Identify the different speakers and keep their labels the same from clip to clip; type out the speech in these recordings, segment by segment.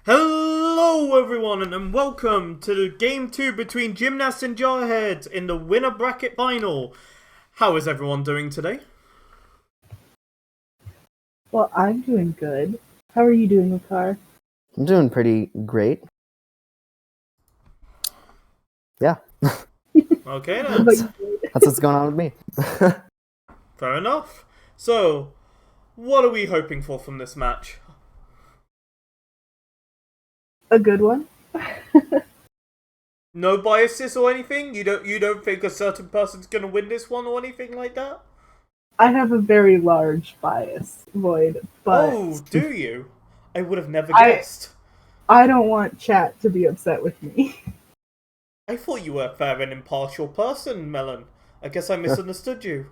Speaker 1: Hello everyone and welcome to game 2 between Gymnast and Jarhead in the winner bracket final. How is everyone doing today?
Speaker 2: Well, I'm doing good. How are you doing, Makar?
Speaker 3: I'm doing pretty great. Yeah.
Speaker 1: Okay
Speaker 2: How
Speaker 1: then,
Speaker 2: about
Speaker 3: That's,
Speaker 2: you?
Speaker 3: that's what's going on with me.
Speaker 1: fair enough. So, what are we hoping for from this match?
Speaker 2: A good one?
Speaker 1: No biases or anything? You don't think a certain person's gonna win this one or anything like that?
Speaker 2: I have a very large bias, Void, but
Speaker 1: Oh, do you? I would have never
Speaker 2: I
Speaker 1: guessed.
Speaker 2: I don't want chat to be upset with me.
Speaker 1: I thought you were a fair and impartial person, Melon. I guess I misunderstood you.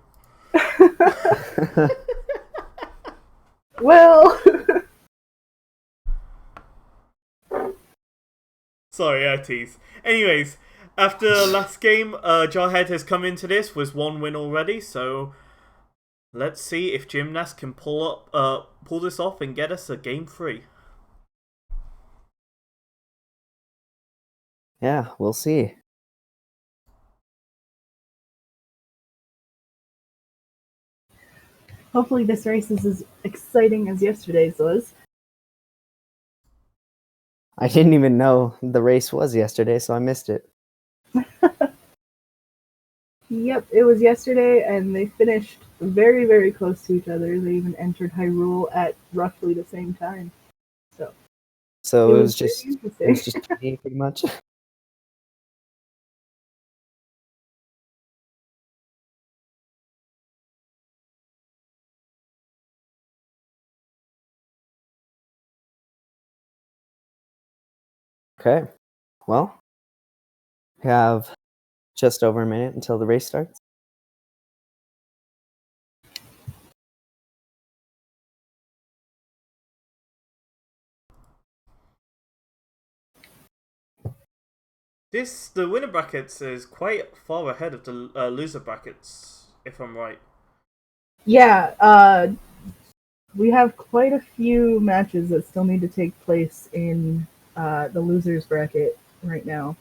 Speaker 2: Well,
Speaker 1: Sorry, I tease. Anyways, after last game, Jarhead has come into this with one win already, so let's see if Gymnast can pull this off and get us a game 3.
Speaker 3: Yeah, we'll see.
Speaker 2: hopefully this race is as exciting as yesterday's was.
Speaker 3: I didn't even know the race was yesterday, so I missed it.
Speaker 2: Yep, it was yesterday, and they finished very, very close to each other. They even entered Hyrule at roughly the same time. So
Speaker 3: So
Speaker 2: it
Speaker 3: it
Speaker 2: was
Speaker 3: was
Speaker 2: very
Speaker 3: just it
Speaker 2: interesting.
Speaker 3: was just me pretty much. Okay. Well, we have just over a minute until the race starts.
Speaker 1: The winner brackets is quite far ahead of the loser brackets, if I'm right.
Speaker 2: Yeah, we have quite a few matches that still need to take place in the losers bracket right now.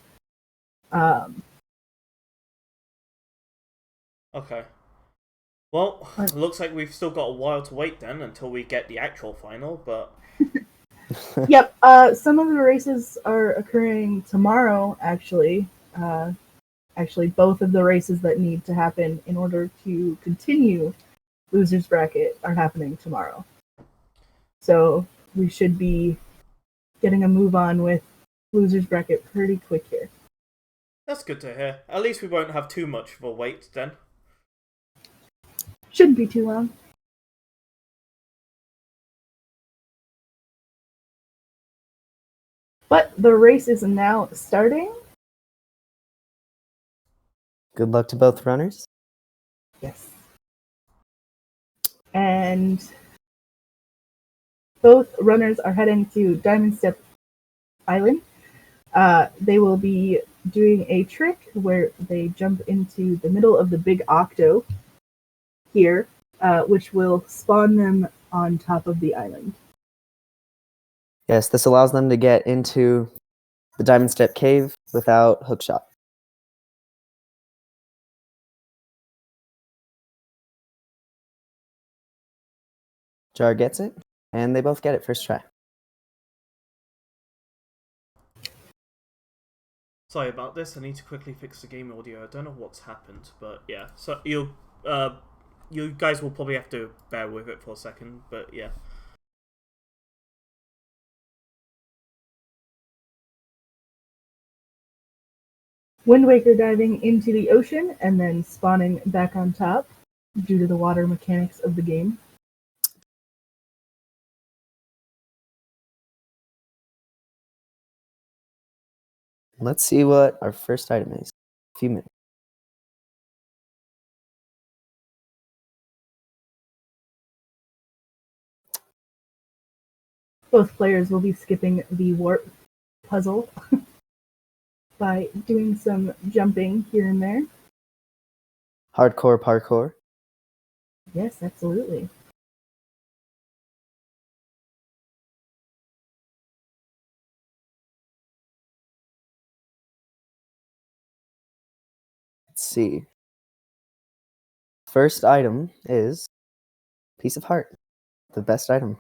Speaker 2: Um,
Speaker 1: Okay. Well,
Speaker 2: but-
Speaker 1: looks like we've still got a while to wait then until we get the actual final, but
Speaker 2: yep, some of the races are occurring tomorrow, actually. Actually, both of the races that need to happen in order to continue losers bracket are happening tomorrow. So we should be getting a move on with losers bracket pretty quick here.
Speaker 1: that's good to hear. At least we won't have too much of a wait then.
Speaker 2: Shouldn't be too long. But the race is now starting.
Speaker 3: Good luck to both runners.
Speaker 2: Yes. And both runners are heading to Diamond Step Island. They will be doing a trick where they jump into the middle of the big octo here, which will spawn them on top of the island.
Speaker 3: Yes, this allows them to get into the Diamond Step Cave without hookshot. Jar gets it, and they both get it first try.
Speaker 1: Sorry about this. I need to quickly fix the game audio. I don't know what's happened, but yeah. So you guys will probably have to bear with it for a second, but yeah.
Speaker 2: Wind Waker diving into the ocean and then spawning back on top due to the water mechanics of the game.
Speaker 3: Let's see what our first item is. A few minutes.
Speaker 2: Both players will be skipping the warp puzzle by doing some jumping here and there.
Speaker 3: Hardcore parkour.
Speaker 2: Yes, absolutely.
Speaker 3: Let's see. First item is Piece of Heart, the best item.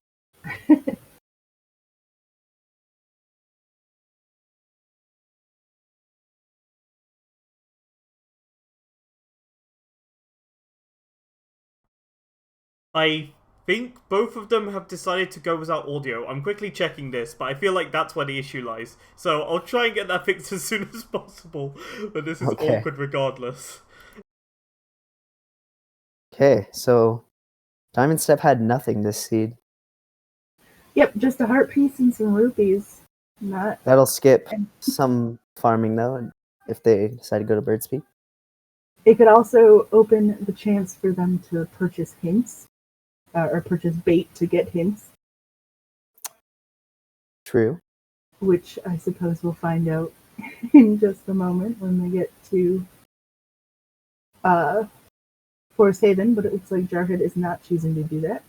Speaker 1: I think both of them have decided to go without audio. I'm quickly checking this, but I feel like that's where the issue lies. So I'll try and get that fixed as soon as possible, but this is
Speaker 3: Okay.
Speaker 1: awkward regardless.
Speaker 3: Okay, so Diamond Step had nothing this seed.
Speaker 2: Yep, just a heart piece and some rupees. Not.
Speaker 3: That'll skip some farming though, if they decide to go to Bird's Peak.
Speaker 2: It could also open the chance for them to purchase hints, or purchase bait to get hints,
Speaker 3: True.
Speaker 2: which I suppose we'll find out in just a moment when they get to Forest Haven, but it looks like Jarhead is not choosing to do that.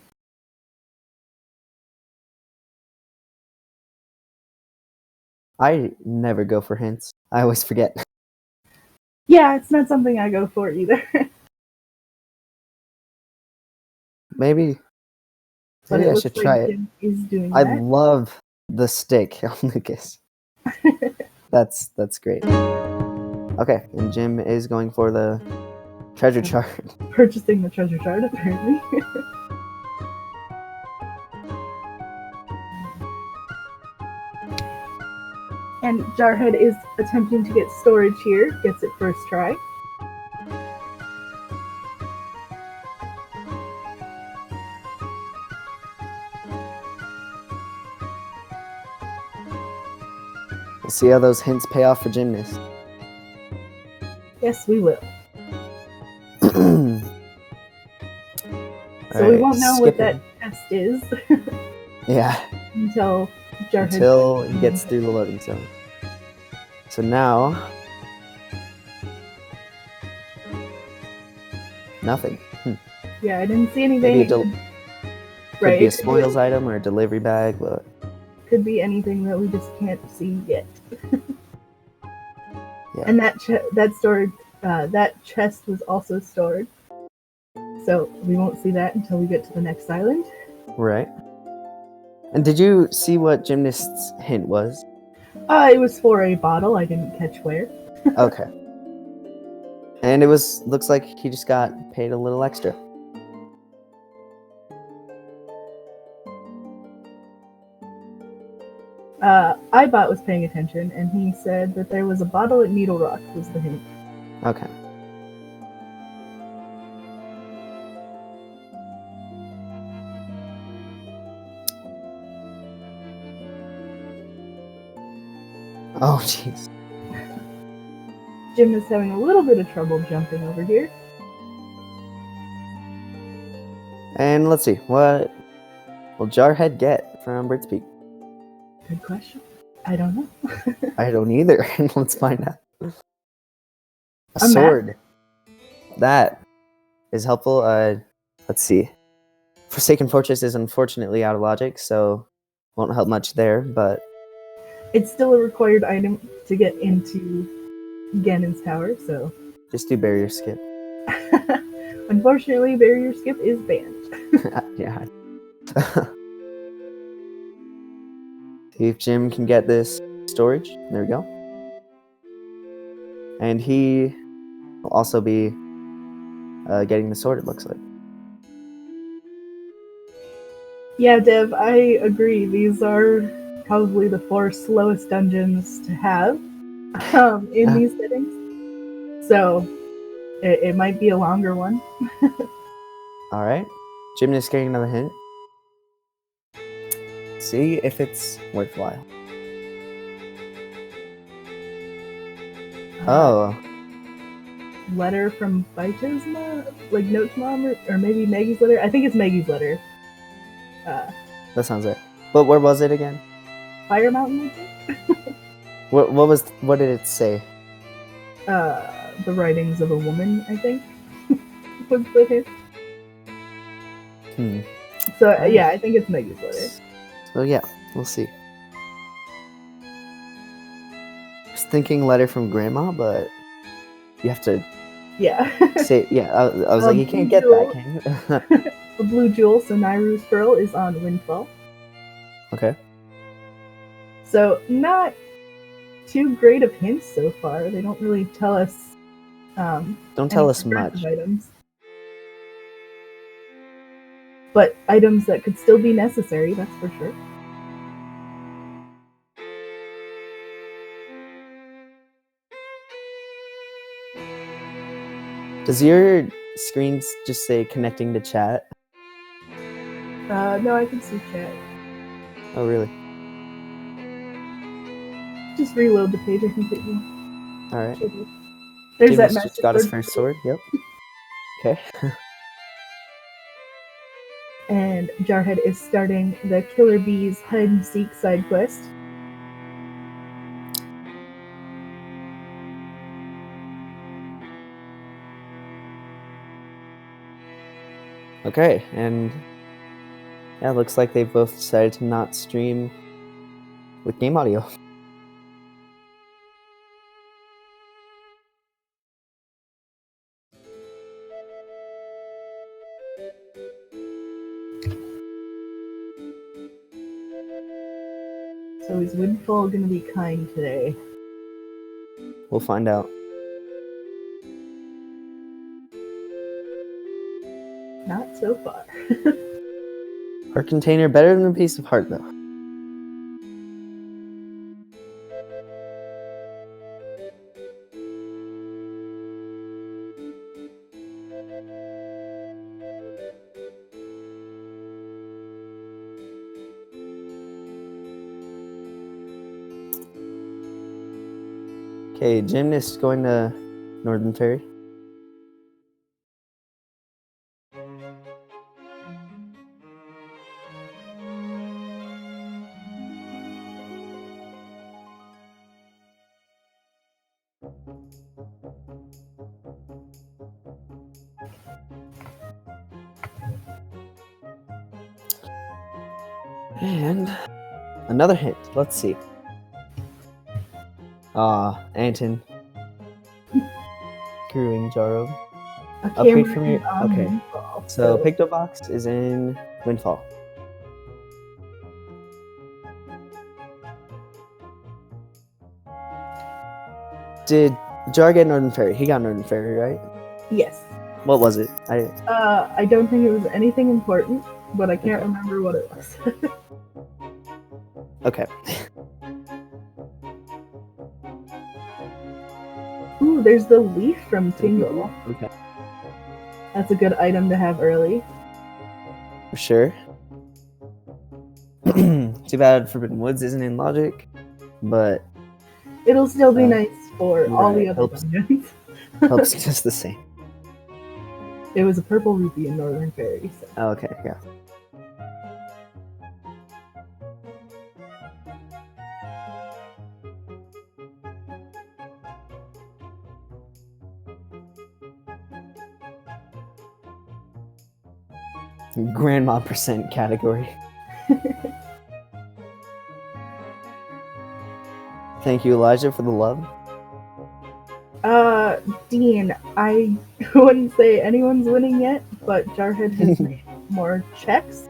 Speaker 3: I never go for hints. I always forget.
Speaker 2: Yeah, it's not something I go for either.
Speaker 3: Maybe
Speaker 2: But it
Speaker 3: I
Speaker 2: looks
Speaker 3: should
Speaker 2: like
Speaker 3: try it.
Speaker 2: Jim is doing
Speaker 3: I
Speaker 2: that.
Speaker 3: love the stick on Lucas. That's great. Okay, and Jim is going for the treasure chart.
Speaker 2: Purchasing the treasure chart, apparently. And Jarhead is attempting to get storage here. Gets it first try.
Speaker 3: We'll see how those hints pay off for Gymnast.
Speaker 2: Yes, we will.
Speaker 3: So
Speaker 2: So we won't know what that test is
Speaker 3: Yeah,
Speaker 2: until Jarhead.
Speaker 3: until he gets through the loading zone. So now, nothing.
Speaker 2: Yeah, I didn't see anything.
Speaker 3: Maybe could
Speaker 2: Right.
Speaker 3: be a
Speaker 2: it
Speaker 3: spoils item or a delivery bag, but
Speaker 2: could be anything that we just can't see yet.
Speaker 3: yeah.
Speaker 2: And that chest was also stored. So we won't see that until we get to the next island.
Speaker 3: Right. And did you see what Gymnast's hint was?
Speaker 2: It was for a bottle. I didn't catch where.
Speaker 3: Okay. And it looks like he just got paid a little extra.
Speaker 2: iBot was paying attention, and he said that there was a bottle at Needle Rock was the hint.
Speaker 3: Okay. Oh, jeez.
Speaker 2: Jim is having a little bit of trouble jumping over here.
Speaker 3: And let's see, what will Jarhead get from Bird's Peak?
Speaker 2: Good question. I don't know.
Speaker 3: I don't either. Let's find out. A
Speaker 2: A map.
Speaker 3: sword. That is helpful. Let's see. Forsaken Fortress is unfortunately out of logic, so won't help much there, but
Speaker 2: It's still a required item to get into Ganon's tower, so
Speaker 3: just do barrier skip.
Speaker 2: unfortunately, barrier skip is banned.
Speaker 3: Yeah. See if Jim can get this storage. There we go. And he will also be getting the sword, it looks like.
Speaker 2: Yeah, Dev, I agree. These are probably the 4 slowest dungeons to have in these settings. So it might be a longer one.
Speaker 3: Alright. Gymnast getting another hint. See if it's worthwhile. Oh.
Speaker 2: Letter from Vita's mom? Like Note's mom? Or maybe Maggie's letter? I think it's Maggie's letter.
Speaker 3: That sounds right. But where was it again?
Speaker 2: Fire Mountain, I think?
Speaker 3: What did it say?
Speaker 2: The writings of a woman, I think. was the hint. So, yeah, I think it's Maggie's letter.
Speaker 3: So yeah, we'll see. Just thinking letter from grandma, but you have to
Speaker 2: Yeah.
Speaker 3: Yeah, I was like, you can't get that, can you?
Speaker 2: The blue jewel, so Nairu's Pearl, is on Windfall.
Speaker 3: Okay.
Speaker 2: So not too great of hints so far. They don't really tell us.
Speaker 3: Don't tell
Speaker 2: any
Speaker 3: us much.
Speaker 2: progressive items, but items that could still be necessary. That's for sure.
Speaker 3: Does your screen just say connecting to chat?
Speaker 2: No, I can see chat.
Speaker 3: Oh, really?
Speaker 2: Just reload the page. I think it will.
Speaker 3: All right.
Speaker 2: There's that
Speaker 3: Gymnast
Speaker 2: magic
Speaker 3: just got his
Speaker 2: sword.
Speaker 3: first sword. Yep. Okay.
Speaker 2: And Jarhead is starting the Killer Bees hide and seek side quest.
Speaker 3: Okay, and yeah, looks like they both decided to not stream with game audio.
Speaker 2: So is Windfall going to be kind today?
Speaker 3: We'll find out.
Speaker 2: Not so far.
Speaker 3: Heart container better than a piece of heart, though. Okay, Gymnast going to Northern Ferry. And another hint. Let's see. Anton. Screwing Jaro. Upgrade from your... Okay.
Speaker 2: Windfall,
Speaker 3: So Picto Box is in Windfall. Did Jar get Northern Ferry? He got Northern Ferry, right?
Speaker 2: yes.
Speaker 3: What was it?
Speaker 2: I don't think it was anything important, but I can't remember what it was.
Speaker 3: Okay.
Speaker 2: Ooh, there's the leaf from Tingle.
Speaker 3: Okay.
Speaker 2: That's a good item to have early.
Speaker 3: For sure. Too bad Forbidden Woods isn't in Logic, but
Speaker 2: It'll still be nice for all the
Speaker 3: right,
Speaker 2: other
Speaker 3: helps.
Speaker 2: dungeons.
Speaker 3: helps just the same.
Speaker 2: It was a purple rupee in Northern Fairy. So.
Speaker 3: Oh, okay, yeah. Grandma percent category. Thank you, Elijah, for the love.
Speaker 2: Dean, I wouldn't say anyone's winning yet, but Jarhead has made more checks.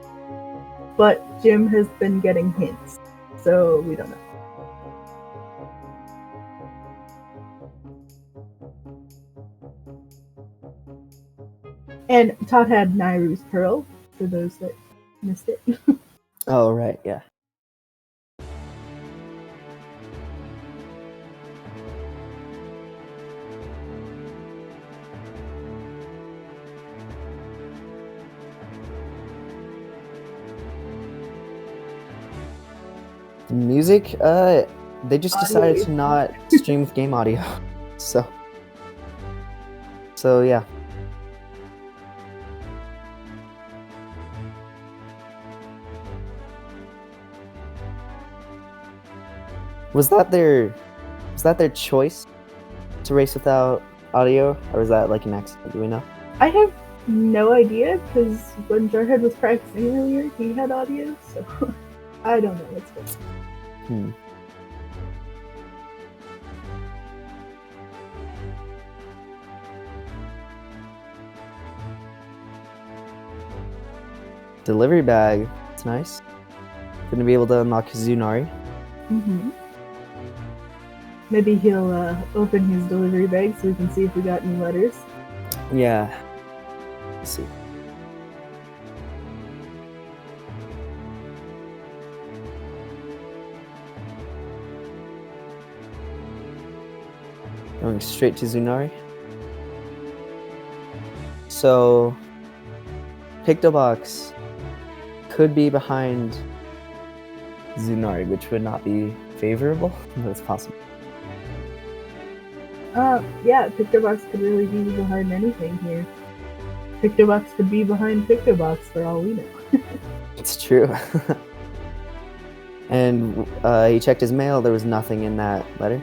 Speaker 2: But Jim has been getting hints, so we don't know. And Todd had Nairu's Pearl, for those that missed it.
Speaker 3: Oh, right, yeah. Music, they just decided to not stream with game audio. So yeah. Was that their choice to race without audio, or was that like an accident? Do we know?
Speaker 2: I have no idea, because when Jarhead was practicing earlier, he had audio, so I don't know what's going on.
Speaker 3: Delivery bag. It's nice. Gonna be able to unlock Zunari.
Speaker 2: Mm-hmm. Maybe he'll open his delivery bag so we can see if we got any letters.
Speaker 3: Yeah. Let's see. Going straight to Zunari. So, Pictobox could be behind Zunari, which would not be favorable, but it's possible.
Speaker 2: Yeah, Pictobox could really be behind anything here. Pictobox could be behind Pictobox for all we know.
Speaker 3: It's true. And he checked his mail, there was nothing in that letter.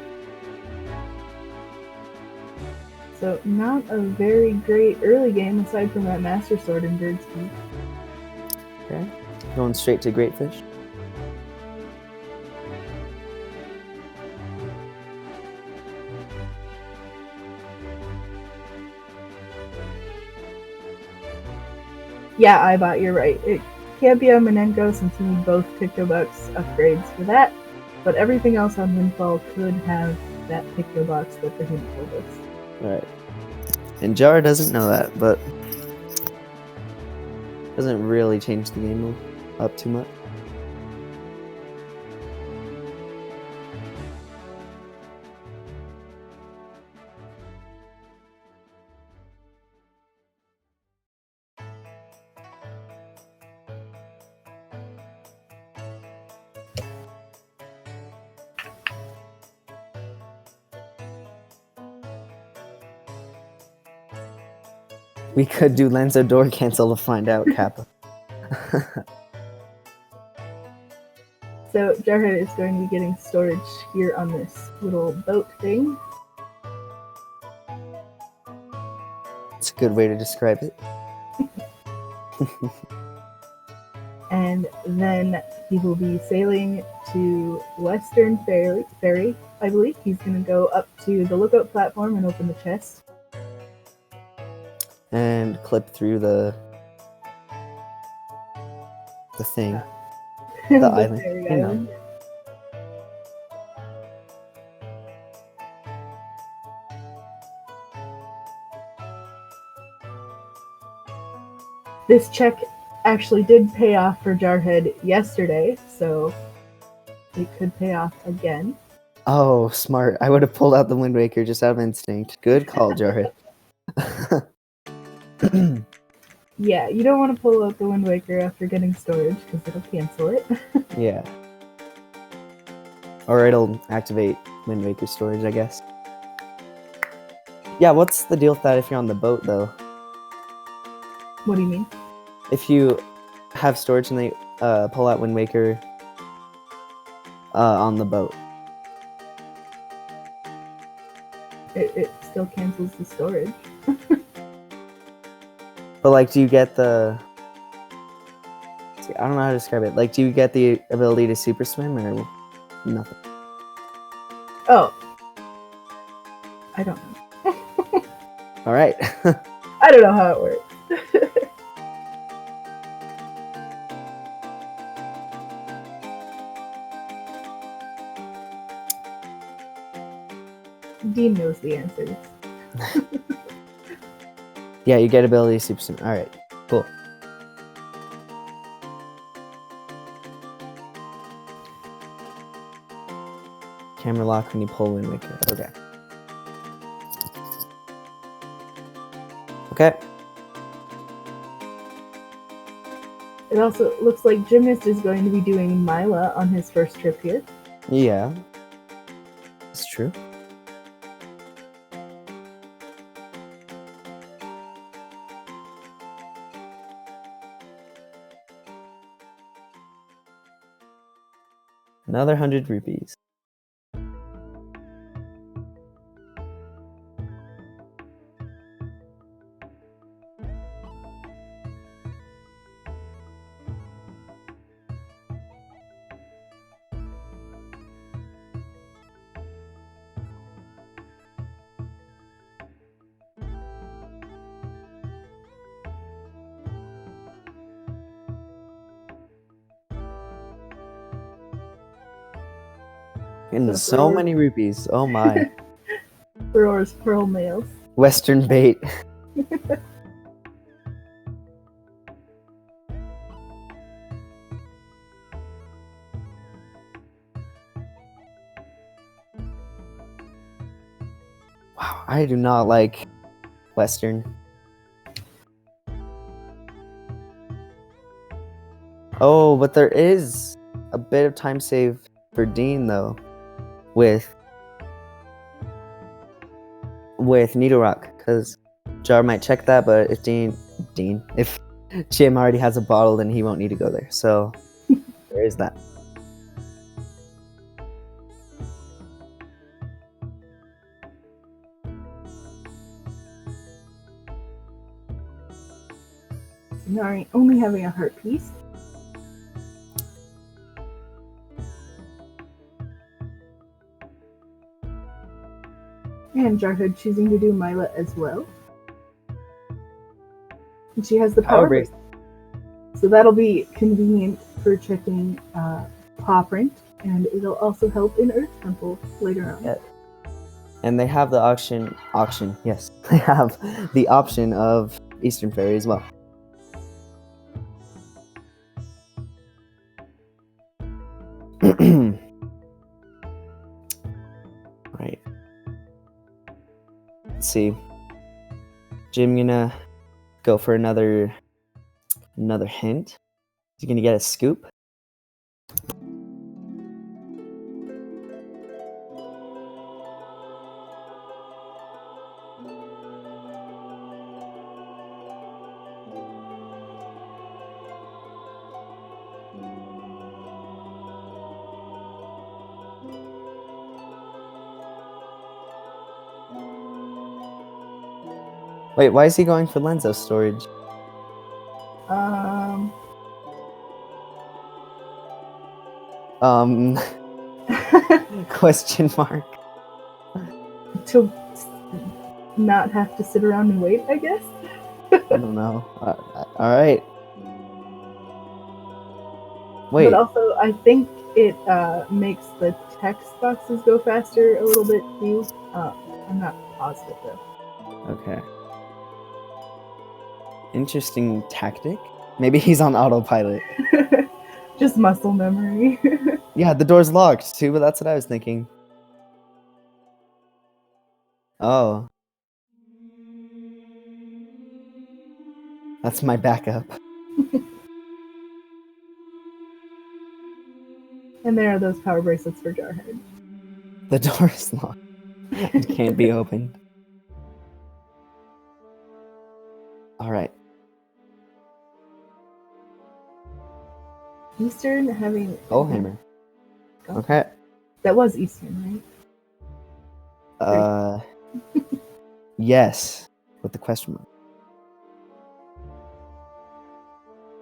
Speaker 2: So, not a very great early game aside from that Master Sword in Bird's Beak.
Speaker 3: Okay. Going straight to Greatfish.
Speaker 2: Yeah, Ibot, you're right. It can't be on Manenko since we need both Pictobox upgrades for that, but everything else on Windfall could have that Pictobox that the hint told us.
Speaker 3: Right. And Jar doesn't know that, but doesn't really change the game up too much. We could do Lenzo door cancel to find out, Kappa.
Speaker 2: So Jarhead is going to be getting storage here on this little boat thing.
Speaker 3: It's a good way to describe it.
Speaker 2: And then he will be sailing to Western Ferry, I believe. He's going to go up to the lookout platform and open the chest.
Speaker 3: And clip through the thing. The island.
Speaker 2: Ferry
Speaker 3: You know.
Speaker 2: island. This check actually did pay off for Jarhead yesterday, so it could pay off again.
Speaker 3: Oh, smart. I would have pulled out the Wind Waker just out of instinct. Good call, Jarhead.
Speaker 2: Yeah, you don't want to pull out the Wind Waker after getting storage because it'll cancel it.
Speaker 3: Yeah. Or it'll activate Wind Waker storage, I guess. Yeah, what's the deal with that if you're on the boat, though?
Speaker 2: What do you mean?
Speaker 3: If you have storage and they pull out Wind Waker on the boat.
Speaker 2: It still cancels the storage.
Speaker 3: But, like, do you get the... I don't know how to describe it. Like, do you get the ability to super swim or nothing?
Speaker 2: Oh. I don't know.
Speaker 3: Alright.
Speaker 2: I don't know how it works. Dean knows the answers.
Speaker 3: Yeah, you get ability to super swim. Alright, cool. Camera lock when you pull Wind Waker. Okay. Okay.
Speaker 2: It also looks like Gymnast is going to be doing Mila on his first trip here.
Speaker 3: Yeah. It's true. Another 100 rupees. And so many rupees. Oh my.
Speaker 2: Roar's pearl nails.
Speaker 3: Western bait. Wow, I do not like Western. Oh, but there is a bit of time save for Dean though, with Needle Rock, because Jar might check that, but if if Jim already has a bottle, then he won't need to go there. So there is that.
Speaker 2: Nari only having a heart piece. And Jarhead choosing to do Mila as well. And she has the power brace. So that'll be convenient for checking paw print, and it'll also help in Earth Temple later on.
Speaker 3: Yeah. And they have the option, yes. They have the option of Eastern Fairy as well. Right. Let's see. Jim gonna go for another hint. Is he gonna get a scoop? Wait, why is he going for Lenzo storage? Question mark.
Speaker 2: To not have to sit around and wait, I guess?
Speaker 3: I don't know. Alright. Wait.
Speaker 2: But also, I think it makes the text boxes go faster a little bit too. I'm not positive though.
Speaker 3: Okay. Interesting tactic. Maybe he's on autopilot.
Speaker 2: Just muscle memory.
Speaker 3: Yeah, the door's locked too, but that's what I was thinking. Oh. That's my backup.
Speaker 2: And there are those power bracelets for Jarhead.
Speaker 3: The door is locked. It can't be opened. Alright.
Speaker 2: Eastern having...
Speaker 3: Oh, hammer. Okay.
Speaker 2: That was Eastern, right?
Speaker 3: Yes. With the question mark.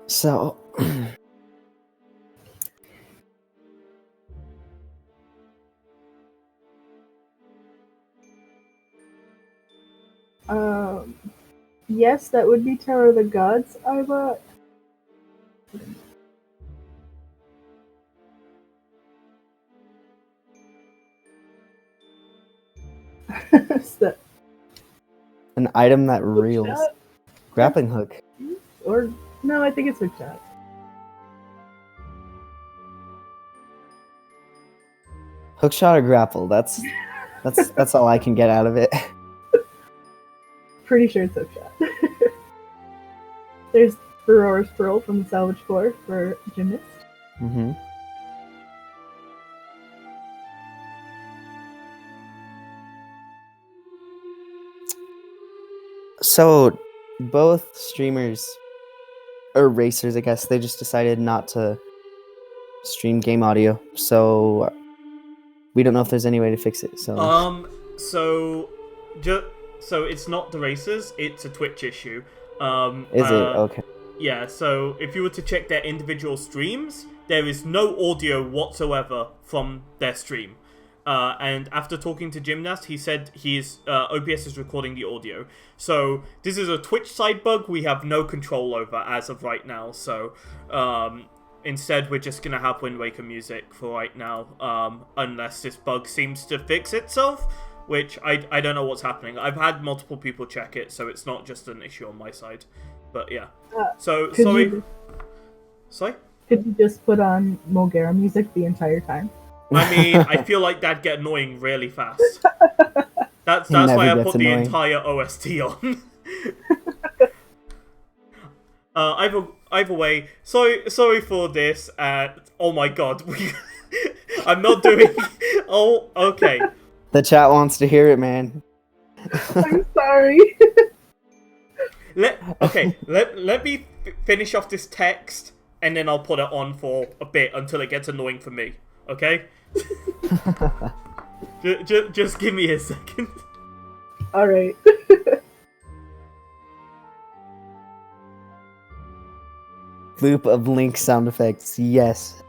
Speaker 3: So...
Speaker 2: Yes, that would be Tower of the Gods, Iva. So,
Speaker 3: an item that reels.
Speaker 2: Hookshot?
Speaker 3: Grappling hook.
Speaker 2: Or, no, I think it's Hookshot.
Speaker 3: Hookshot or grapple. That's all I can get out of it.
Speaker 2: Pretty sure it's Hookshot. There's Aurora's Pearl from the Salvage Floor for Gymnast.
Speaker 3: Mm-hmm. So, both streamers, or racers, I guess, they just decided not to stream game audio. So, we don't know if there's any way to fix it. So,
Speaker 1: So it's not the racers; it's a Twitch issue.
Speaker 3: Is it? Okay.
Speaker 1: Yeah. So if you were to check their individual streams, there is no audio whatsoever from their stream. And after talking to Gymnast, he said OBS is recording the audio. So this is a Twitch side bug we have no control over as of right now. So instead we're just gonna have Wind Waker music for right now, unless this bug seems to fix itself, which I don't know what's happening. I've had multiple people check it, so it's not just an issue on my side. But yeah. So, sorry. Sorry?
Speaker 2: Could you just put on Mulgara music the entire time?
Speaker 1: I mean, I feel like that'd get annoying really fast. That's why I put the entire OST on. Either way, sorry for this. Oh my god, I'm not doing. Oh, okay.
Speaker 3: The chat wants to hear it, man.
Speaker 2: I'm sorry.
Speaker 1: Let me finish off this text, and then I'll put it on for a bit until it gets annoying for me. Okay? just give me a second.
Speaker 2: All right.
Speaker 3: Loop of Link sound effects. Yes.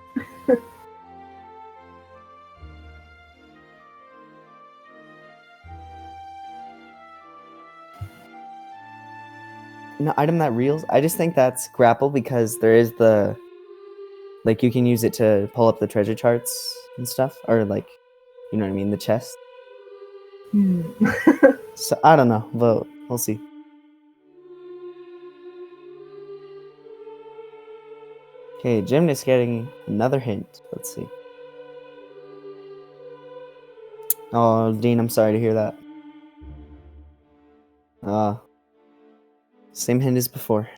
Speaker 3: No item that reels. I just think that's grapple because there is the, like, you can use it to pull up the treasure charts and stuff, or like, you know what I mean, the chest. So I don't know, but we'll see. Okay, Gymnast getting another hint. Let's see. Oh, Dean, I'm sorry to hear that. Same hint as before.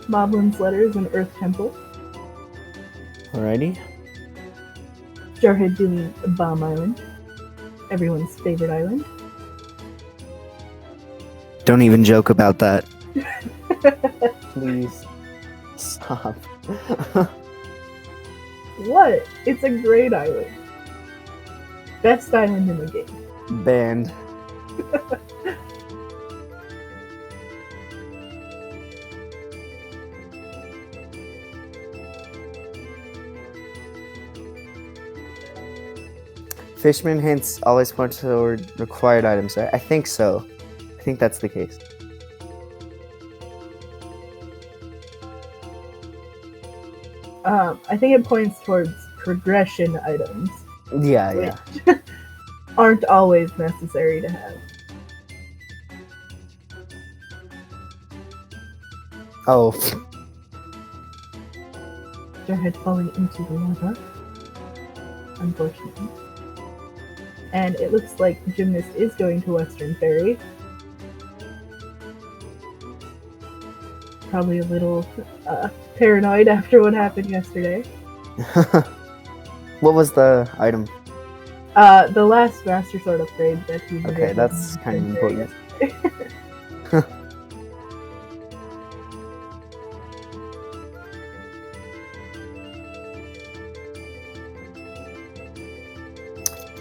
Speaker 2: Moblin's Letters and Earth Temple.
Speaker 3: Alrighty.
Speaker 2: Jarhead doing Bomb Island. Everyone's favorite island.
Speaker 3: Don't even joke about that. Please. Stop.
Speaker 2: What? It's a great island. Best island in the game.
Speaker 3: Banned. Fishman hints always point toward required items, right? I think so. I think that's the case.
Speaker 2: I think it points towards progression items.
Speaker 3: Yeah.
Speaker 2: Aren't always necessary to have.
Speaker 3: Oh.
Speaker 2: Jarhead falling into the lava. Unfortunately. And it looks like the Gymnast is going to Western Ferry. Probably a little paranoid after what happened yesterday.
Speaker 3: What was the item?
Speaker 2: The last Master Sword upgrade that he did.
Speaker 3: Okay, that's kind of important.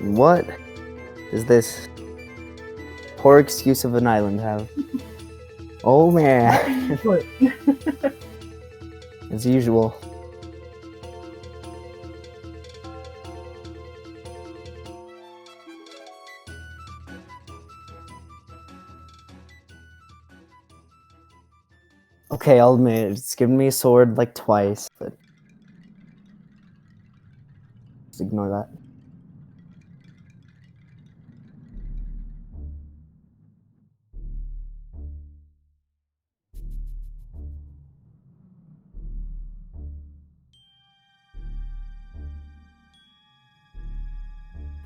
Speaker 3: What does this poor excuse of an island have? Oh man. As usual. Okay, I'll admit it's given me a sword like twice, but just ignore that.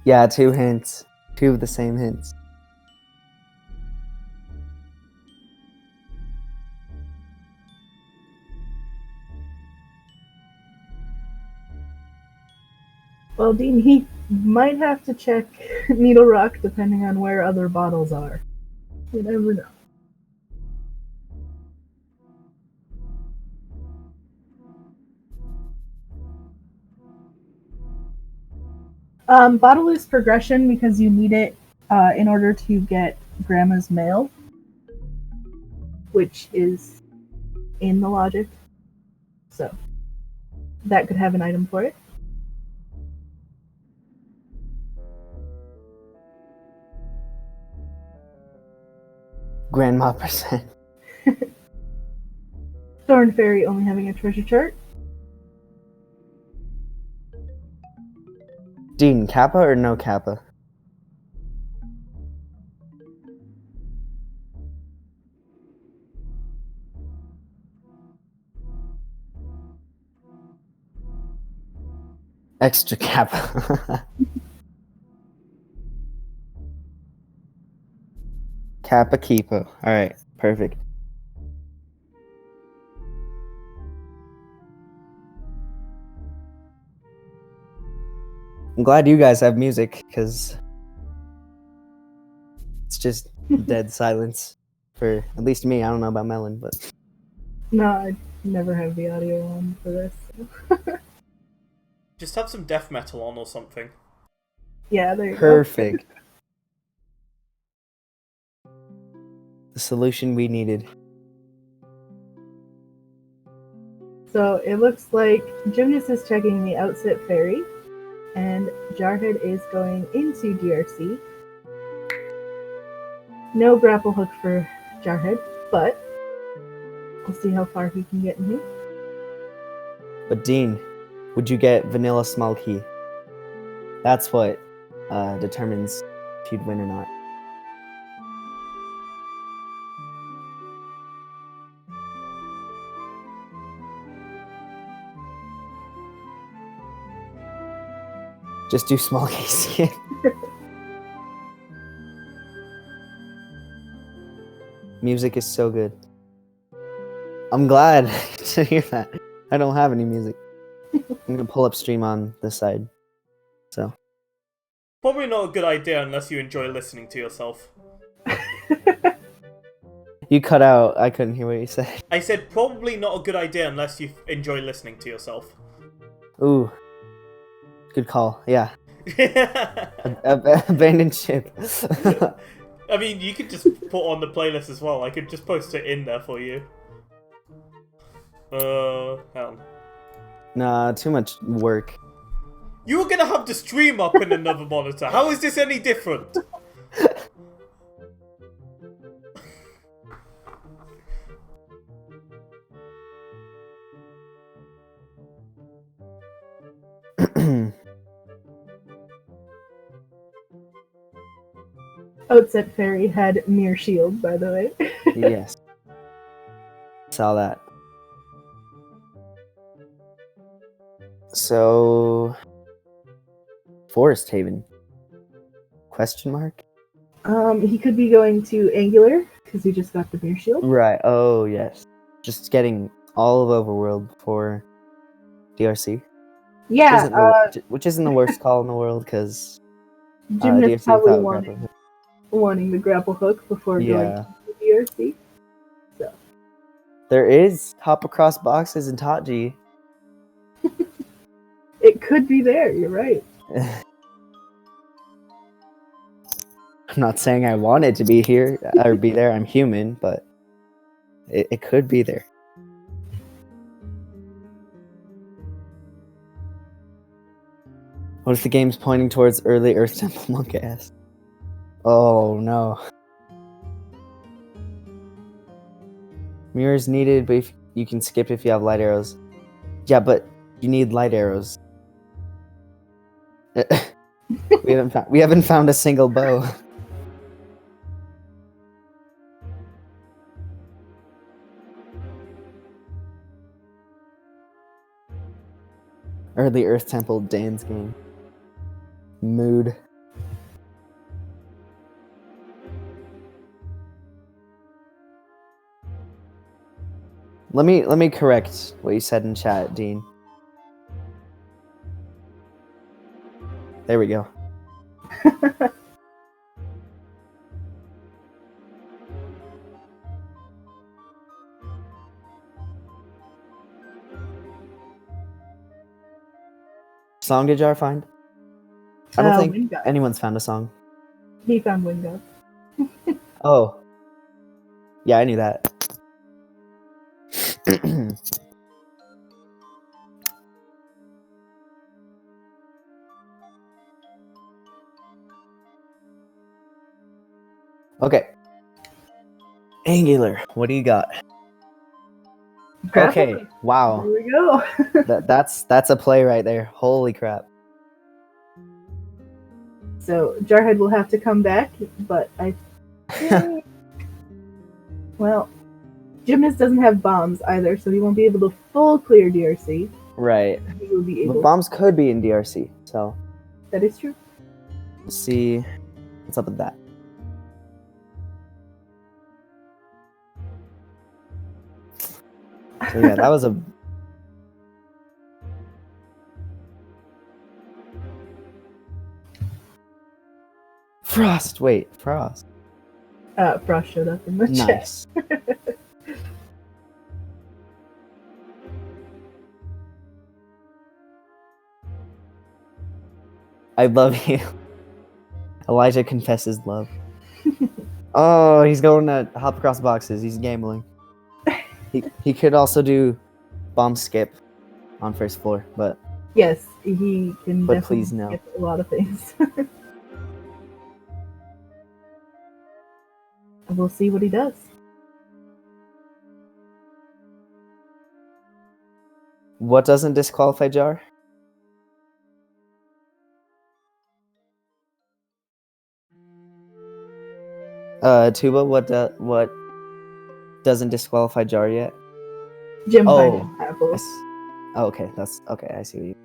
Speaker 3: Yeah, 2 hints. 2 of the same hints.
Speaker 2: Well, Dean, he might have to check Needle Rock depending on where other bottles are. You never know. Bottle is progression because you need it in order to get Grandma's mail, which is in the logic. So that could have an item for it.
Speaker 3: Grandma percent.
Speaker 2: Thorn Fairy only having a treasure chart.
Speaker 3: Dean, Kappa or no Kappa? Extra Kappa. Kappa Keepo. Alright, perfect. I'm glad you guys have music, because it's just dead silence for at least me. I don't know about Melon, but
Speaker 2: No, I never have the audio on for this. So.
Speaker 1: Just have some death metal on or something.
Speaker 2: Yeah, there you
Speaker 3: perfect. The solution we needed.
Speaker 2: So it looks like Gymnast is checking the Outset Fairy, and Jarhead is going into DRC. No grapple hook for Jarhead, but we'll see how far he can get in here.
Speaker 3: But Dean, would you get Vanilla Small Key? That's what determines if you'd win or not. Just do Small Key. Music is so good. I'm glad to hear that. I don't have any music. I'm gonna pull up stream on this side. So
Speaker 1: Probably not a good idea unless you enjoy listening to yourself.
Speaker 3: you cut out. I couldn't hear what you said.
Speaker 1: I said probably not a good idea unless you enjoy listening to yourself.
Speaker 3: Ooh, good call. Yeah. Abandoned ship.
Speaker 1: I mean, you could just put on the playlist as well. I could just post it in there for you. Hell.
Speaker 3: Nah, too much work.
Speaker 1: You were gonna have the stream up in another monitor. How is this any different?
Speaker 2: Outset Fairy had Mirror Shield, by the way.
Speaker 3: Yes. Saw that. So, Forest Haven? Question mark?
Speaker 2: He could be going to Angular, because he just got the Mirror Shield.
Speaker 3: Right. Oh, yes. Just getting all of Overworld for DRC.
Speaker 2: Yeah,
Speaker 3: Which isn't the worst call in the world, because
Speaker 2: Gymnast
Speaker 3: DRC
Speaker 2: probably
Speaker 3: without grappling hook.
Speaker 2: wanting the grapple hook before going
Speaker 3: Yeah.
Speaker 2: to the DRC. So.
Speaker 3: There is hop across boxes in Taji.
Speaker 2: It could be there, you're right.
Speaker 3: I'm not saying I want it to be here or be there. I'm human, but it could be there. What if the game's pointing towards early Earth Temple Monk ass? Oh no. Mirrors needed, but you can skip if you have light arrows. Yeah, but you need light arrows. we haven't found a single bow. Early Earth Temple Dan's game. Mood. Let me correct what you said in chat, Dean. There we go. Song did Jar find? I don't think
Speaker 2: Wind God.
Speaker 3: anyone's found a song.
Speaker 2: He found Wind God.
Speaker 3: Oh. Yeah, I knew that. Okay. Angular, what do you got?
Speaker 2: Grapple
Speaker 3: Okay,
Speaker 2: hook.
Speaker 3: wow.
Speaker 2: There we go.
Speaker 3: That's a play right there. Holy crap.
Speaker 2: So Jarhead will have to come back, but I think, well, Gymnast doesn't have bombs either, so he won't be able to full clear DRC.
Speaker 3: Right.
Speaker 2: He will be
Speaker 3: But
Speaker 2: able.
Speaker 3: bombs could be in DRC, so
Speaker 2: That is true.
Speaker 3: we'll see what's up with that. So yeah, that was a Frost. Wait, Frost.
Speaker 2: Frost showed up in the chat.
Speaker 3: Nice. I love you. Elijah confesses love. Oh, he's going to hop across boxes. He's gambling. He could also do bomb skip on first floor, but
Speaker 2: Yes, he can
Speaker 3: But
Speaker 2: definitely
Speaker 3: please, no.
Speaker 2: skip a lot of things. We'll see what he does.
Speaker 3: what doesn't disqualify Jar? Tuba, what doesn't disqualify Jar yet?
Speaker 2: Gym
Speaker 3: Oh,
Speaker 2: finding apples.
Speaker 3: Oh, okay, that's okay. I see what you.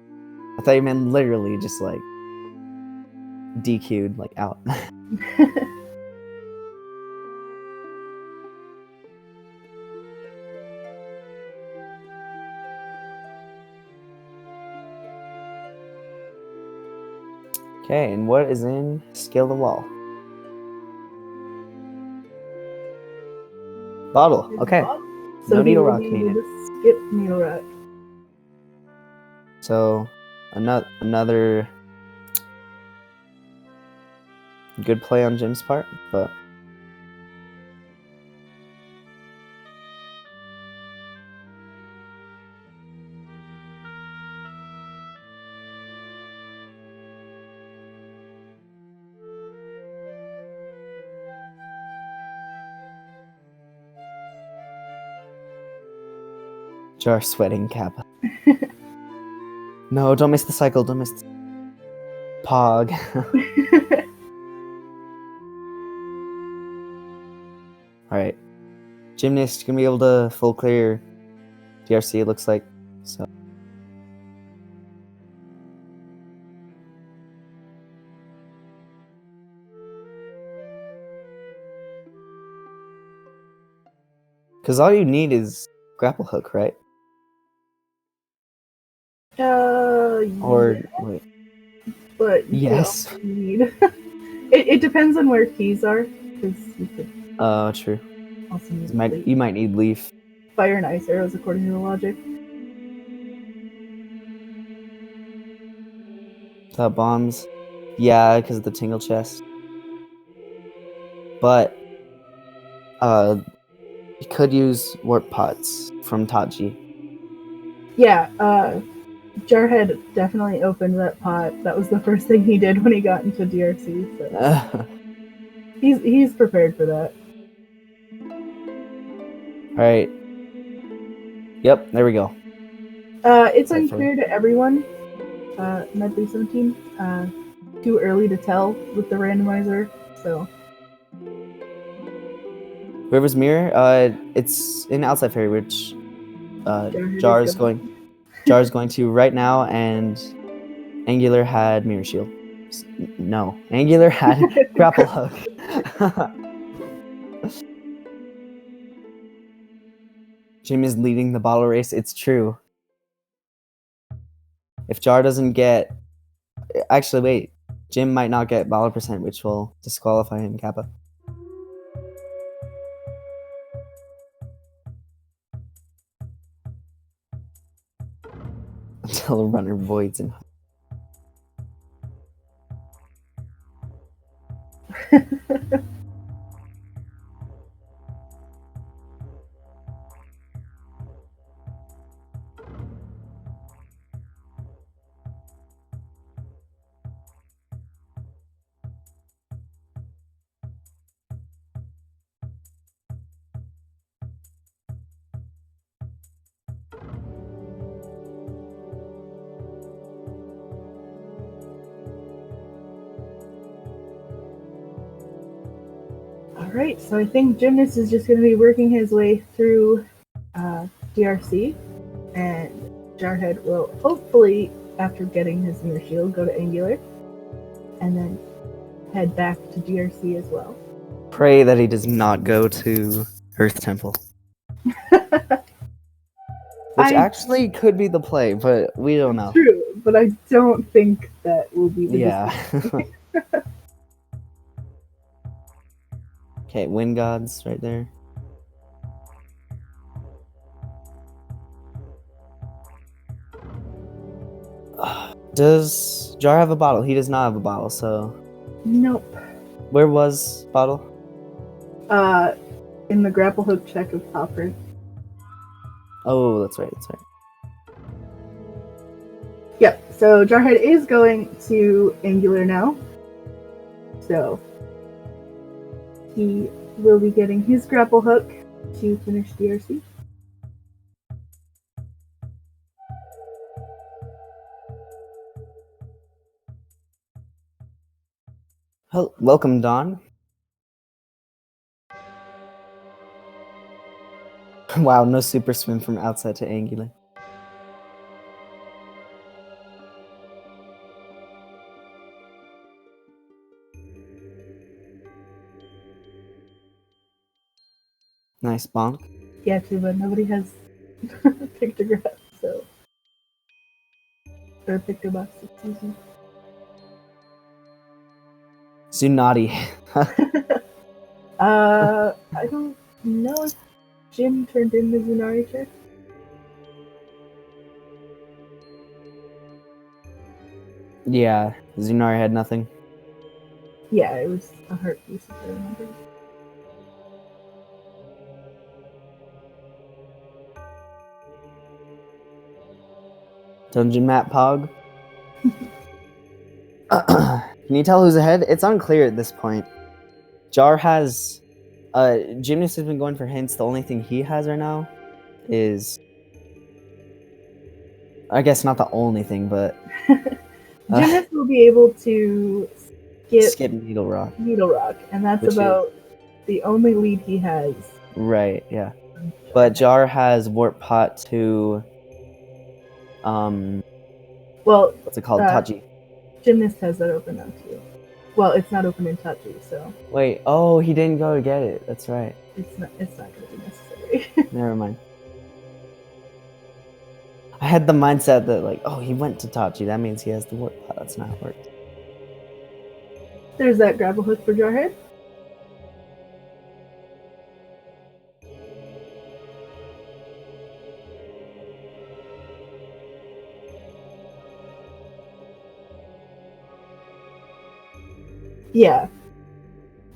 Speaker 3: I thought you meant literally just like DQ'd, like out. Okay, and what is in Scale the Wall? Bottle. Okay.
Speaker 2: So
Speaker 3: No
Speaker 2: he
Speaker 3: needle
Speaker 2: will
Speaker 3: rock
Speaker 2: be able
Speaker 3: needed.
Speaker 2: to skip needle rock.
Speaker 3: So another good play on Jim's part, but Jar sweating Kappa. No, don't miss the cycle. Don't miss the Pog. Alright. Gymnast gonna be able to full clear DRC, it looks like. So because all you need is grapple hook, right? Or
Speaker 2: Yeah,
Speaker 3: wait.
Speaker 2: but you could
Speaker 3: Yes.
Speaker 2: also need. It depends on where keys are, because you could
Speaker 3: Oh, true.
Speaker 2: also need
Speaker 3: You might need leaf.
Speaker 2: fire and ice arrows according to the logic.
Speaker 3: Without bombs. Yeah, because of the tingle chest. But you could use warp pots from Taji.
Speaker 2: Yeah, Jarhead definitely opened that pot. That was the first thing he did when he got into DRC. So he's prepared for that.
Speaker 3: Alright. Yep, there we go.
Speaker 2: It's
Speaker 3: Right,
Speaker 2: unclear to everyone. Medley 17. Too early to tell with the randomizer. So
Speaker 3: River's Mirror, it's in outside fairy, which
Speaker 2: Jarhead is
Speaker 3: Jar is going to right now, and Angular had Mirror Shield. No, Angular had Grapple Hook. Jim is leading the bottle race. It's true. If Jar doesn't get, actually wait, Jim might not get bottle percent, which will disqualify him, Kappa. Until a runner voids and
Speaker 2: Alright, so I think Gymnast is just going to be working his way through DRC, and Jarhead will hopefully, after getting his inner shield, go to Angular, and then head back to DRC as well.
Speaker 3: Pray that he does not go to Earth Temple. Which actually could be the play, but we don't know.
Speaker 2: True, but I don't think that will be the
Speaker 3: Yeah. Okay, Wind Gods right there. Does Jar have a bottle? He does not have a bottle, so...
Speaker 2: Nope.
Speaker 3: Where was bottle?
Speaker 2: In the grapple hook check of top right.
Speaker 3: Oh, that's right, that's right.
Speaker 2: Yep, so Jarhead is going to Angular now. So he will be getting his grapple hook to finish DRC.
Speaker 3: Welcome, Dawn. Wow, no super swim from outside to Angular. Nice bonk.
Speaker 2: Yeah, too, but nobody has pictograph, so. Or pictobox, excuse me.
Speaker 3: Zunati.
Speaker 2: I don't know if Jim turned in the Zunari check.
Speaker 3: Yeah, Zunari had nothing.
Speaker 2: Yeah, it was a heart piece, if I remember.
Speaker 3: Dungeon Map Pog. Can you tell who's ahead? It's unclear at this point. Jar has... Gymnast has been going for hints. The only thing he has right now is... I guess not the only thing, but...
Speaker 2: Gymnast will be able to
Speaker 3: skip Needle Rock.
Speaker 2: Needle Rock, and that's
Speaker 3: Which
Speaker 2: about the only lead he has.
Speaker 3: Right, yeah. But Jar has Warp Pot to...
Speaker 2: Well,
Speaker 3: what's it called? Tachi.
Speaker 2: Gymnast has that open now too. Well, it's not open in Tachi, so
Speaker 3: Wait, oh, he didn't go to get it. That's right.
Speaker 2: it's not going to be necessary.
Speaker 3: Never mind. I had the mindset that, like, oh, he went to Tachi. That means he has the Warp Pot. That's not how it works.
Speaker 2: There's that grapple hook for Jarhead. Yeah.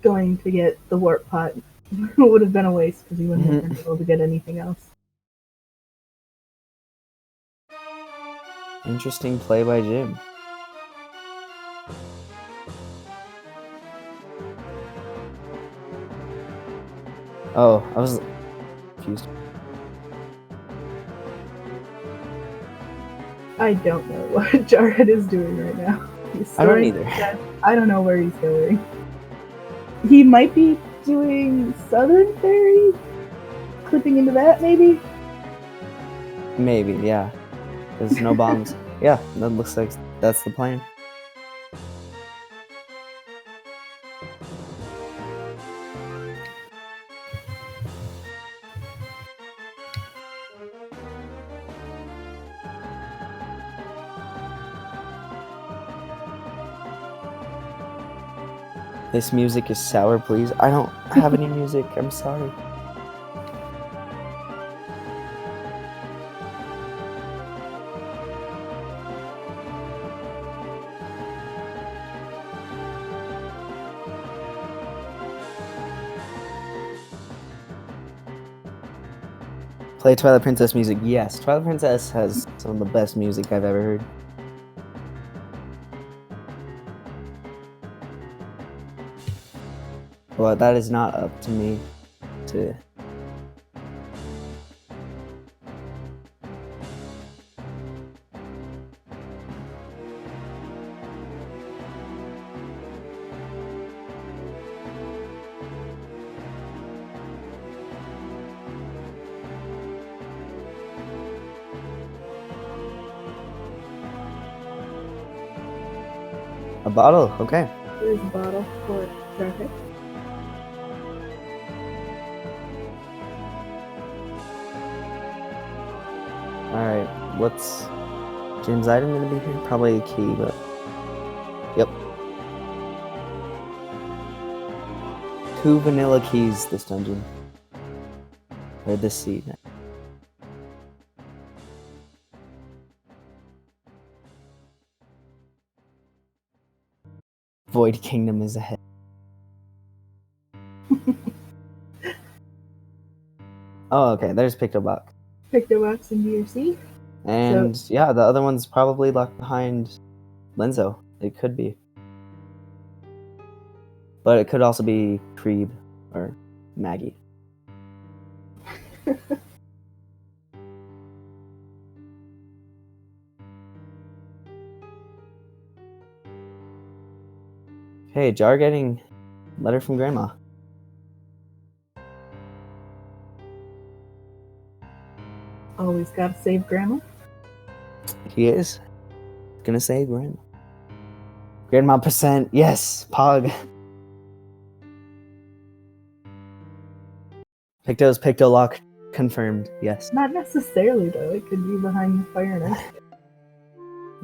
Speaker 2: Going to get the Warp Pot would have been a waste because he wouldn't have been able to get anything else.
Speaker 3: Interesting play by Jim. Oh, I was confused.
Speaker 2: I don't know what Jarhead is doing right now.
Speaker 3: I don't either.
Speaker 2: I don't know where he's going. He might be doing Southern Fairy? Clipping into that, maybe?
Speaker 3: Maybe, yeah. There's no bombs. Yeah, that looks like that's the plan. This music is sour, please. I don't have any music. I'm sorry. Play Twilight Princess music. Yes, Twilight Princess has some of the best music I've ever heard. Well, that is not up to me to... A bottle, okay.
Speaker 2: Here's a bottle for Jarhead.
Speaker 3: Alright, what's Jim's item gonna be here? Probably a key, but... Yep. 2 vanilla keys this dungeon. Or this seed. Void Kingdom is ahead. Oh, okay, there's Pictobox.
Speaker 2: Pictobox and DRC.
Speaker 3: And yeah, the other one's probably locked behind Lenzo. It could be. But it could also be Creeb or Maggie. Hey, Jar getting letter from Grandma.
Speaker 2: Always gotta save Grandma.
Speaker 3: He is gonna say Grandma. Grandma percent, yes, Pog. Picto's Picto lock confirmed, yes.
Speaker 2: Not necessarily though. It could be behind the fire and ice.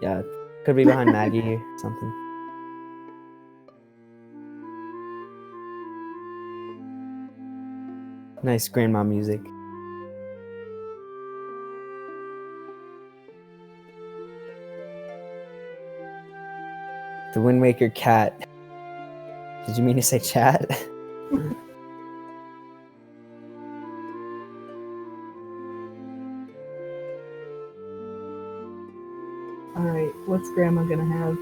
Speaker 3: Yeah, could be behind Maggie or something. Nice grandma music. The Wind Waker cat. Did you mean to say chat?
Speaker 2: Alright, what's Grandma gonna have?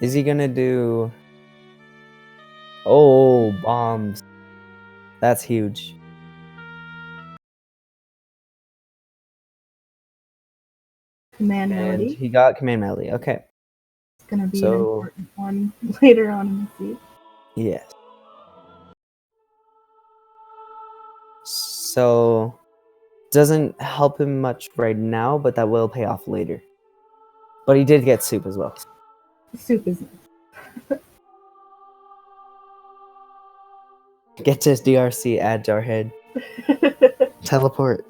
Speaker 3: Is he gonna do... Oh, bombs. That's huge.
Speaker 2: Command
Speaker 3: And
Speaker 2: Melody.
Speaker 3: he got Command Melody, okay.
Speaker 2: It's gonna be
Speaker 3: So-
Speaker 2: an important one later on in the seed.
Speaker 3: Yes. So, doesn't help him much right now, but that will pay off later. But he did get soup as well.
Speaker 2: Soup is
Speaker 3: Get to DRC, add Jarhead. Teleport.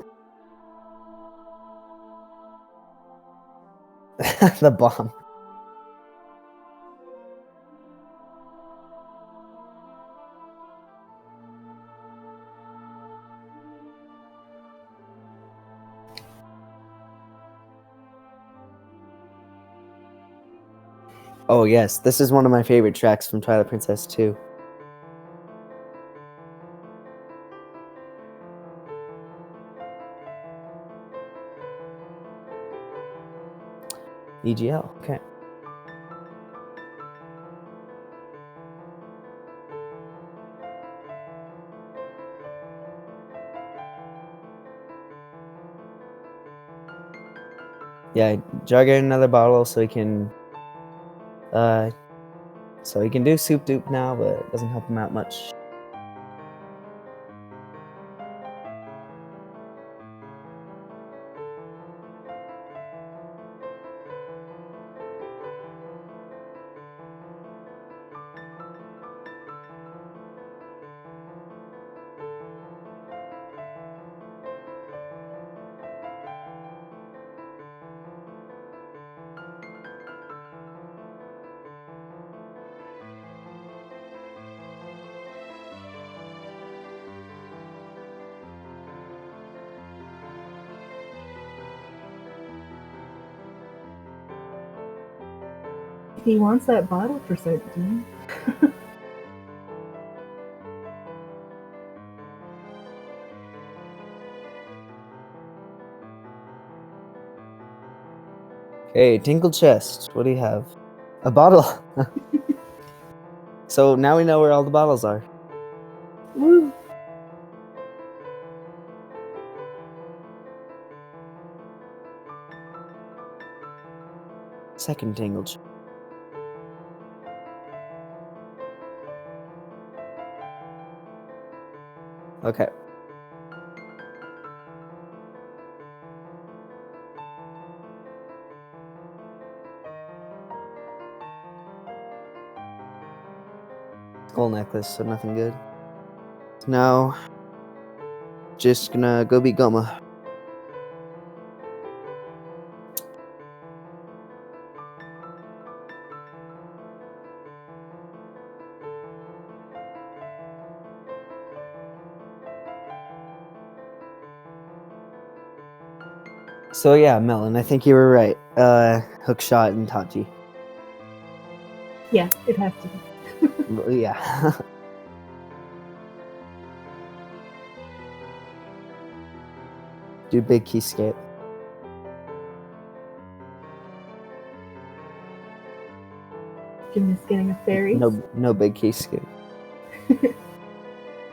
Speaker 3: The bomb. Oh yes, this is one of my favorite tracks from Twilight Princess 2. EGL, okay. Yeah, Jar get another bottle so he can do soup dupe now, but it doesn't help him out much.
Speaker 2: He wants that bottle for certain.
Speaker 3: Hey, Tinkle Chest, what do you have? A bottle! So now we know where all the bottles are.
Speaker 2: Woo!
Speaker 3: Second Tingle Chest. Okay. Skull necklace, so nothing good. Now, just gonna go beat Goma. So yeah, Melon, I think you were right. Hookshot and Tachi.
Speaker 2: Yeah, it has to be.
Speaker 3: Yeah. Do big key skip.
Speaker 2: Gymnast getting a fairy.
Speaker 3: No big key skip.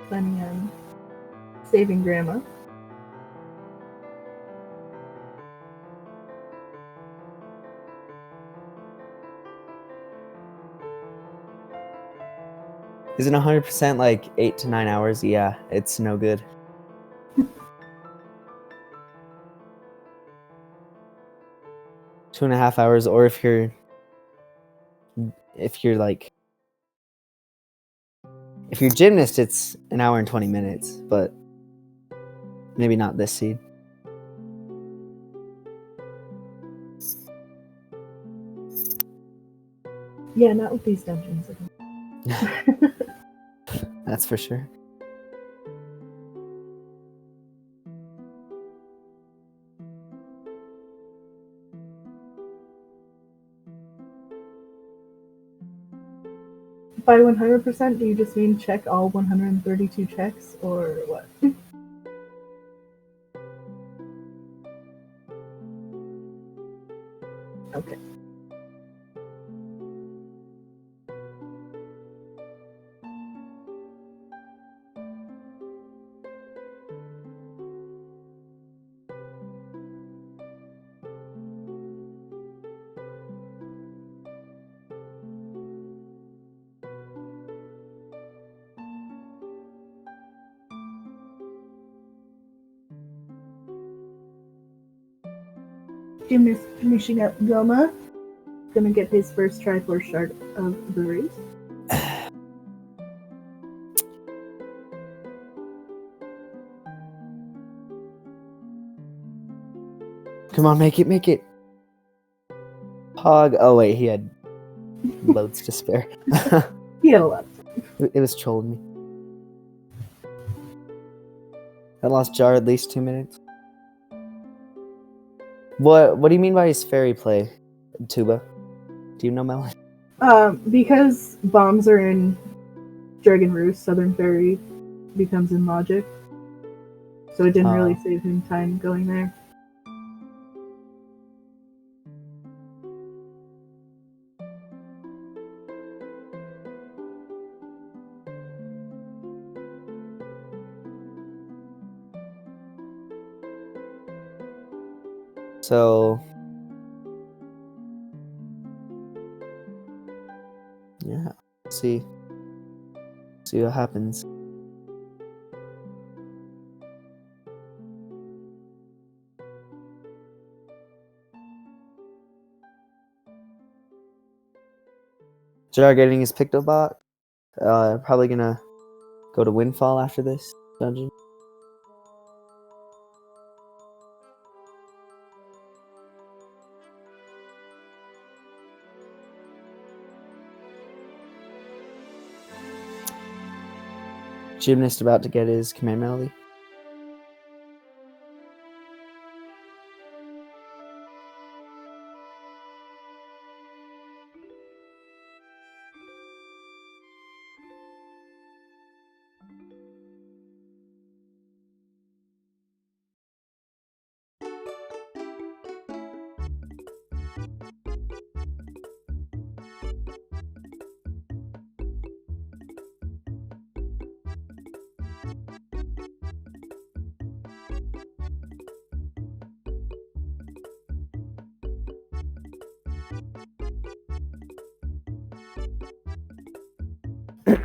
Speaker 2: Planning on saving Grandma.
Speaker 3: Is it 100% like 8 to 9 hours? Yeah, it's no good. Two and a half hours, or if you're gymnast, it's an hour and 20 minutes, but maybe not this seed.
Speaker 2: Yeah, not with these dungeons.
Speaker 3: That's for sure.
Speaker 2: By 100%, do you just mean check all 132 checks, or what? Okay. Gymnast finishing up Goma. Gonna get his first Triforce shard of the race.
Speaker 3: Come on, make it. Pog. Oh wait, he had loads to spare.
Speaker 2: He had a lot.
Speaker 3: It was trolling me. I lost Jar at least 2 minutes. What do you mean by his fairy play, Tuba? Do you know, Melon?
Speaker 2: Because bombs are in Dragon Roost, Southern Fairy becomes in Logic. So it didn't really save him time going there.
Speaker 3: So yeah, see what happens. Jar getting his Pictobot. Probably gonna go to Windfall after this dungeon. Gymnast about to get his command melody.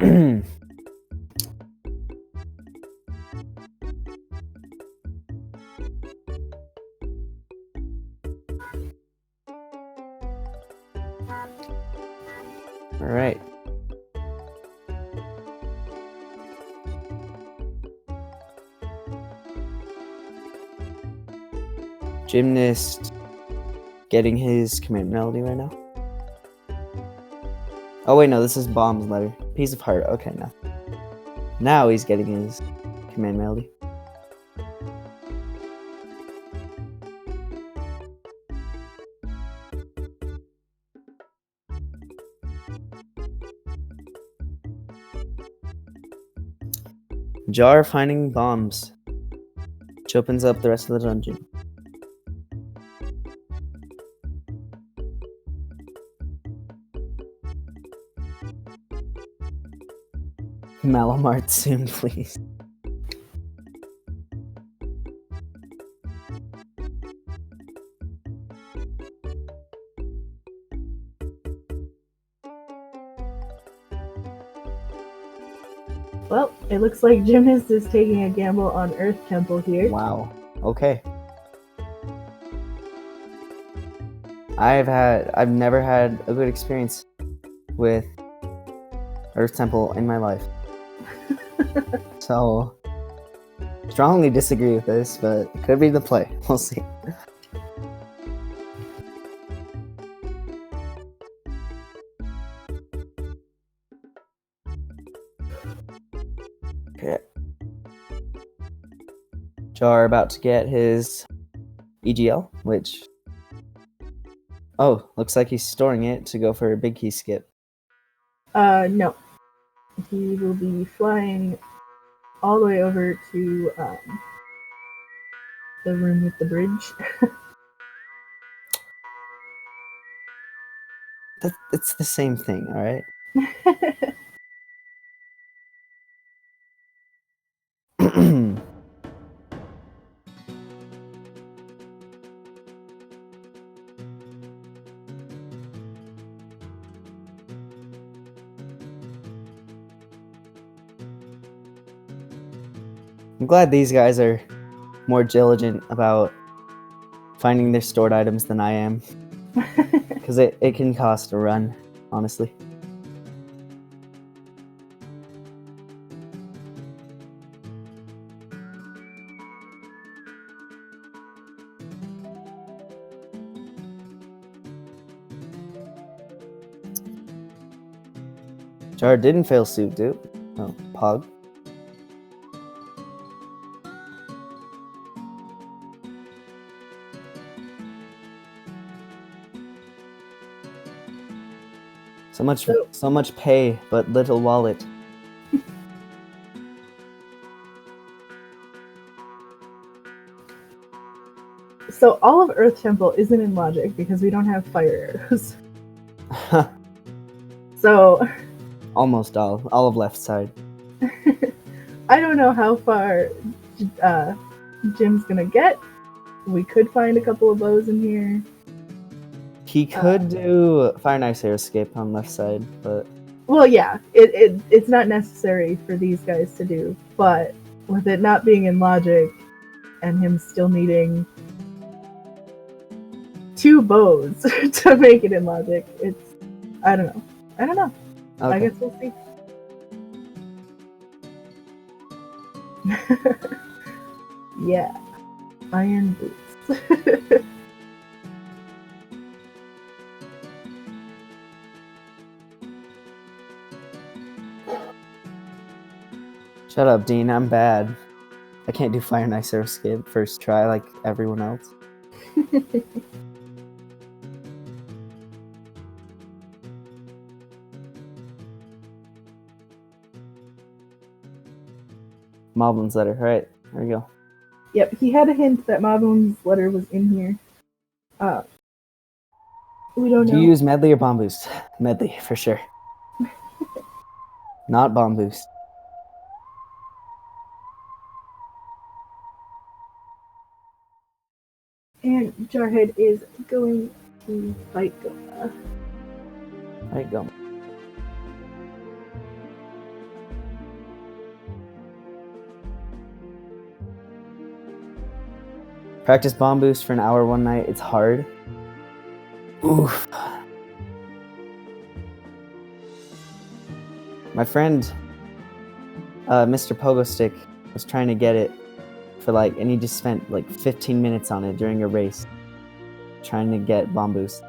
Speaker 3: All right. Gymnast getting his command melody right now. Oh wait, no, this is Bomb's letter. Piece of heart. Okay, now. Now he's getting his command melody. Jar finding bombs, which opens up the rest of the dungeon. Malamart soon, please.
Speaker 2: Well, it looks like Gymnast is taking a gamble on Earth Temple here.
Speaker 3: Wow. Okay. I've never had a good experience with Earth Temple in my life. So, strongly disagree with this, but it could be the play. We'll see. Okay. Jar about to get his EGL, which... Oh, looks like he's storing it to go for a big key skip.
Speaker 2: No. He will be flying all the way over to the room with the bridge.
Speaker 3: It's the same thing, alright? I'm glad these guys are more diligent about finding their stored items than I am. Because it can cost a run, honestly. Jar didn't fail suit, dude. Oh, Pog. So much pay, but little wallet.
Speaker 2: So all of Earth Temple isn't in logic because we don't have fire arrows. So
Speaker 3: Almost all of left side.
Speaker 2: I don't know how far Jim's gonna get. We could find a couple of bows in here.
Speaker 3: He could do Fire and Ice Air Escape on left side, but...
Speaker 2: Well, yeah, it's not necessary for these guys to do, but with it not being in logic and him still needing 2 bows to make it in logic, I don't know.
Speaker 3: Okay.
Speaker 2: I guess we'll see. Yeah. Iron boots.
Speaker 3: Shut up, Dean. I'm bad. I can't do Fire and Ice Air Escape first try like everyone else. Moblin's letter. Right, there we go.
Speaker 2: Yep, he had a hint that Moblin's letter was in here. We don't know.
Speaker 3: Do you use Medley or Bomb Boost? Medley, for sure. Not Bomb Boost.
Speaker 2: And Jarhead is going to fight Goma.
Speaker 3: Right, go. Practice bomb boost for an hour one night. It's hard. Oof. My friend, Mr. Pogo Stick, was trying to get it for and he just spent 15 minutes on it during a race, trying to get bomb boost.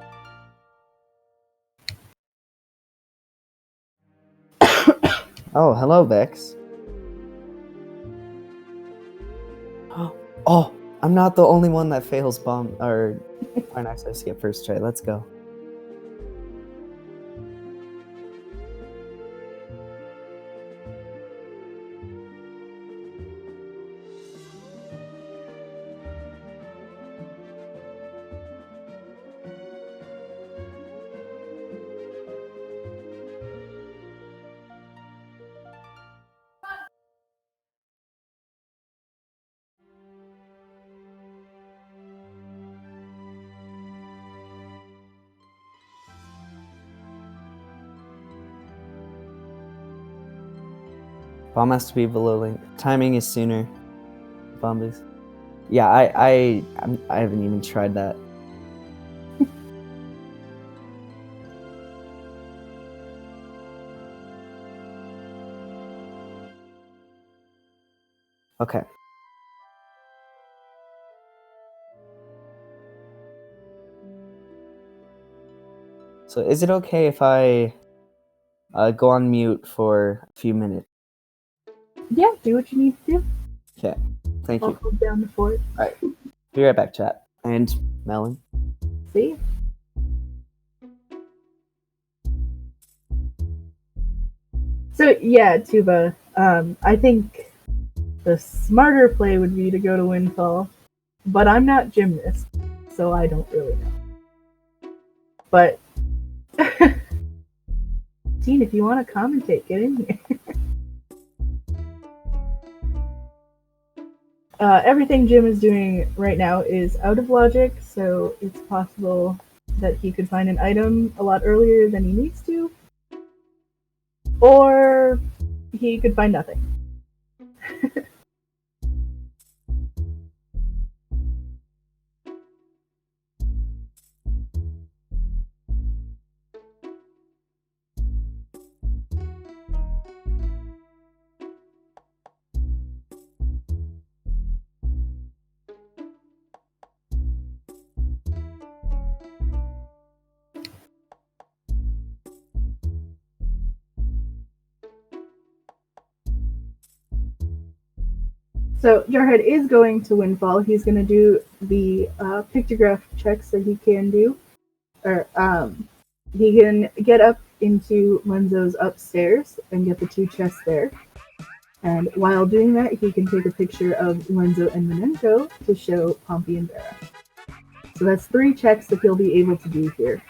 Speaker 3: Oh, hello, Vex. Oh, I'm not the only one that fails bomb or point access to get first try. Let's go. Bomb has to be below link. Timing is sooner. Bomb boost. Yeah, I haven't even tried that. Okay. So is it okay if I go on mute for a few minutes?
Speaker 2: Yeah, do what you need to do.
Speaker 3: Okay. Thank
Speaker 2: I'll
Speaker 3: you.
Speaker 2: hold down the fort.
Speaker 3: Alright. Be right back, chat. And Melon.
Speaker 2: See? So yeah, Tuba, I think the smarter play would be to go to Windfall, but I'm not gymnast, so I don't really know. But Dean, if you want to commentate, get in here. Everything Jim is doing right now is out of logic, so it's possible that he could find an item a lot earlier than he needs to, or he could find nothing. So Jarhead is going to Windfall. He's going to do the pictograph checks that he can do. Or he can get up into Lenzo's upstairs and get the 2 chests there. And while doing that, he can take a picture of Lenzo and Menenko to show Pompey and Vera. So that's 3 checks that he'll be able to do here.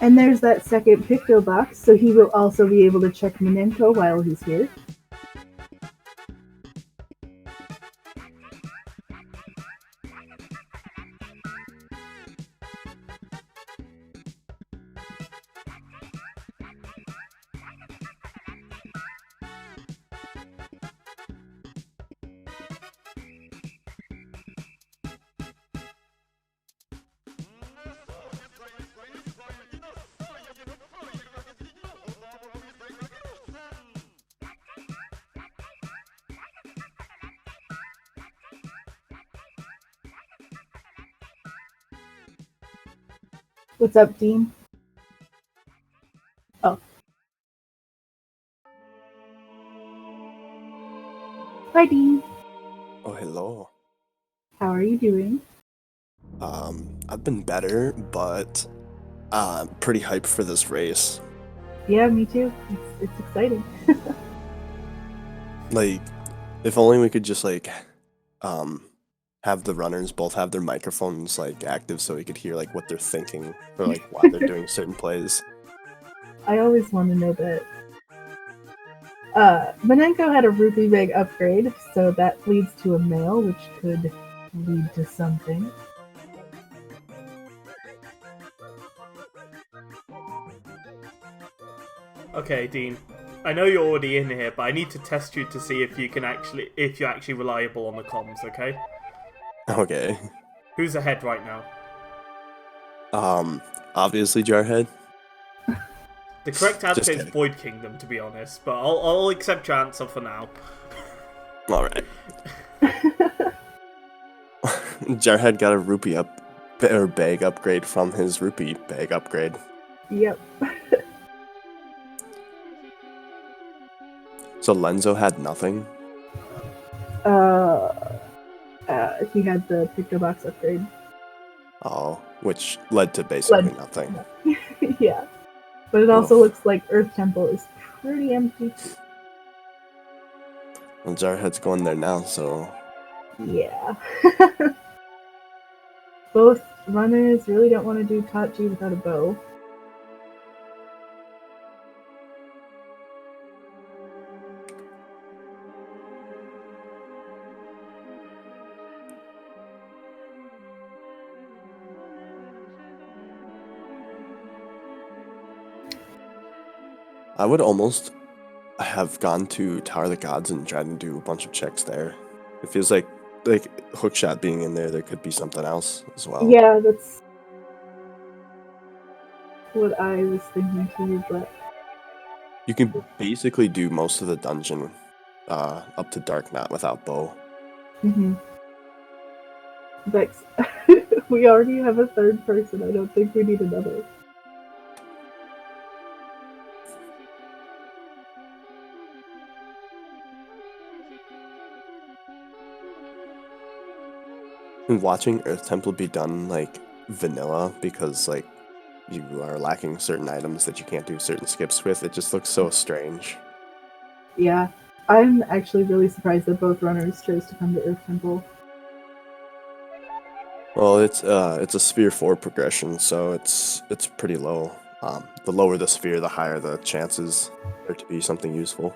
Speaker 2: And there's that second picto box, so he will also be able to check Menenko while he's here. What's up, Dean? Oh. Hi, Dean.
Speaker 4: Oh, hello.
Speaker 2: How are you doing?
Speaker 4: I've been better, but pretty hyped for this race.
Speaker 2: Yeah, me too. It's exciting.
Speaker 4: Like, if only we could just like have the runners both have their microphones like active so we could hear like what they're thinking or like why they're doing certain plays.
Speaker 2: I always want to know that. Manenko had a rupee bag upgrade, so that leads to a male, which could lead to something.
Speaker 1: Okay, Dean. I know you're already in here, but I need to test you to see if you're actually reliable on the comms. Okay.
Speaker 4: Okay.
Speaker 1: Who's ahead right now?
Speaker 4: Obviously Jarhead.
Speaker 1: The correct answer
Speaker 4: Just
Speaker 1: is
Speaker 4: kidding.
Speaker 1: Void Kingdom, to be honest, but I'll accept your answer for now.
Speaker 4: All right. Jarhead got a rupee bag upgrade from his rupee bag upgrade.
Speaker 2: Yep.
Speaker 4: So Lenzo had nothing.
Speaker 2: He had the picto box upgrade.
Speaker 4: Oh, which led to basically nothing.
Speaker 2: Yeah. But it also looks like Earth Temple is pretty empty.
Speaker 4: Well, Jarhead's going there now, so
Speaker 2: Yeah. Both runners really don't want to do Tachi without a bow.
Speaker 4: I would almost have gone to Tower of the Gods and tried to do a bunch of checks there. It feels like hookshot being in there could be something else as well.
Speaker 2: Yeah, that's what I was thinking too, but
Speaker 4: You can basically do most of the dungeon up to Dark Knot without bow.
Speaker 2: Vex, we already have a third person. I don't think we need another.
Speaker 4: And watching Earth Temple be done like vanilla because like you are lacking certain items that you can't do certain skips with, it just looks so strange.
Speaker 2: Yeah, I'm actually really surprised that both runners chose to come to Earth Temple.
Speaker 4: Well, it's a sphere 4 progression, so it's pretty low. The lower the sphere, the higher the chances there to be something useful.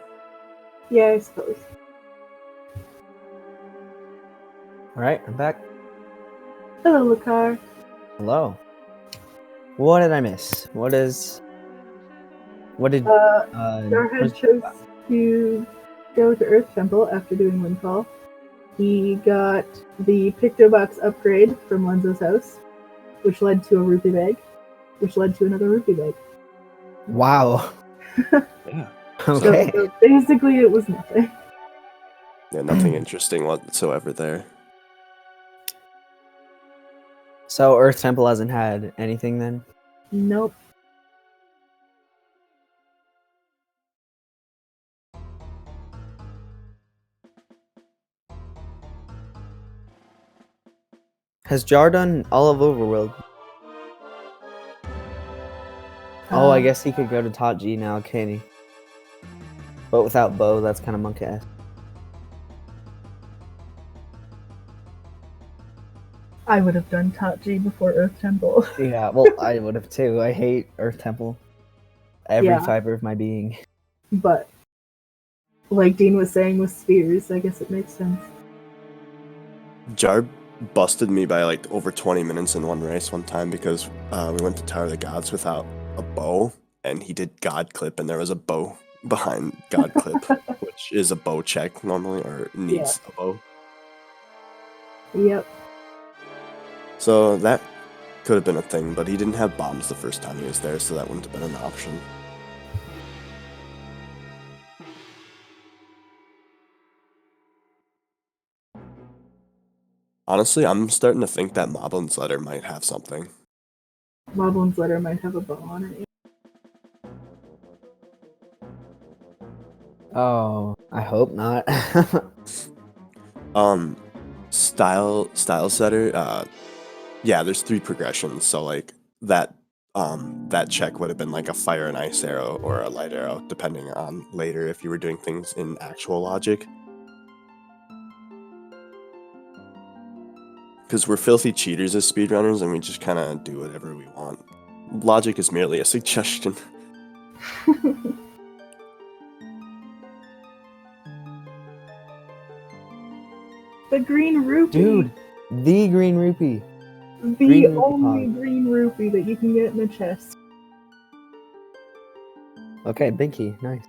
Speaker 2: Yeah, I suppose.
Speaker 3: Alright, I'm back.
Speaker 2: Hello, Lakar.
Speaker 3: Hello. What did I miss? What did
Speaker 2: Jarhead chose to go to Earth Temple after doing Windfall. He got the Picto Box upgrade from Lenzo's house, which led to a rupee bag, which led to another rupee bag.
Speaker 3: Wow.
Speaker 4: Yeah.
Speaker 3: Okay.
Speaker 2: So basically, it was nothing.
Speaker 4: Yeah, nothing interesting whatsoever there.
Speaker 3: So Earth Temple hasn't had anything then?
Speaker 2: Nope.
Speaker 3: Has Jar done all of Overworld? Oh, I guess he could go to Tachi now, can he? But without bow, that's kind of monk-ass.
Speaker 2: I would have done Tachi before Earth Temple.
Speaker 3: Yeah, well, I would have too. I hate Earth Temple. Every fiber of my being.
Speaker 2: But, like Dean was saying with spheres, I guess it makes sense.
Speaker 4: Jar busted me by like over 20 minutes in one race one time because we went to Tower of the Gods without a bow, and he did God Clip, and there was a bow behind God Clip, which is a bow check normally, or needs a bow.
Speaker 2: Yep.
Speaker 4: So that could have been a thing, but he didn't have bombs the first time he was there, so that wouldn't have been an option. Honestly, I'm starting to think that Moblin's letter might have something.
Speaker 2: Moblin's letter might have a bow on it.
Speaker 3: Oh, I hope not.
Speaker 4: Style setter, yeah, there's 3 progressions, so like that that check would have been like a fire and ice arrow or a light arrow, depending on later if you were doing things in actual logic. Because we're filthy cheaters as speedrunners, and we just kind of do whatever we want. Logic is merely a suggestion.
Speaker 2: The green rupee.
Speaker 3: Dude, the green rupee.
Speaker 2: The
Speaker 3: green rupee
Speaker 2: only
Speaker 3: pod.
Speaker 2: green rupee that you can get in the chest.
Speaker 3: Okay, Binky, nice.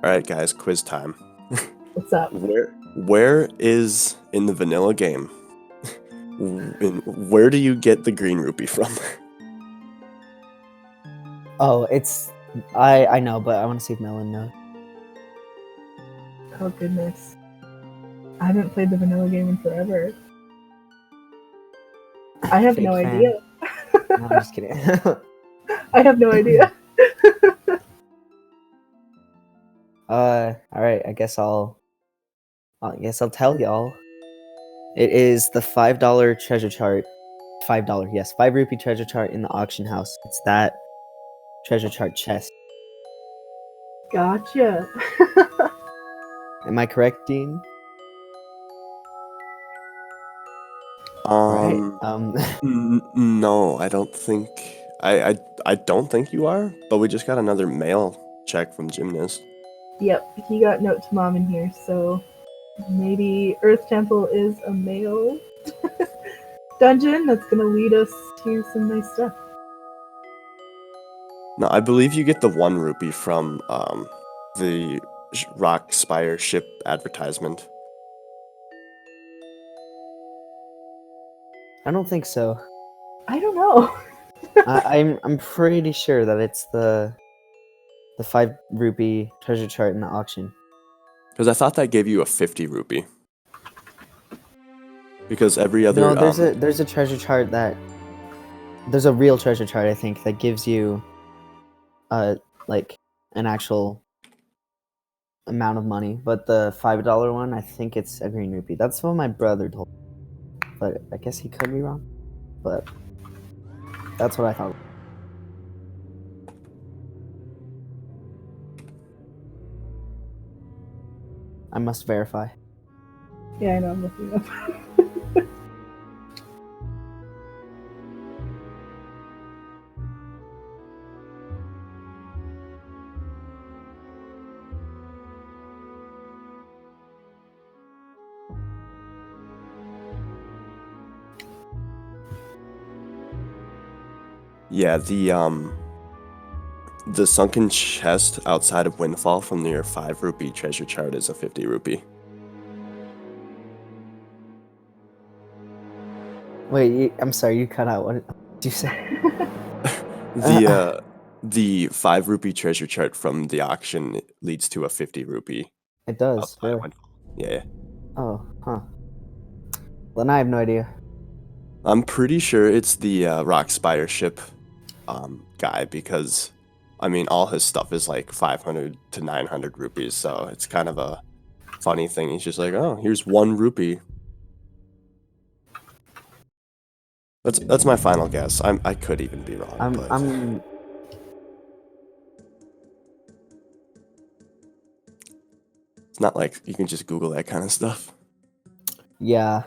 Speaker 4: Alright guys, quiz time.
Speaker 2: What's up?
Speaker 4: Where is, in the vanilla game, where do you get the green rupee from?
Speaker 3: Oh, it's... I know, but I want to see if Melon knows.
Speaker 2: Oh goodness. I haven't played the vanilla game in forever. I have
Speaker 3: Fake
Speaker 2: no
Speaker 3: fan.
Speaker 2: idea.
Speaker 3: No, I'm just kidding.
Speaker 2: I have no idea.
Speaker 3: Alright, I guess I'll tell y'all. It is the $5 treasure chart. $5, yes. 5 rupee treasure chart in the auction house. It's that treasure chart chest.
Speaker 2: Gotcha.
Speaker 3: Am I correct, Dean? Right.
Speaker 4: No, I don't think... I don't think you are, but we just got another mail check from Gymnast.
Speaker 2: Yep, he got note to mom in here, so maybe Earth Temple is a male dungeon that's gonna lead us to some nice stuff.
Speaker 4: No, I believe you get the 1 rupee from the Rock Spire ship advertisement.
Speaker 3: I don't think so.
Speaker 2: I don't know.
Speaker 3: I'm pretty sure that it's the 5 rupee treasure chart in the auction.
Speaker 4: Because I thought that gave you a 50 rupee. Because every other...
Speaker 3: No, there's a treasure chart that... There's a real treasure chart, I think, that gives you like an actual amount of money. But the $5 one, I think it's a green rupee. That's what my brother told me. But I guess he could be wrong. But that's what I thought. I must verify.
Speaker 2: Yeah, I know, I'm looking up.
Speaker 4: Yeah, the sunken chest outside of Windfall from your 5 rupee treasure chart is a 50 rupee.
Speaker 3: Wait, I'm sorry, you cut out. What did you say?
Speaker 4: The 5 rupee treasure chart from the auction leads to a 50 rupee.
Speaker 3: It does,
Speaker 4: outside
Speaker 3: really?
Speaker 4: Windfall. Yeah.
Speaker 3: Oh, huh. Well, then I have no idea.
Speaker 4: I'm pretty sure it's the Rock Spire ship guy, because, I mean, all his stuff is like 500 to 900 rupees, so it's kind of a funny thing. He's just like, oh, here's 1 rupee. That's my final guess. I could even be wrong. But... It's not like you can just Google that kind of stuff.
Speaker 3: Yeah.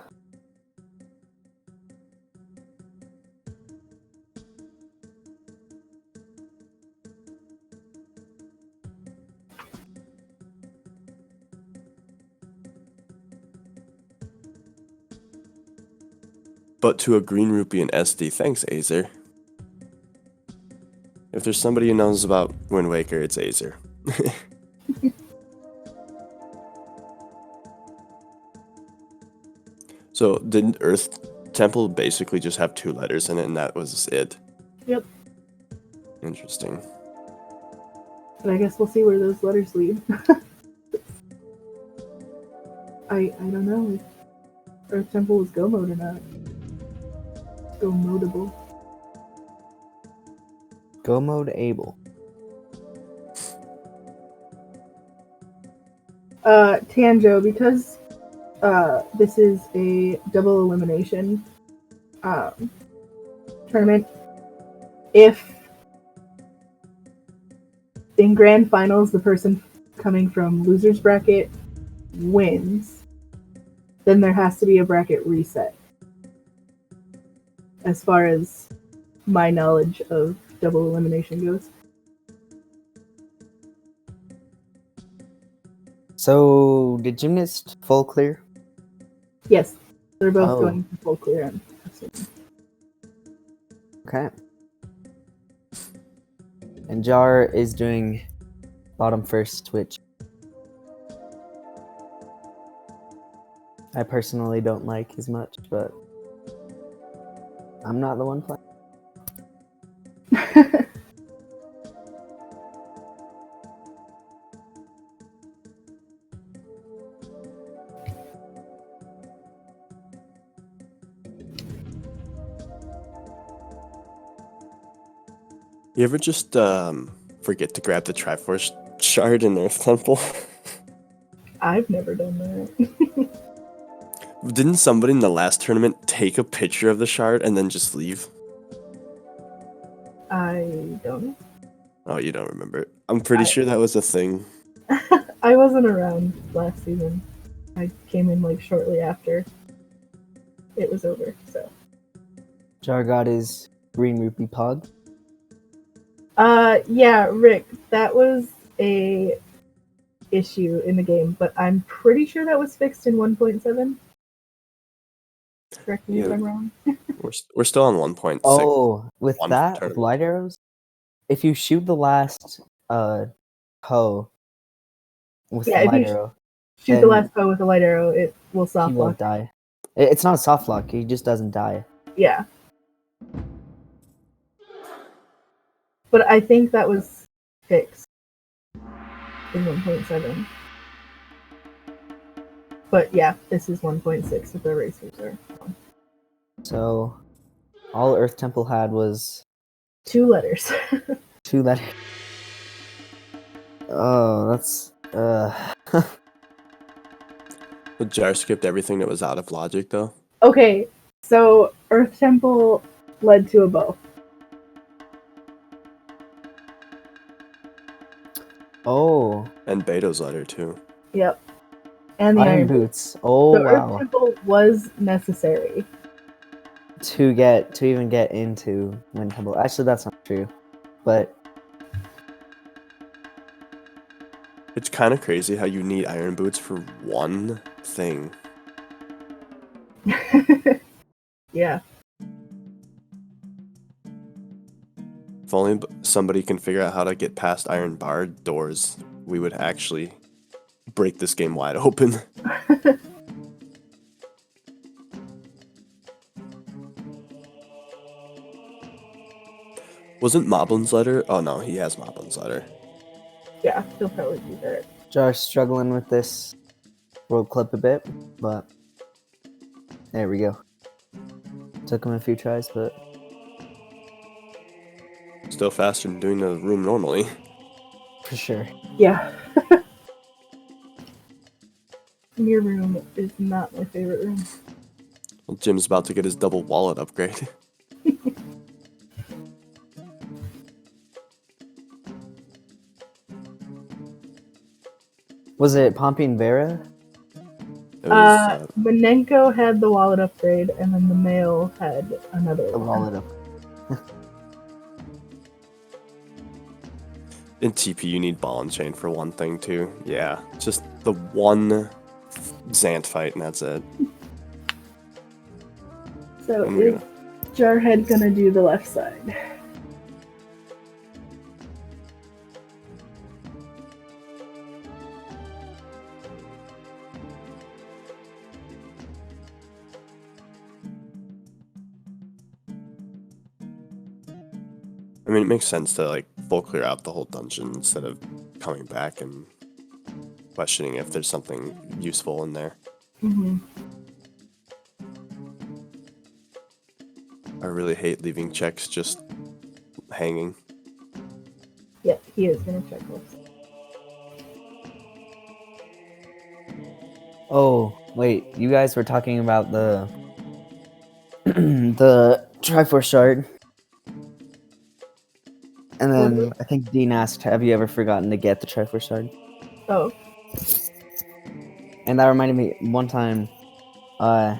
Speaker 4: But to a green rupee and SD, thanks, Azer. If there's somebody who knows about Wind Waker, it's Azer. So, didn't Earth Temple basically just have 2 letters in it, and that was it?
Speaker 2: Yep.
Speaker 4: Interesting.
Speaker 2: But I guess we'll see where those letters lead. I don't know if Earth Temple is go mode or not. Go modable.
Speaker 3: Go mode able.
Speaker 2: Tanjo, because tournament, if in grand finals the person coming from loser's bracket wins, then there has to be a bracket reset. As far as my knowledge of double elimination goes.
Speaker 3: So, did Gymnast full clear?
Speaker 2: Yes, they're both
Speaker 3: Oh.
Speaker 2: going for full clear. I'm assuming.
Speaker 3: Okay. And Jar is doing bottom first, which I personally don't like as much, but I'm not the one playing.
Speaker 4: You ever just forget to grab the Triforce shard in Earth Temple?
Speaker 2: I've never done that.
Speaker 4: Didn't somebody in the last tournament take a picture of the shard and then just leave?
Speaker 2: I don't.
Speaker 4: Oh, you don't remember. I'm pretty sure that was a thing.
Speaker 2: I wasn't around last season. I came in like shortly after it was over, so.
Speaker 3: Jar got his green rupee pog.
Speaker 2: Yeah, Rick, that was a issue in the game, but I'm pretty sure that was fixed in 1.7. Correct me if
Speaker 4: Yeah.
Speaker 2: I'm wrong.
Speaker 4: We're still on 1.6.
Speaker 3: Oh, with
Speaker 4: one
Speaker 3: that, with
Speaker 4: tournament.
Speaker 3: light arrows, if you shoot the last hoe with
Speaker 2: Yeah,
Speaker 3: the
Speaker 2: if you
Speaker 3: light arrow,
Speaker 2: shoot the
Speaker 3: then
Speaker 2: last bow with a light arrow, it will
Speaker 3: he
Speaker 2: soft
Speaker 3: won't
Speaker 2: lock.
Speaker 3: die. It's not a soft lock, he just doesn't die.
Speaker 2: Yeah. But I think that was fixed in 1.7. But yeah, this is 1.6 if the racers are on.
Speaker 3: So, all Earth Temple had was
Speaker 2: 2 letters.
Speaker 3: 2 letters. Oh, that's
Speaker 4: The Jar skipped everything that was out of logic, though.
Speaker 2: Okay, so Earth Temple led to a bow.
Speaker 3: Oh,
Speaker 4: And Beto's letter, too.
Speaker 2: Yep. And the
Speaker 3: Iron
Speaker 2: Boots.
Speaker 3: Boots. Oh,
Speaker 2: So Earth
Speaker 3: wow.
Speaker 2: Temple was necessary.
Speaker 3: To even get into Wind Temple. Actually, that's not true. But
Speaker 4: It's kind of crazy how you need iron boots for one thing.
Speaker 2: Yeah.
Speaker 4: If only somebody can figure out how to get past iron bar doors, we would actually break this game wide open. Wasn't Moblin's letter? Oh no, he has Moblin's letter.
Speaker 2: Yeah, he'll probably do that.
Speaker 3: Jar's struggling with this world clip a bit, but there we go. Took him a few tries, but
Speaker 4: Still faster than doing the room normally.
Speaker 3: for sure.
Speaker 2: Yeah. Your room is not my favorite room.
Speaker 4: Well, Jim's about to get his double wallet upgrade.
Speaker 3: Was it Pompey and Vera?
Speaker 4: It was,
Speaker 2: Manenko had the wallet upgrade, and then the male had another
Speaker 3: The
Speaker 2: one.
Speaker 3: wallet up.
Speaker 4: in TP, you need ball and chain for one thing too. Yeah, just the one Zant fight, and that's it.
Speaker 2: So
Speaker 4: And we're
Speaker 2: is Jarhead gonna do the left side?
Speaker 4: I mean, it makes sense to like full clear out the whole dungeon instead of coming back and questioning if there's something useful in there.
Speaker 2: Mm-hmm.
Speaker 4: I really hate leaving checks just hanging.
Speaker 2: Yep, he is gonna check this.
Speaker 3: Oh, wait, you guys were talking about the the Triforce shard. And then I think Dean asked, have you ever forgotten to get the Triforce shard?
Speaker 2: Oh.
Speaker 3: And that reminded me, one time, I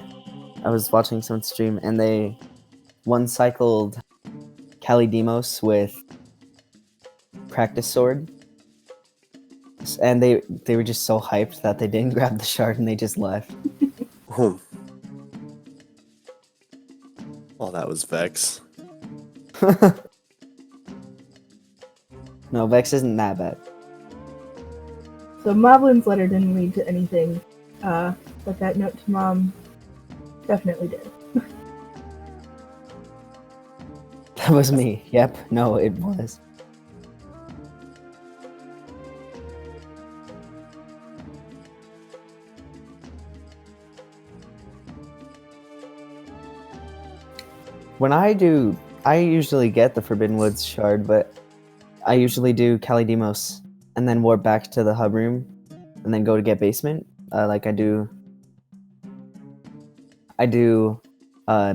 Speaker 3: was watching someone stream, and they one-cycled Kali Demos with Practice Sword. And they were just so hyped that they didn't grab the shard and they just left.
Speaker 4: Oh, that was Vex.
Speaker 3: No, Vex isn't that bad.
Speaker 2: So Moblin's letter didn't lead to anything, but that note to Mom definitely did.
Speaker 3: That was me. Yep. No, it was. When I usually get the Forbidden Woods shard, but I usually do Kali Demos and then warp back to the hub room and then go to get basement. Like I do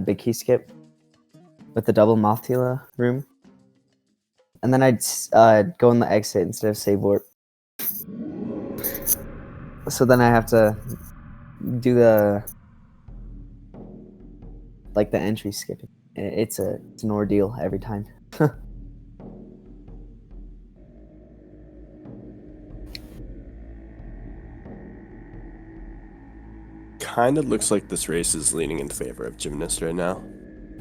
Speaker 3: big key skip with the double Mothula room. And then I'd go in the exit instead of save warp. So then I have to do the entry skipping. It's an ordeal every time.
Speaker 4: Kind of looks like this race is leaning in favor of Gymnast right now.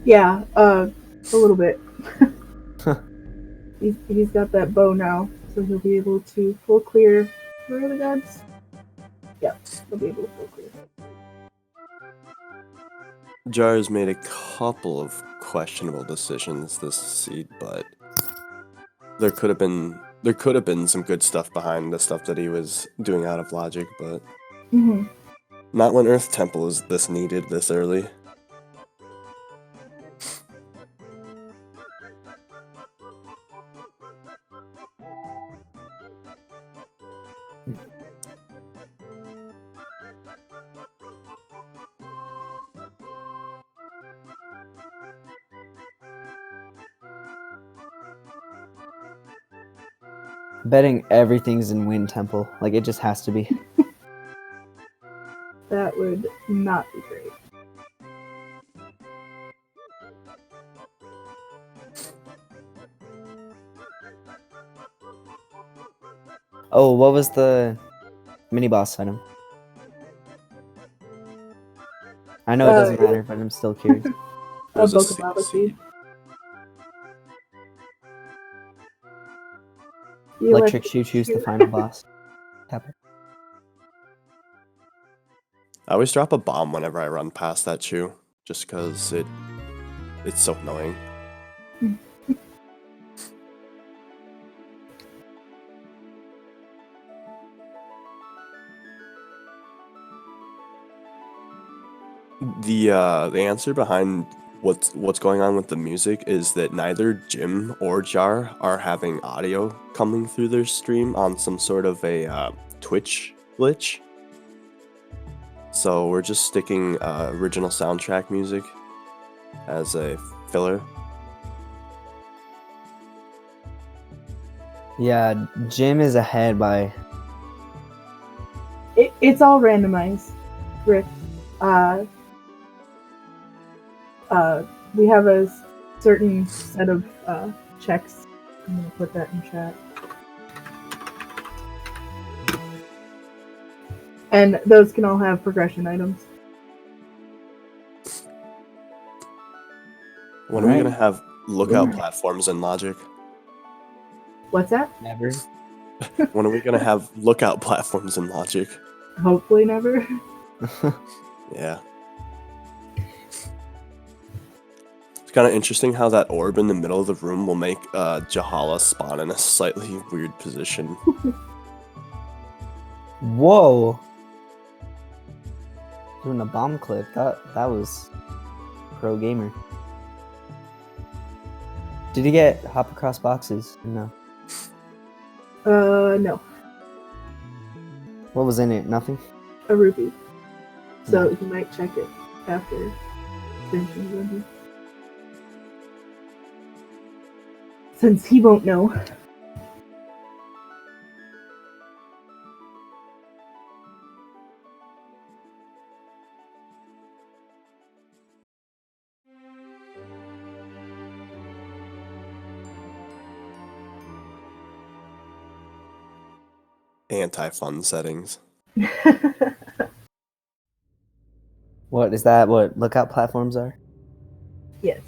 Speaker 2: Yeah, a little bit. He's got that bow now, so he'll be able to full clear. Where are the gods? Yeah, he'll be able to full clear.
Speaker 4: Jar has made a couple of questionable decisions this seed, but there could have been some good stuff behind the stuff that he was doing out of logic, but not when Earth Temple is this needed this early.
Speaker 3: Betting everything's in Wind Temple. Like, it just has to be.
Speaker 2: That would not be great.
Speaker 3: Oh, what was the mini boss item? I know it doesn't matter, but I'm still curious.
Speaker 2: A book of lava seed.
Speaker 3: Electric Shoe Choo's the final boss. Tap it.
Speaker 4: I always drop a bomb whenever I run past that shoe, just because it's so annoying. The answer behind what's going on with the music is that neither Jim or Jar are having audio coming through their stream on some sort of a Twitch glitch. So we're just sticking original soundtrack music as a filler.
Speaker 3: Yeah, Jim is ahead by...
Speaker 2: It's all randomized, Rick. We have a certain set of checks. I'm gonna put that in chat. And those can all have progression items.
Speaker 4: When are we gonna have lookout platforms in Logic?
Speaker 2: What's that?
Speaker 3: Never.
Speaker 4: When are we gonna have lookout platforms in Logic?
Speaker 2: Hopefully never.
Speaker 4: Yeah. It's kind of interesting how that orb in the middle of the room will make Jahala spawn in a slightly weird position.
Speaker 3: Whoa! Doing a bomb clip. That was pro gamer. Did he get hop across boxes? No.
Speaker 2: No.
Speaker 3: What was in it? Nothing?
Speaker 2: A rupee. So you might check it after finishing the review. since he won't know.
Speaker 4: Anti-fun settings.
Speaker 3: What is that? What lookout platforms are?
Speaker 2: Yes.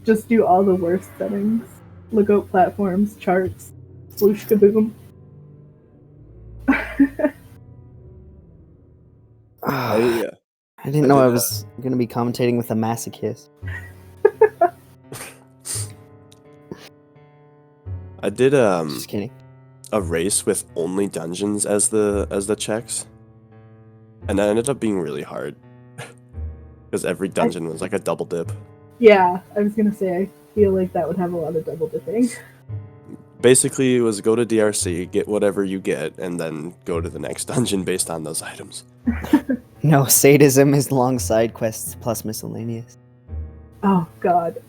Speaker 2: Just do all the worst settings. Lookout platforms, charts, swoosh kaboom.
Speaker 4: I
Speaker 3: I didn't know I was going to be commentating with a masochist.
Speaker 4: I did
Speaker 3: Just kidding.
Speaker 4: a race with only dungeons as the checks, and that ended up being really hard because every dungeon was like a double dip.
Speaker 2: Yeah, I was gonna say, I feel like that would have a lot of double dipping.
Speaker 4: Basically, it was go to DRC, get whatever you get, and then go to the next dungeon based on those items.
Speaker 3: No, sadism is long side quests plus miscellaneous.
Speaker 2: Oh god.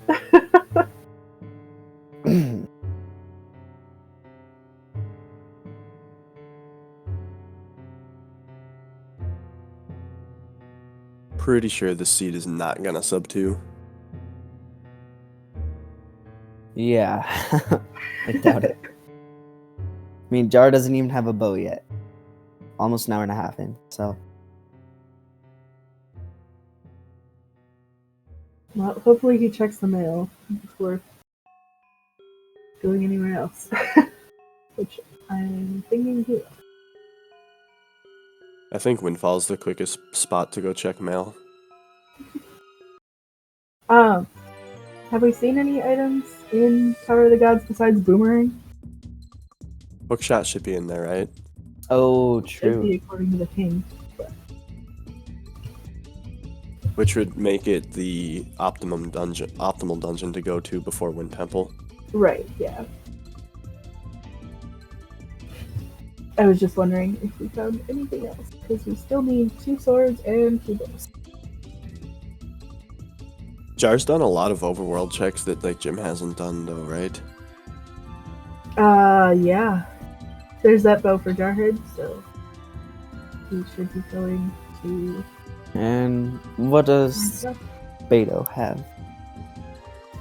Speaker 4: Pretty sure the seed is not gonna sub 2.
Speaker 3: Yeah, I doubt it. I mean, Jar doesn't even have a bow yet. Almost an hour and a half in, so.
Speaker 2: Well, hopefully he checks the mail before going anywhere else. Which I'm thinking he will.
Speaker 4: I think Windfall's the quickest spot to go check mail.
Speaker 2: Have we seen any items in Tower of the Gods besides Boomerang?
Speaker 4: Hookshot should be in there, right?
Speaker 3: Oh,
Speaker 2: Should be
Speaker 3: true.
Speaker 2: according to the king. But
Speaker 4: Which would make it the optimal dungeon to go to before Wind Temple.
Speaker 2: right, yeah. I was just wondering if we found anything else, because we still need 2 swords and 2 bows.
Speaker 4: Jar's done a lot of overworld checks that like Jim hasn't done though, right?
Speaker 2: Yeah. There's that bow for Jarhead, so he should be going to
Speaker 3: And what does Beto have?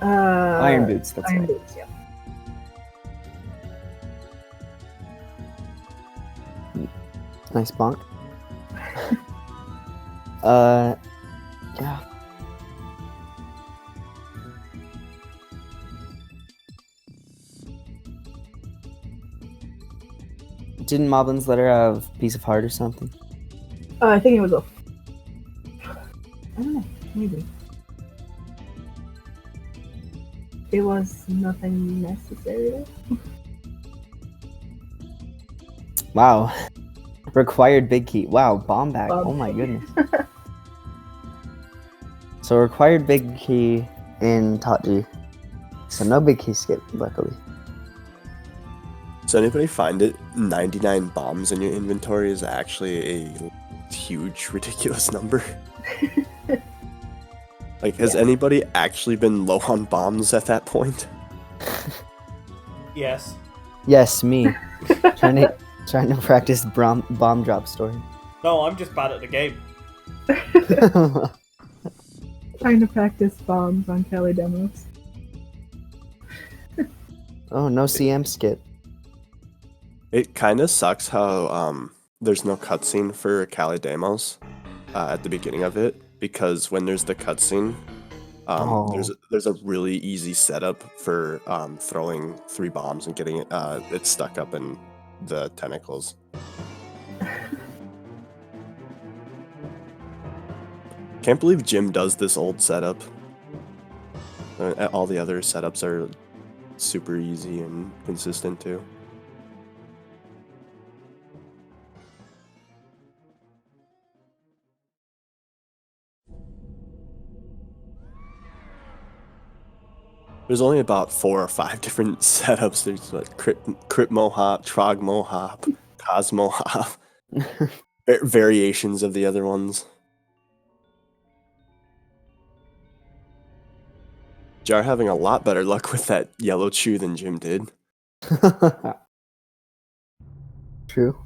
Speaker 3: Iron boots, that's
Speaker 2: Iron
Speaker 3: right.
Speaker 2: boots, yeah.
Speaker 3: Nice bonk. Yeah. Didn't Moblin's letter have Piece of Heart or something?
Speaker 2: I think it was a... I don't know, maybe. It was nothing necessary though.
Speaker 3: Wow. Required big key. Wow, bomb back.
Speaker 2: Bomb
Speaker 3: Oh my
Speaker 2: key.
Speaker 3: goodness. So required big key in Tachi. So no big key skip, luckily.
Speaker 4: Does anybody find it 99 bombs in your inventory is actually a huge, ridiculous number? Like, has anybody actually been low on bombs at that point?
Speaker 1: Yes.
Speaker 3: Yes, me. trying to practice bomb drop story.
Speaker 1: No, I'm just bad at the game.
Speaker 2: Trying to practice bombs on Kelly demos.
Speaker 3: Oh, no CM skip.
Speaker 4: It kind of sucks how there's no cutscene for Cali Demos at the beginning of it, because when there's the cutscene, there's a really easy setup for throwing 3 bombs and getting it stuck up in the tentacles. Can't believe Jim does this old setup. All the other setups are super easy and consistent too. There's only about 4 or 5 different setups. There's like Crypt Mohop, Trog Mohop, Cosmo Hop, variations of the other ones. Jar having a lot better luck with that yellow chew than Jim did.
Speaker 3: True.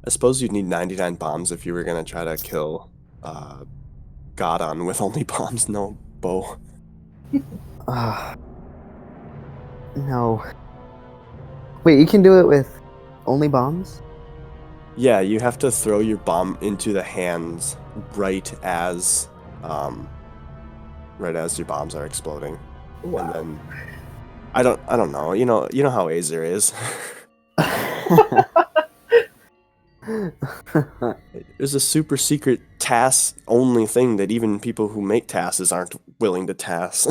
Speaker 4: I suppose you'd need 99 bombs if you were gonna try to kill Godon with only bombs, no bow.
Speaker 3: No. Wait, you can do it with only bombs?
Speaker 4: Yeah, you have to throw your bomb into the hands right as your bombs are exploding.
Speaker 2: Wow.
Speaker 4: And then I don't know. You know how Azer is. There's a super secret TAS only thing that even people who make TASs aren't willing to TAS.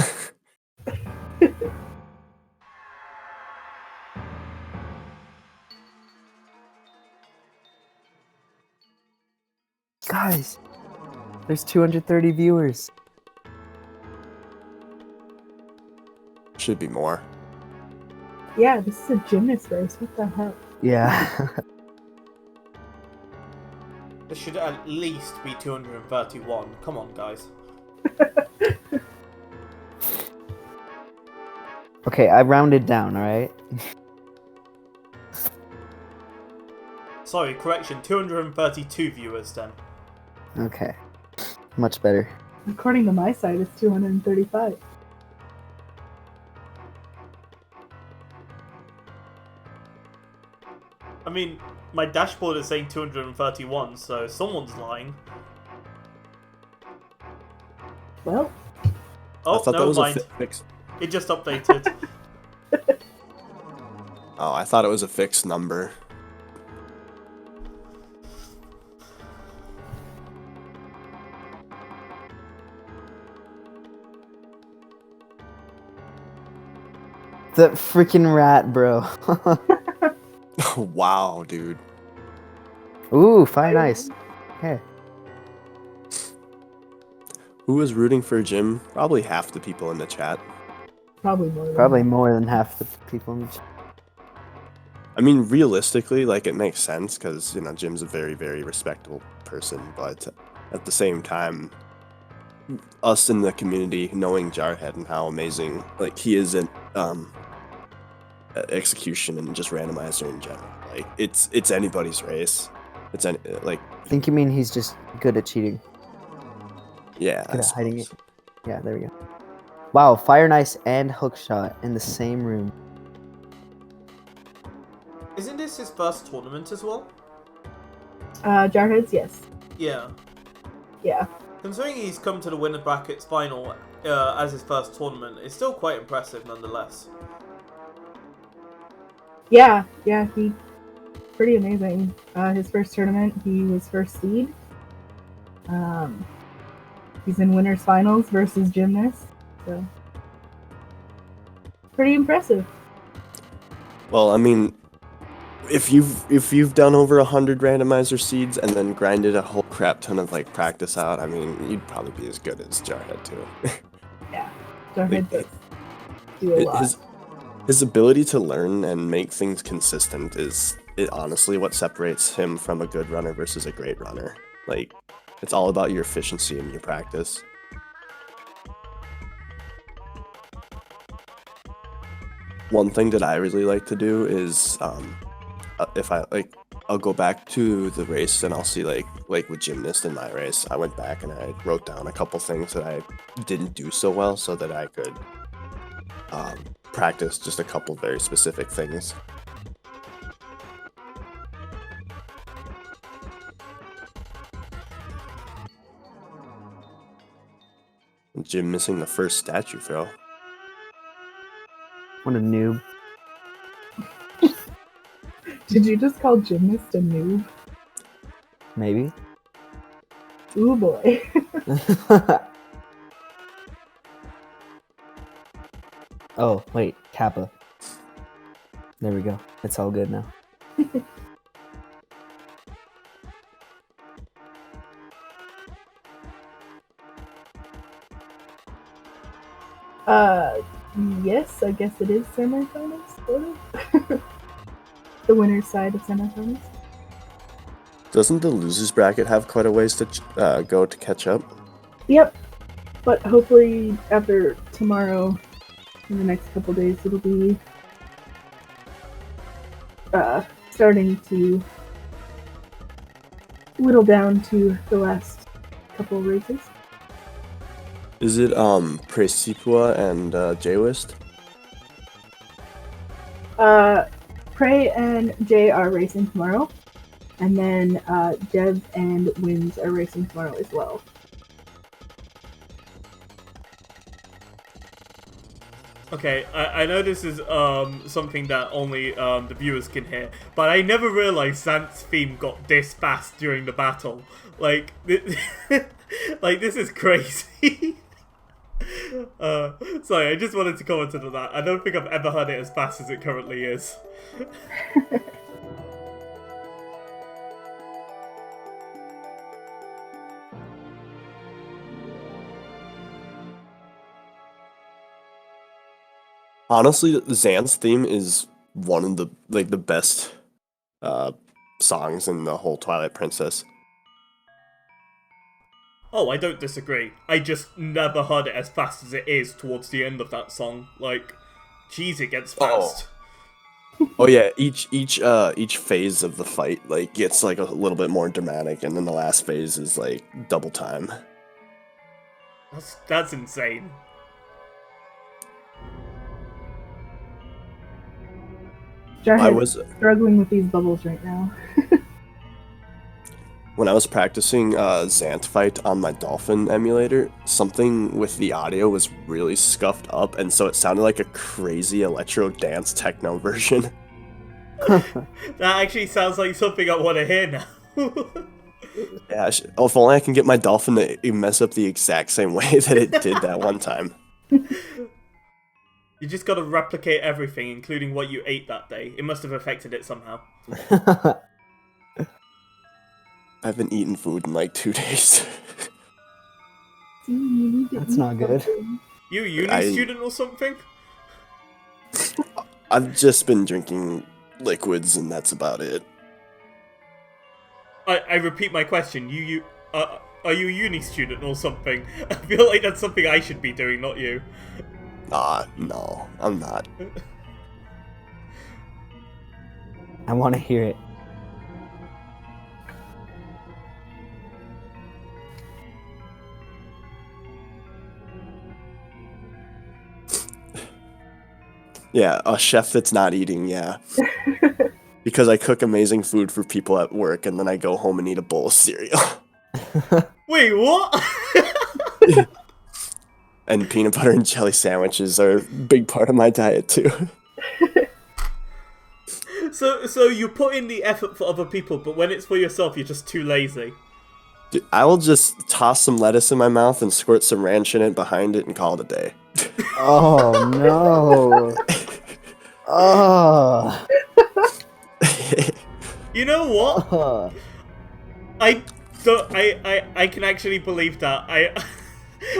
Speaker 3: Guys, there's 230 viewers.
Speaker 4: Should be more.
Speaker 2: Yeah, this is a gymnast race. What the heck?
Speaker 3: Yeah.
Speaker 1: There should at least be 231. Come on, guys.
Speaker 3: Okay, I rounded down, alright?
Speaker 1: Sorry, correction, 232 viewers then.
Speaker 3: Okay. Much better.
Speaker 2: According to my site, it's 235.
Speaker 1: I mean, my dashboard is saying 231, so someone's lying.
Speaker 2: Well,
Speaker 1: Oh,
Speaker 4: I thought that
Speaker 1: never
Speaker 4: was
Speaker 1: mind.
Speaker 4: a fix.
Speaker 1: It just updated.
Speaker 4: Oh, I thought it was a fixed number.
Speaker 3: The freaking rat, bro.
Speaker 4: Wow, dude.
Speaker 3: Ooh, fire nice. Okay.
Speaker 4: Who was rooting for Jim? Probably half the people in the chat.
Speaker 2: probably more. Than
Speaker 3: Probably
Speaker 2: that.
Speaker 3: more than half the people in the chat.
Speaker 4: I mean, realistically, like, it makes sense because, you know, Jim's a very, very respectable person, but at the same time, us in the community knowing Jarhead and how amazing, like, he is at execution and just randomizer in general. Like, it's anybody's race. It's like,
Speaker 3: I think you mean he's just good at cheating.
Speaker 4: yeah.
Speaker 3: Good
Speaker 4: I
Speaker 3: at hiding it.
Speaker 4: suppose.
Speaker 3: Yeah, there we go. Wow, fire nice and hookshot in the same room.
Speaker 1: Isn't this his first tournament as well?
Speaker 2: Jarhead's, yes.
Speaker 1: Yeah.
Speaker 2: Yeah.
Speaker 1: Considering he's come to the winner brackets final as his first tournament, it's still quite impressive nonetheless.
Speaker 2: Yeah, he pretty amazing. His first tournament, he was first seed. He's in winners finals versus gymnast, so pretty impressive.
Speaker 4: Well, I mean, if you've done over 100 randomizer seeds and then grinded a whole crap ton of like practice out, I mean, you'd probably be as good as Jarhead too.
Speaker 2: Yeah, Jarhead does do a lot.
Speaker 4: His ability to learn and make things consistent is honestly what separates him from a good runner versus a great runner. Like, it's all about your efficiency and your practice. One thing that I really like to do is, if I like, I'll go back to the race and I'll see like with gymnast in my race, I went back and I wrote down a couple things that I didn't do so well so that I could practice just a couple very specific things. Jim missing the first statue throw.
Speaker 3: What a noob.
Speaker 2: Did you just call gymnast a noob?
Speaker 3: Maybe.
Speaker 2: Ooh boy.
Speaker 3: Oh, wait, Kappa. There we go. It's all good now.
Speaker 2: Yes, I guess it is semifinals, sort of. The winner's side of semifinals.
Speaker 4: Doesn't the losers bracket have quite a ways to go to catch up?
Speaker 2: Yep. But hopefully after tomorrow, in the next couple days, it'll be starting to whittle down to the last couple races.
Speaker 4: Is it Precipua and J-Wist?
Speaker 2: Prey and Jay are racing tomorrow, and then Dev and Wins are racing tomorrow as well.
Speaker 1: Okay, I know this is something that only the viewers can hear, but I never realized Zant's theme got this fast during the battle. Like, like this is crazy. Sorry, I just wanted to comment on that. I don't think I've ever heard it as fast as it currently is.
Speaker 4: Honestly, Xan's theme is one of the best songs in the whole Twilight Princess.
Speaker 1: Oh, I don't disagree. I just never heard it as fast as it is towards the end of that song. Like, jeez, it gets fast.
Speaker 4: Oh yeah, each phase of the fight like gets like a little bit more dramatic, and then the last phase is like double time.
Speaker 1: That's insane.
Speaker 2: Jarhead
Speaker 4: was
Speaker 2: struggling with these bubbles right now.
Speaker 4: When I was practicing Xant fight on my Dolphin emulator, something with the audio was really scuffed up, and so it sounded like a crazy electro dance techno version.
Speaker 1: That actually sounds like something I want to hear now.
Speaker 4: Yeah, if only I can get my Dolphin to mess up the exact same way that it did that one time.
Speaker 1: You just gotta replicate everything, including what you ate that day. It must have affected it somehow.
Speaker 4: I haven't eaten food in like 2 days.
Speaker 3: That's not good.
Speaker 1: You a uni student or something?
Speaker 4: I've just been drinking liquids, and that's about it.
Speaker 1: I repeat my question. Are you a uni student or something? I feel like that's something I should be doing, not you.
Speaker 4: No, I'm not.
Speaker 3: I want to hear it.
Speaker 4: Yeah, a chef that's not eating, yeah. Because I cook amazing food for people at work, and then I go home and eat a bowl of cereal.
Speaker 1: Wait, what?
Speaker 4: And peanut butter and jelly sandwiches are a big part of my diet, too.
Speaker 1: So you put in the effort for other people, but when it's for yourself, you're just too lazy.
Speaker 4: Dude, I will just toss some lettuce in my mouth and squirt some ranch in it behind it and call it a day.
Speaker 3: Oh, no. Oh.
Speaker 1: You know what?
Speaker 3: Oh.
Speaker 1: I can actually believe that.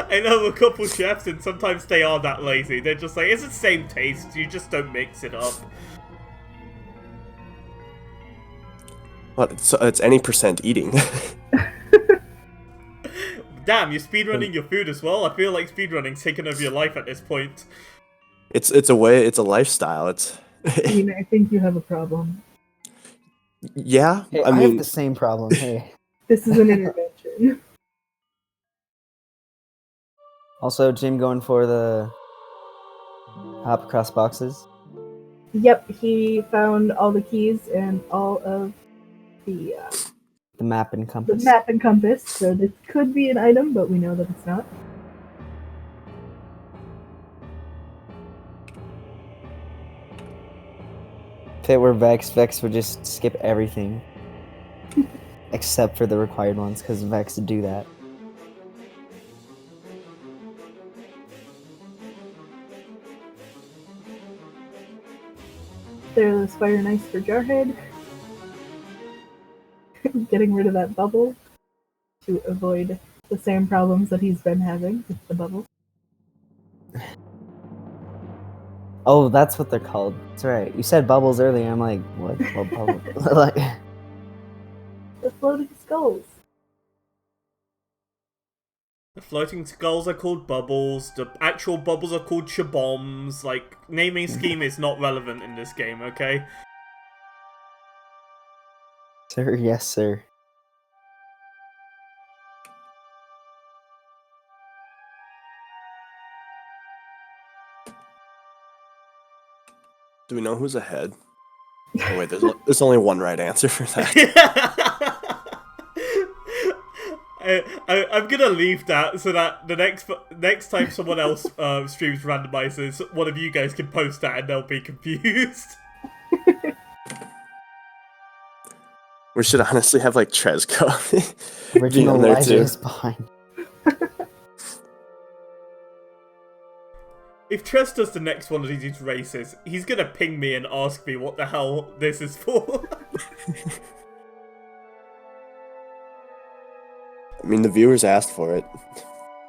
Speaker 1: I know a couple chefs, and sometimes they are that lazy. They're just like, it's the same taste, you just don't mix it up.
Speaker 4: What? It's any percent eating.
Speaker 1: Damn, you're speedrunning your food as well? I feel like speedrunning's taken over your life at this point.
Speaker 4: It's a way. It's a lifestyle.
Speaker 2: I mean, I think you have a problem.
Speaker 4: Yeah,
Speaker 3: Hey,
Speaker 4: I
Speaker 3: I
Speaker 4: mean,
Speaker 3: have the same problem. Hey.
Speaker 2: This is an intervention.
Speaker 3: Also, Jim going for the hop across boxes.
Speaker 2: Yep, he found all the keys and all of the
Speaker 3: map and compass.
Speaker 2: map and compass. So this could be an item, but we know that it's not.
Speaker 3: If it were Vex, Vex would just skip everything. Except for the required ones, because Vex would do that.
Speaker 2: There's Fire and Ice for Jarhead. Getting rid of that bubble to avoid the same problems that he's been having with the bubble.
Speaker 3: Oh, that's what they're called. That's right. You said bubbles earlier. I'm like, what bubble? Like,
Speaker 2: The floating skulls.
Speaker 1: Floating skulls are called bubbles. The actual bubbles are called chabombs. Like, naming scheme is not relevant in this game, okay?
Speaker 3: Sir, yes, sir.
Speaker 4: Do we know who's ahead? Oh wait, there's only one right answer for that.
Speaker 1: I'm gonna leave that so that the next time someone else streams randomizers, one of you guys can post that and they'll be confused.
Speaker 4: We should honestly have like Trezco.
Speaker 3: Original
Speaker 4: on there
Speaker 3: Elijah
Speaker 4: too.
Speaker 3: is behind.
Speaker 1: If Trez does the next one of these races, he's gonna ping me and ask me what the hell this is for.
Speaker 4: I mean, the viewers asked for it.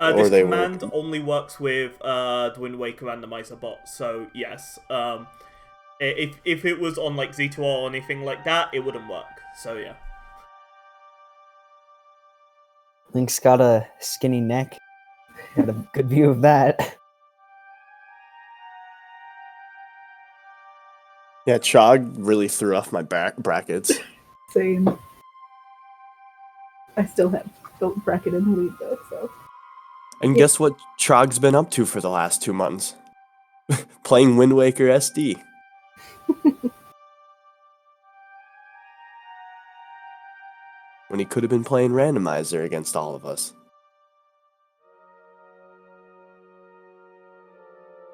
Speaker 1: This command only works with the Wind Waker randomizer bot, so yes. If it was on like Z2R or anything like that, it wouldn't work. So yeah.
Speaker 3: Link's got a skinny neck. Got a good view of that.
Speaker 4: Yeah, Chog really threw off my brackets.
Speaker 2: Same. I still have built bracket in the lead though, so.
Speaker 4: And guess what Trog's been up to for the last 2 months? Playing Wind Waker SD. When he could have been playing randomizer against all of us.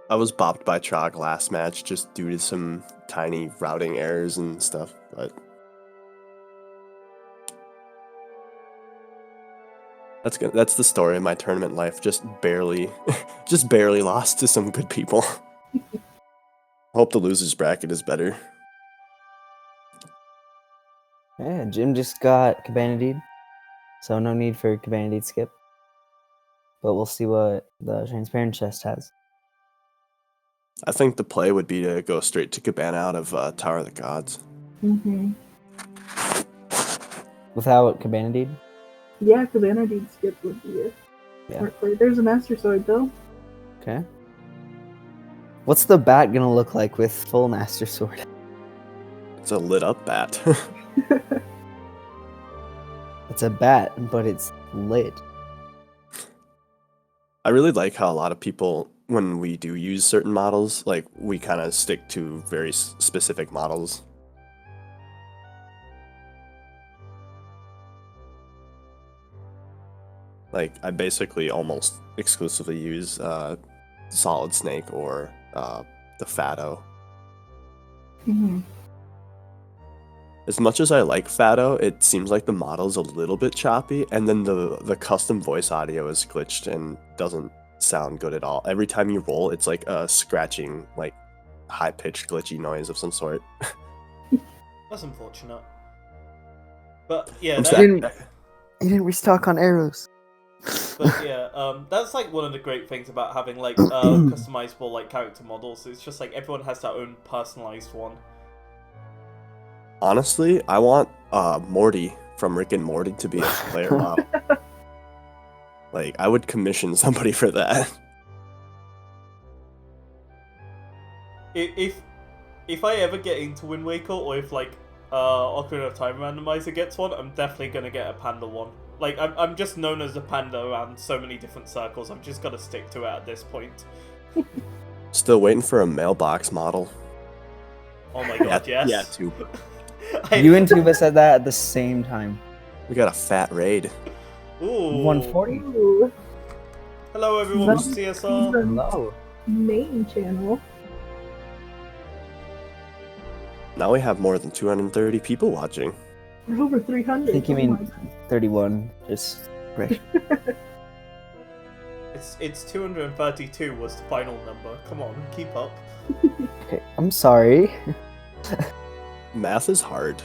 Speaker 4: I was bopped by Trog last match just due to some tiny routing errors and stuff, but that's the story of my tournament life. Just barely lost to some good people. Hope the losers bracket is better.
Speaker 3: Yeah, Jim just got Cabanadied, so no need for Cabanadied skip. But we'll see what the transparent chest has.
Speaker 4: I think the play would be to go straight to Cabana out of Tower of the Gods.
Speaker 2: Mm-hmm.
Speaker 3: Without Cabanadied?
Speaker 2: Yeah, Cabana Deed skip would be a smart play. There's a Master Sword though.
Speaker 3: Okay. What's the bat gonna look like with full Master Sword?
Speaker 4: It's a lit up bat.
Speaker 3: It's a bat, but it's lit.
Speaker 4: I really like how a lot of people, when we do use certain models, like we kind of stick to very specific models. Like I basically almost exclusively use Solid Snake or the Fado.
Speaker 2: Mm-hmm.
Speaker 4: As much as I like Fado, it seems like the model's a little bit choppy, and then the custom voice audio is glitched and doesn't sound good at all. Every time you roll, it's like a scratching, like high-pitched glitchy noise of some sort.
Speaker 1: That's unfortunate. But yeah,
Speaker 3: You didn't restock on arrows.
Speaker 1: But yeah, that's like one of the great things about having like customizable like character models. It's just like everyone has their own personalized one.
Speaker 4: Honestly, I want Morty from Rick and Morty to be a player model. Like, I would commission somebody for that.
Speaker 1: If I ever get into Wind Waker, or if like Ocarina of Time randomizer gets one, I'm definitely gonna get a panda one. Like I'm just known as a panda around so many different circles. I'm just gotta stick to it at this point.
Speaker 4: Still waiting for a mailbox model.
Speaker 1: Oh my god, yes.
Speaker 4: Yeah, too.
Speaker 3: You and Tuba said that at the same time.
Speaker 4: We got a fat raid.
Speaker 1: Ooh.
Speaker 3: 140.
Speaker 2: Ooh.
Speaker 1: Hello everyone from CSR.
Speaker 3: Hello.
Speaker 2: Main channel.
Speaker 4: Now we have more than 230 people watching.
Speaker 2: We're over 300.
Speaker 3: I think you
Speaker 2: Oh
Speaker 3: mean
Speaker 2: my God.
Speaker 3: 31. Just right.
Speaker 1: It's 232 was the final number. Come on, keep up.
Speaker 3: Okay, I'm sorry.
Speaker 4: Math is hard.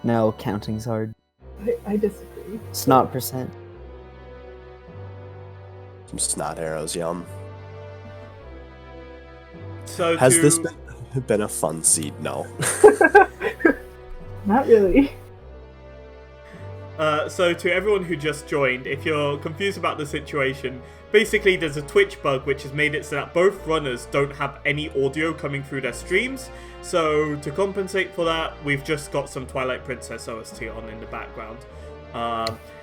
Speaker 3: No, counting's hard.
Speaker 2: I disagree.
Speaker 3: It's not percent.
Speaker 4: Some snot arrows, yum.
Speaker 1: So
Speaker 4: Has this been a fun seed? No.
Speaker 2: Not really.
Speaker 1: So to everyone who just joined, if you're confused about the situation, basically there's a Twitch bug which has made it so that both runners don't have any audio coming through their streams. So to compensate for that, we've just got some Twilight Princess OST on in the background.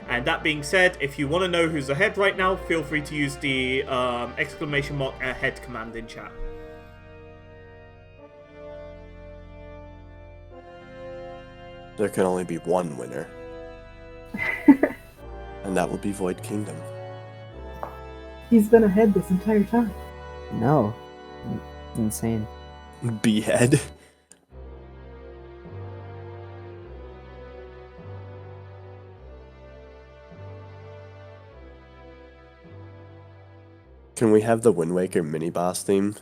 Speaker 1: And that being said, if you want to know who's ahead right now, feel free to use the !ahead command in chat.
Speaker 4: There can only be one winner. And that will be Void Kingdom.
Speaker 2: He's been ahead this entire time.
Speaker 3: No. Insane.
Speaker 4: Behead. Can we have the Wind Waker mini boss theme?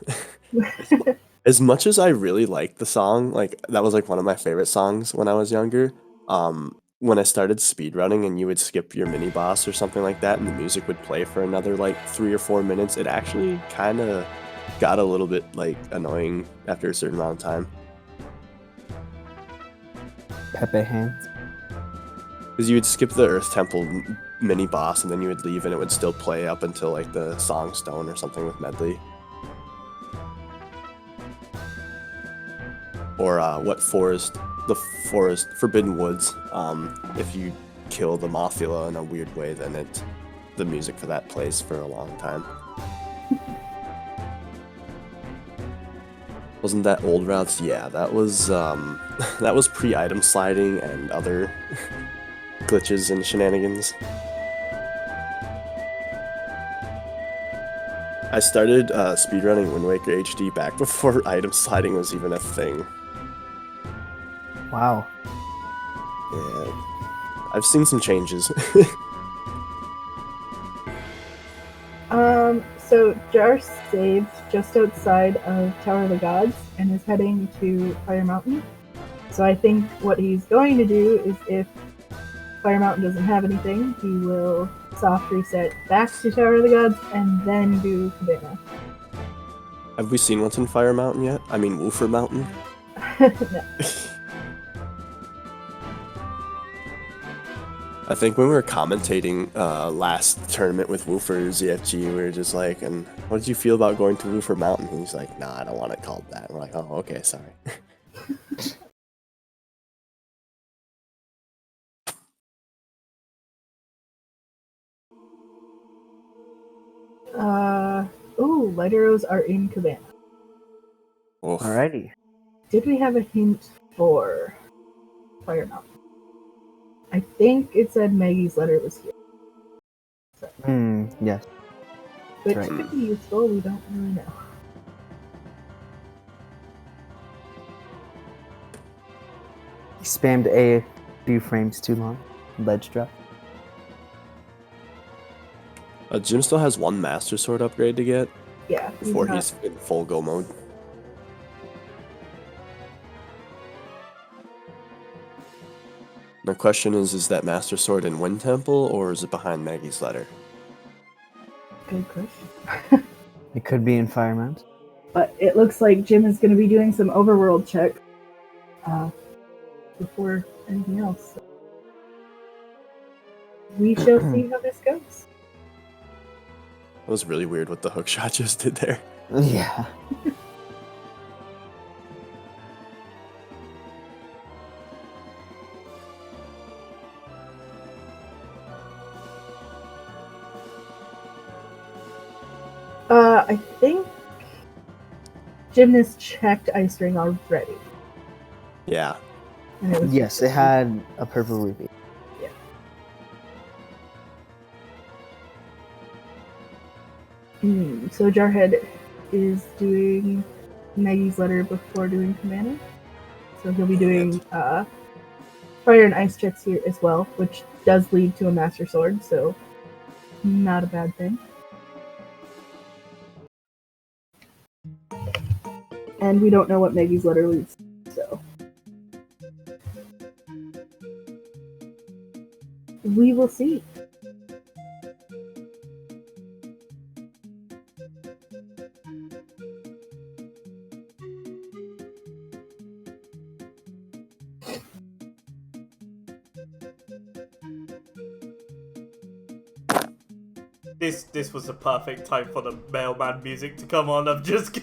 Speaker 4: As much as I really liked the song, like that was like one of my favorite songs when I was younger. When I started speedrunning and you would skip your mini boss or something like that and the music would play for another like 3 or 4 minutes, it actually kind of got a little bit like annoying after a certain amount of time.
Speaker 3: Pepe hands.
Speaker 4: Because you would skip the Earth Temple mini boss and then you would leave and it would still play up until like the Song Stone or something with Medley. Or the forest, Forbidden Woods. If you kill the Mothula in a weird way, then the music for that plays for a long time. Wasn't that Old Routes? Yeah, that was that was pre-item sliding and other glitches and shenanigans. I started speedrunning Wind Waker HD back before item sliding was even a thing.
Speaker 3: Wow.
Speaker 4: Yeah, I've seen some changes.
Speaker 2: So Jar saved just outside of Tower of the Gods and is heading to Fire Mountain. So I think what he's going to do is if Fire Mountain doesn't have anything, he will soft reset back to Tower of the Gods and then do Cabana.
Speaker 4: Have we seen what's in Fire Mountain yet? I mean, Woofer Mountain?
Speaker 2: No.
Speaker 4: I think when we were commentating last tournament with Woofer ZFG, we were just like, and what did you feel about going to Woofer Mountain? And he's like, nah, I don't want it called that. And we're like, oh, okay, sorry.
Speaker 2: Light arrows are in Cabana.
Speaker 4: Oof.
Speaker 3: Alrighty.
Speaker 2: Did we have a hint for Fire Mountain? I think it said Maggie's letter was here. So,
Speaker 3: Yes.
Speaker 2: which
Speaker 3: right.
Speaker 2: could be useful, we don't really know.
Speaker 3: He spammed A few frames too long. Ledge drop.
Speaker 4: Jim still has one Master Sword upgrade to get
Speaker 2: Yeah.
Speaker 4: before
Speaker 2: not-
Speaker 4: he's in full go mode. The question is that Master Sword in Wind Temple or is it behind Maggie's letter?
Speaker 2: Good question.
Speaker 3: It could be in Fire Mountain.
Speaker 2: But it looks like Jim is going to be doing some overworld check before anything else. So we shall see how this goes.
Speaker 4: That was really weird what the hookshot just did there.
Speaker 3: Yeah.
Speaker 2: I think Gymnast checked Ice Ring already.
Speaker 4: Yeah.
Speaker 2: And it was
Speaker 3: Yes, it had a purple ruby.
Speaker 2: So Jarhead is doing Maggie's letter before doing Cabana. So he'll be doing fire and ice checks here as well, which does lead to a Master Sword, so not a bad thing. And we don't know what Maggie's letter leads to, so we will see.
Speaker 1: This was the perfect time for the mailman music to come on. I'm just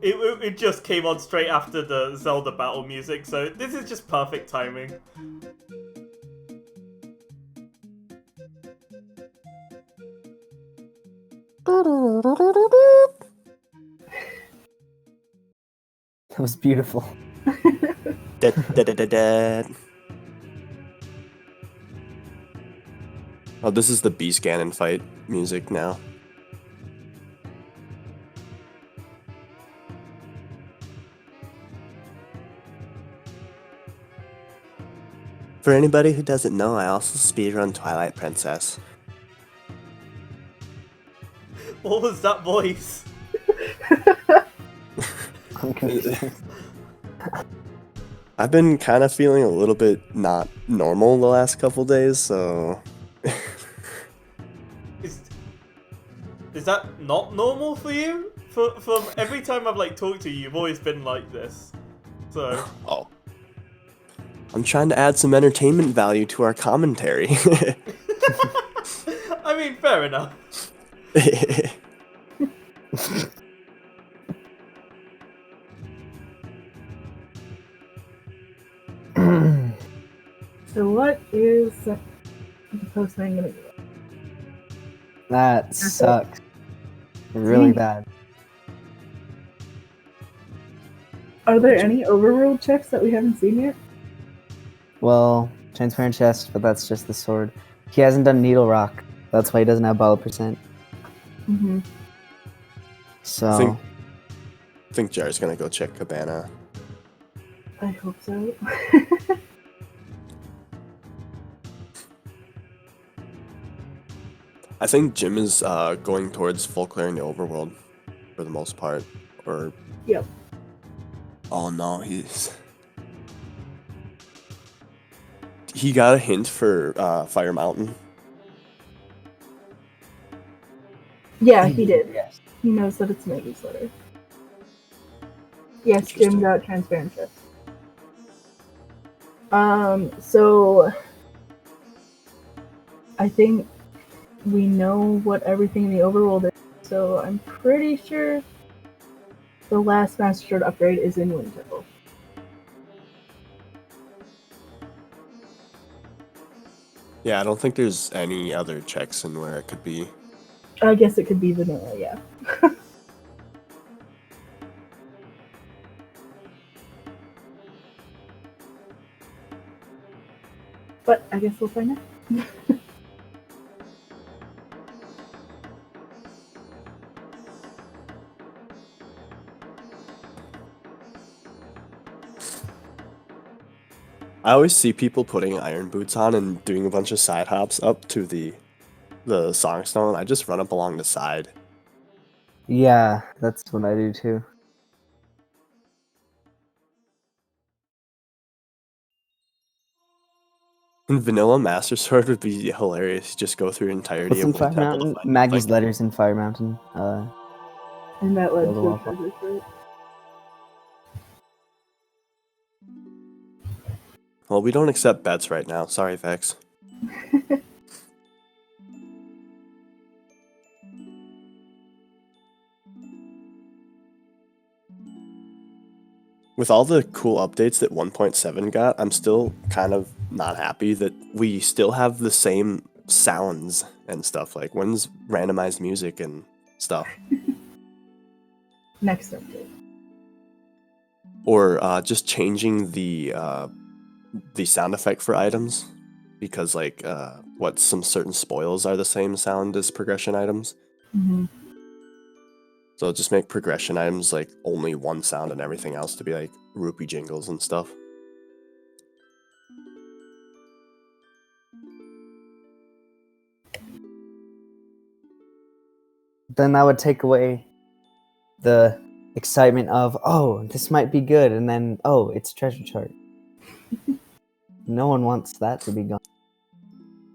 Speaker 1: it just came on straight after the Zelda battle music, so this is just perfect timing.
Speaker 3: That was beautiful.
Speaker 4: Oh, this is the Beast Ganon fight music now. For anybody who doesn't know, I also speedrun Twilight Princess.
Speaker 1: What was that voice?
Speaker 3: I'm confused.
Speaker 4: I've been kind of feeling a little bit not normal the last couple days, so...
Speaker 1: Is that not normal for you? From every time I've like talked to you, you've always been like this. So.
Speaker 4: Oh. I'm trying to add some entertainment value to our commentary.
Speaker 1: I mean, fair enough.
Speaker 2: So what is the post thing gonna do?
Speaker 3: That sucks. Really bad.
Speaker 2: Are there any overworld checks that we haven't seen yet?
Speaker 3: Well, transparent chest, but that's just the sword. He hasn't done needle rock. That's why he doesn't have ball percent.
Speaker 2: Mm-hmm.
Speaker 3: So.
Speaker 4: I think Jar's gonna go check Cabana.
Speaker 2: I hope so.
Speaker 4: I think Jim is going towards full clearing the overworld for the most part. Or
Speaker 2: Yep.
Speaker 4: oh no, he got a hint for Fire Mountain.
Speaker 2: Yeah, he did.
Speaker 3: Yes.
Speaker 2: He knows that it's my newsletter. Yes,
Speaker 4: Interesting.
Speaker 2: Jim got transparent chest. So I think we know what everything in the overworld is, so I'm pretty sure the last Master Sword upgrade is in Wind Temple.
Speaker 4: Yeah, I don't think there's any other checks in where it could be.
Speaker 2: I guess it could be vanilla, yeah. But I guess we'll find out.
Speaker 4: I always see people putting iron boots on and doing a bunch of side hops up to the Songstone. I just run up along the side.
Speaker 3: Yeah, that's what I do too.
Speaker 4: And Vanilla Master Sword would be hilarious. Just go through the entirety
Speaker 3: What's in
Speaker 4: of
Speaker 3: Fire
Speaker 4: Wind Temple to
Speaker 3: Mountain?
Speaker 4: find
Speaker 3: Maggie's
Speaker 4: like,
Speaker 3: letters in Fire Mountain.
Speaker 2: And that led
Speaker 3: Level
Speaker 2: to a
Speaker 3: up.
Speaker 2: treasure chart.
Speaker 4: well, we don't accept bets right now. Sorry, Vex. With all the cool updates that 1.7 got, I'm still kind of not happy that we still have the same sounds and stuff. Like, when's randomized music and stuff?
Speaker 2: Next update.
Speaker 4: Or just changing the sound effect for items, because like some certain spoils are the same sound as progression items.
Speaker 2: Mm-hmm.
Speaker 4: So just make progression items like only one sound and everything else to be like rupee jingles and stuff.
Speaker 3: Then that would take away the excitement of, oh, this might be good, and then, oh, it's treasure chart. No one wants that to be gone.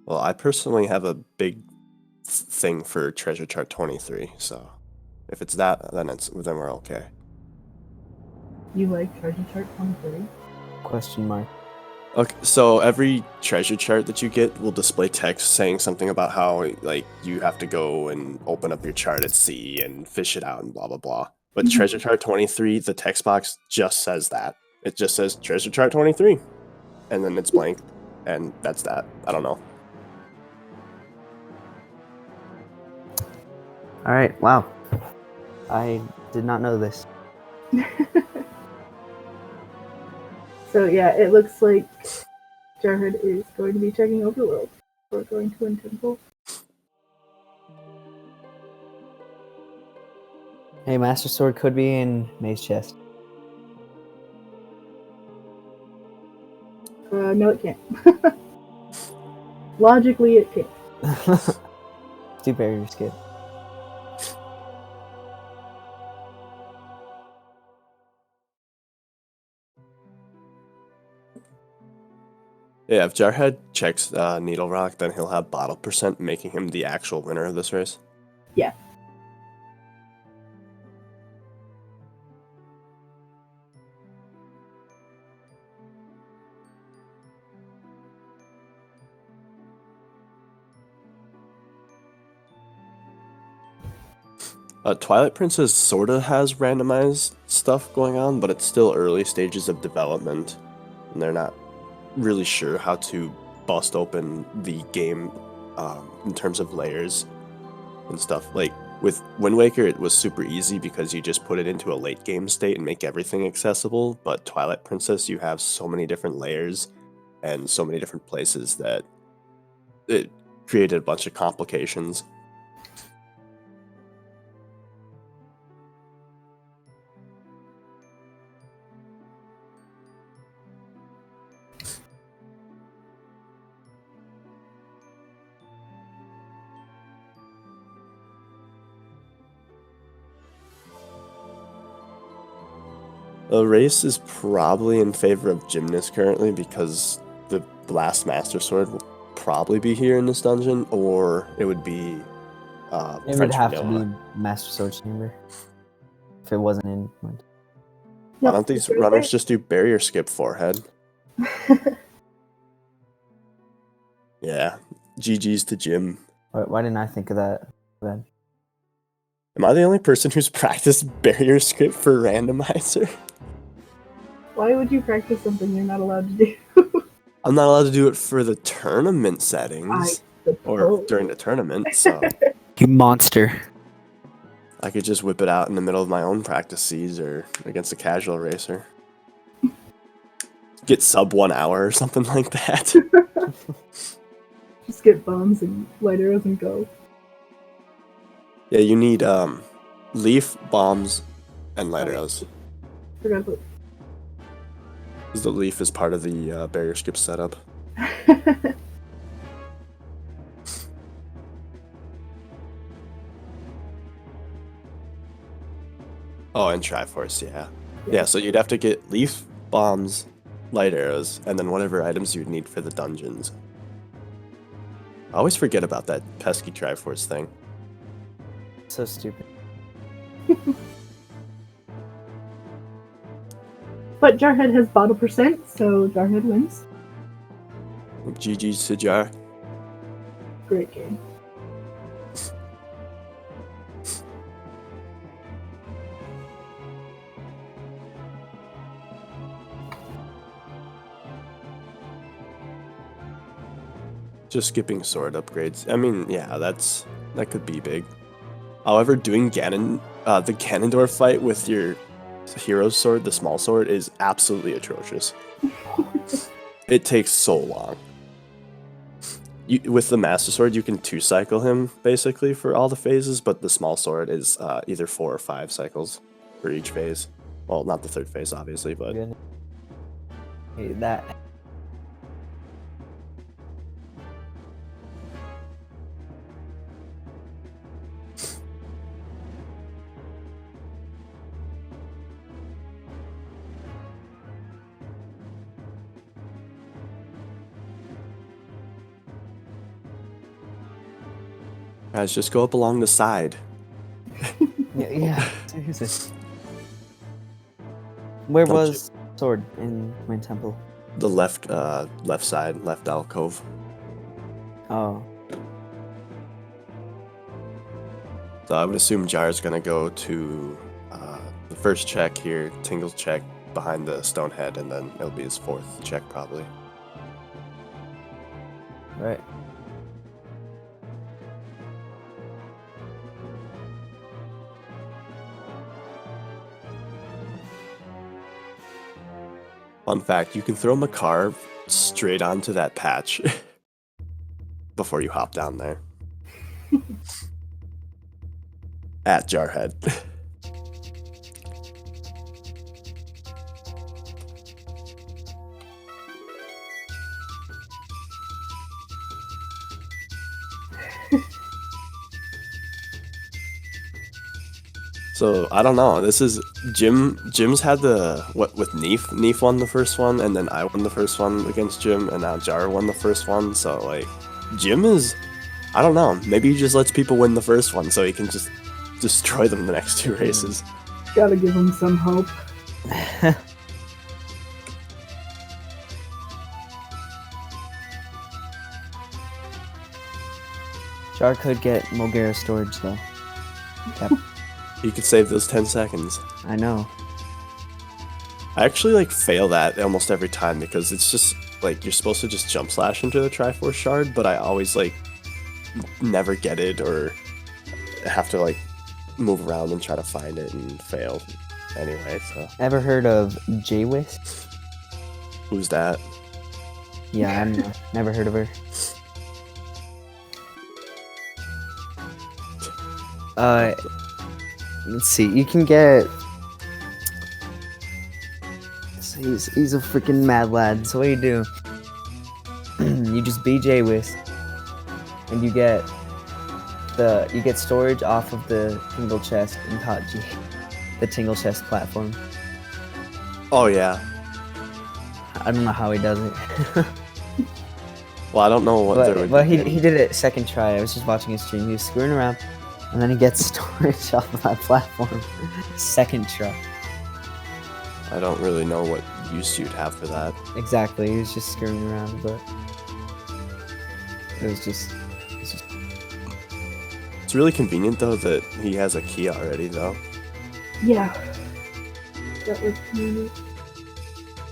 Speaker 4: Well, I personally have a big thing for treasure chart 23, so if it's that, then we're okay.
Speaker 2: You like treasure chart 23?
Speaker 3: Question mark.
Speaker 4: Okay, so every treasure chart that you get will display text saying something about how like you have to go and open up your chart at sea and fish it out and blah blah blah. But treasure chart 23, the text box just says that. It just says treasure chart 23, and then it's blank, and that's that. I don't know.
Speaker 3: All right. Wow. I did not know this.
Speaker 2: So yeah, it looks like Jarhead is going to be checking Overworld before going to Wind Temple.
Speaker 3: Hey, Master Sword could be in May's chest.
Speaker 2: No, it can't. Logically, it can't.
Speaker 3: Do barrier skip.
Speaker 4: Yeah, if Jarhead checks Needle Rock, then he'll have bottle percent, making him the actual winner of this race.
Speaker 2: Yeah.
Speaker 4: Twilight Princess sorta has randomized stuff going on, but it's still early stages of development, and they're not really sure how to bust open the game in terms of layers and stuff. Like with Wind Waker, it was super easy because you just put it into a late game state and make everything accessible. But Twilight Princess, you have so many different layers and so many different places that it created a bunch of complications. The race is probably in favor of Gymnast currently because the last Master Sword will probably be here in this dungeon, or it would be
Speaker 3: It would
Speaker 4: French
Speaker 3: have
Speaker 4: Vanilla.
Speaker 3: to be Master Sword Chamber if it wasn't in.
Speaker 4: Why don't these runners just do barrier skip forehead? Yeah, GG's to Jim.
Speaker 3: Why didn't I think of that then?
Speaker 4: Am I the only person who's practiced barrier skip for randomizer?
Speaker 2: Why would you practice something you're not allowed to do?
Speaker 4: I'm not allowed to do it for the tournament settings or during the tournament, so
Speaker 3: You monster.
Speaker 4: I could just whip it out in the middle of my own practices or against a casual racer. Get sub 1 hour or something like that.
Speaker 2: Just get bombs and light arrows and go.
Speaker 4: Yeah, you need leaf, bombs, and light arrows.
Speaker 2: Forgot about.
Speaker 4: Because the leaf is part of the barrier skip setup. Oh, and Triforce, yeah. Yeah, so you'd have to get leaf, bombs, light arrows, and then whatever items you'd need for the dungeons. I always forget about that pesky Triforce thing.
Speaker 3: So stupid.
Speaker 2: But Jarhead has bottle percent, so Jarhead wins.
Speaker 4: GG's to Jar.
Speaker 2: Great game.
Speaker 4: Just skipping sword upgrades. I mean, yeah, that could be big. However, doing the Ganondorf fight with your hero's sword, the small sword, is absolutely atrocious. It takes so long. With the Master Sword, you can 2-cycle him, basically, for all the phases, but the small sword is either 4 or 5 cycles for each phase. Well, not the third phase, obviously, but...
Speaker 3: Hey, that...
Speaker 4: Guys, just go up along the side.
Speaker 3: Yeah, seriously. Where was Sword in Wind Temple?
Speaker 4: The left side, left alcove.
Speaker 3: Oh.
Speaker 4: So I would assume Jar's gonna go to the first check here, Tingle's check behind the stone head, and then it'll be his fourth check probably.
Speaker 3: Right.
Speaker 4: Fun fact, you can throw Makar straight onto that patch before you hop down there. At Jarhead. So I don't know. This is Jim's had the with Neef. Neef won the first one, and then I won the first one against Jim, and now Jar won the first one. So like, Jim is, I don't know. Maybe he just lets people win the first one, so he can just destroy them the next two races.
Speaker 2: Gotta give him some hope.
Speaker 3: Jar could get Mulgara storage though. Yep.
Speaker 4: He could save those 10 seconds.
Speaker 3: I know.
Speaker 4: I actually like fail that almost every time because it's just like you're supposed to just jump slash into the Triforce shard, but I always like never get it or have to like move around and try to find it and fail. Anyway, so
Speaker 3: Ever heard of Jwist?
Speaker 4: who's that?
Speaker 3: Yeah, I've never heard of her. Let's see. You can get. So he's a freaking mad lad. So what do? You just BJ with, and you get storage off of the Tingle chest in Tachi, the Tingle chest platform.
Speaker 4: Oh yeah.
Speaker 3: I don't know how he does it.
Speaker 4: Well, I don't know what they're.
Speaker 3: But he did it second try. I was just watching his stream. He was screwing around, and then he gets storage off of that platform. Second try.
Speaker 4: I don't really know what use you'd have for that.
Speaker 3: Exactly. He was just screwing around, but it was just.
Speaker 4: It's really convenient though that he has a key already though.
Speaker 2: Yeah. That was convenient.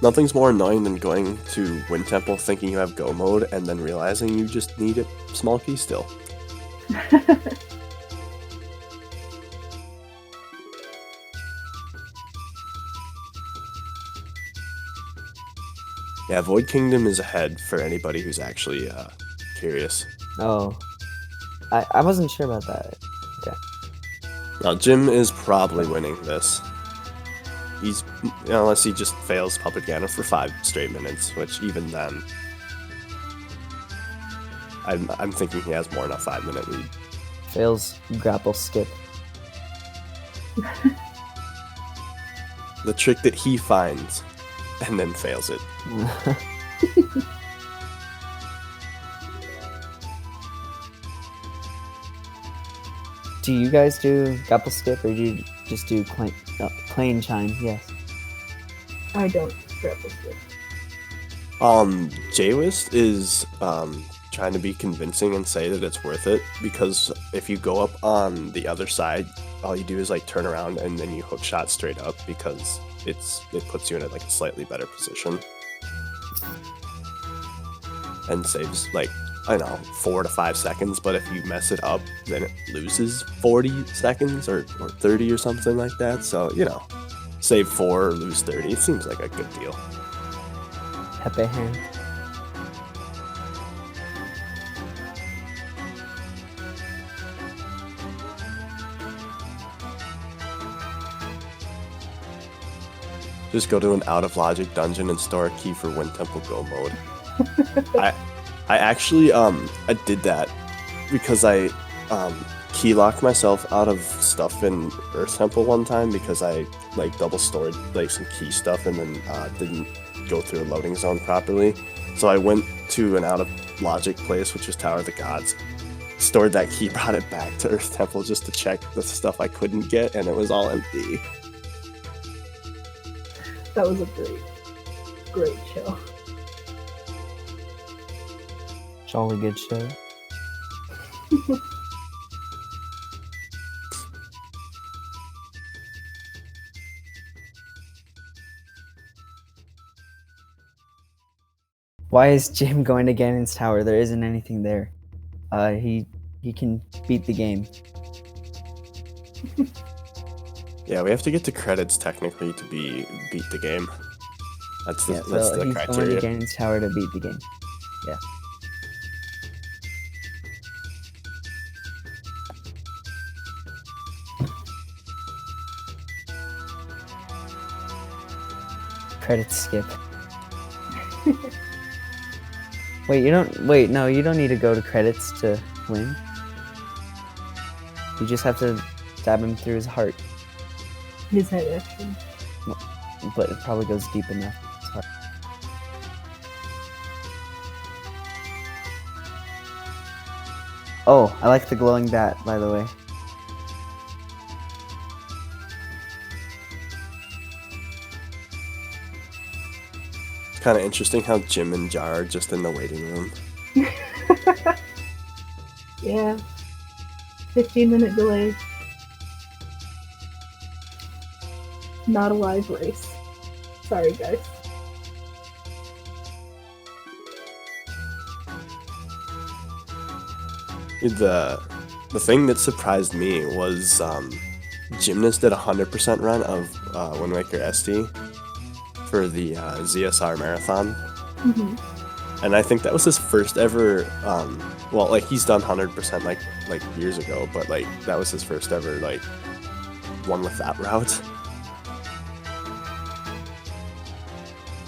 Speaker 4: Nothing's more annoying than going to Wind Temple thinking you have go mode and then realizing you just need a small key still. Yeah, Void Kingdom is ahead for anybody who's actually curious.
Speaker 3: Oh. I wasn't sure about that. Okay.
Speaker 4: Now, Jim is probably winning this. He's, unless he just fails Puppet Ganon for 5 straight minutes, which even then, I'm thinking he has more than a 5-minute lead.
Speaker 3: Fails grapple skip.
Speaker 4: The trick that he finds, and then fails it.
Speaker 3: Do you guys do grapple skip, or do you just do plain chime? Yes.
Speaker 2: I don't grapple skip.
Speaker 4: Jwist is trying to be convincing and say that it's worth it, because if you go up on the other side, all you do is like turn around and then you hook shot straight up, because it puts you in like a slightly better position and saves like, I don't know, 4 to 5 seconds. But if you mess it up, then it loses 40 seconds or 30 or something like that. So, save 4 or lose 30. It seems like a good deal.
Speaker 3: Happy hand.
Speaker 4: Just go to an out of logic dungeon and store a key for Wind Temple Go mode. I actually I did that because I key locked myself out of stuff in Earth Temple one time because I like double stored like some key stuff and then didn't go through a loading zone properly. So I went to an out of logic place, which was Tower of the Gods, stored that key, brought it back to Earth Temple just to check the stuff I couldn't get, and it was all empty.
Speaker 2: That was a great show.
Speaker 3: Jolly good show. Why is Jim going to Ganon's tower? There isn't anything there. He can beat the game.
Speaker 4: Yeah, we have to get to credits technically to beat the game. That's the
Speaker 3: Yeah,
Speaker 4: that's
Speaker 3: so
Speaker 4: the
Speaker 3: he's
Speaker 4: criteria.
Speaker 3: going to Ganon's tower to beat the game. Yeah. Credits skip. Wait, no, you don't need to go to credits to win. You just have to stab him through his heart,
Speaker 2: His head, actually.
Speaker 3: but it probably goes deep enough. His heart. Oh, I like the glowing bat, by the way.
Speaker 4: It's kind of interesting how Jim and Jar are just in the waiting room.
Speaker 2: Yeah. 15-minute delay. Not a live race. Sorry, guys.
Speaker 4: The thing that surprised me was Gymnast did a 100% run of Wind Waker SD for the ZSR marathon.
Speaker 2: Mm-hmm.
Speaker 4: And I think that was his first ever well, like he's done 100% like years ago, but like that was his first ever like one with that route.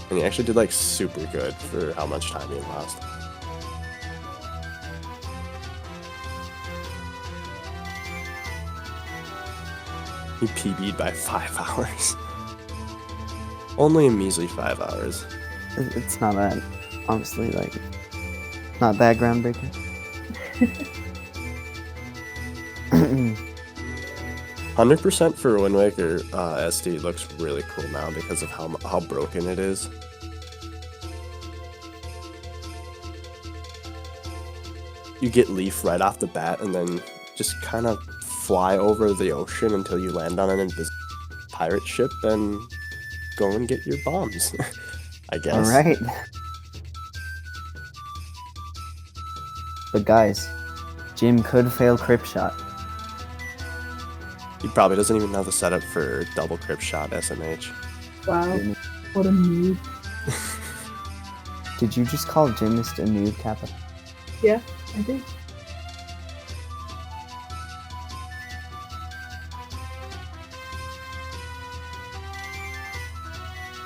Speaker 4: And he actually did like super good for how much time he had lost. He PB'd by 5 hours. Only a measly 5 hours.
Speaker 3: It's not that, honestly, like, not that groundbreaking.
Speaker 4: 100% for Wind Waker SD looks really cool now because of how broken it is. You get Leaf right off the bat and then just kind of fly over the ocean until you land on an invisible pirate ship and go and get your bombs, I guess.
Speaker 3: Alright. But guys, Jim could fail Crypt Shot.
Speaker 4: He probably doesn't even know the setup for double Crypt Shot SMH.
Speaker 2: Wow. What a noob.
Speaker 3: Did you just call Gymnast a noob, Kappa?
Speaker 2: Yeah, I did.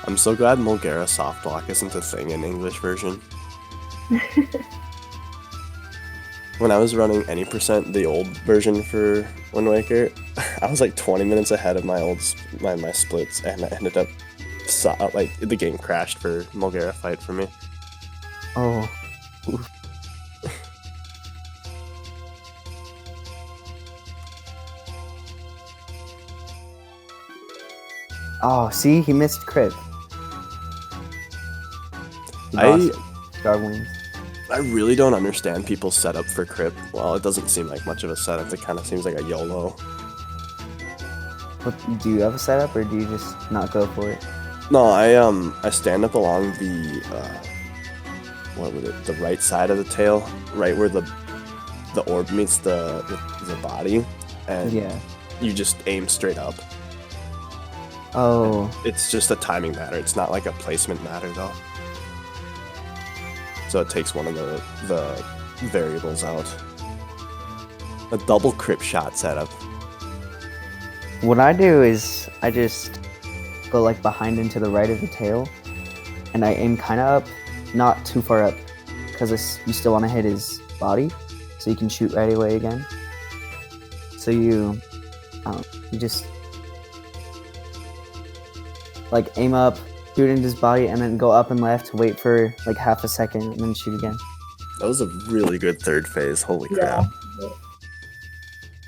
Speaker 4: I'm so glad Mulgara soft block isn't a thing in English version. When I was running any percent, the old version for Wind Waker, I was like 20 minutes ahead of my my splits, and I ended up like the game crashed for Mulgara fight for me.
Speaker 3: Oh. Oof. Oh, see, he missed crit. Jar wins.
Speaker 4: I really don't understand people's setup for Crip. Well, it doesn't seem like much of a setup. It kind of seems like a YOLO.
Speaker 3: What, do you have a setup, or do you just not go for it?
Speaker 4: No, I stand up along the the right side of the tail, right where the orb meets the body, and
Speaker 3: Yeah.
Speaker 4: you just aim straight up.
Speaker 3: Oh.
Speaker 4: It's just a timing matter. It's not like a placement matter though. So it takes one of the variables out. A double Crypt Shot setup.
Speaker 3: What I do is I just go like behind and to the right of the tail, and I aim kind of up, not too far up, because you still want to hit his body, so you can shoot right away again. So you just like aim up, shoot into his body, and then go up and left, wait for like half a second, and then shoot again.
Speaker 4: That was a really good third phase. Holy crap.
Speaker 2: Yeah.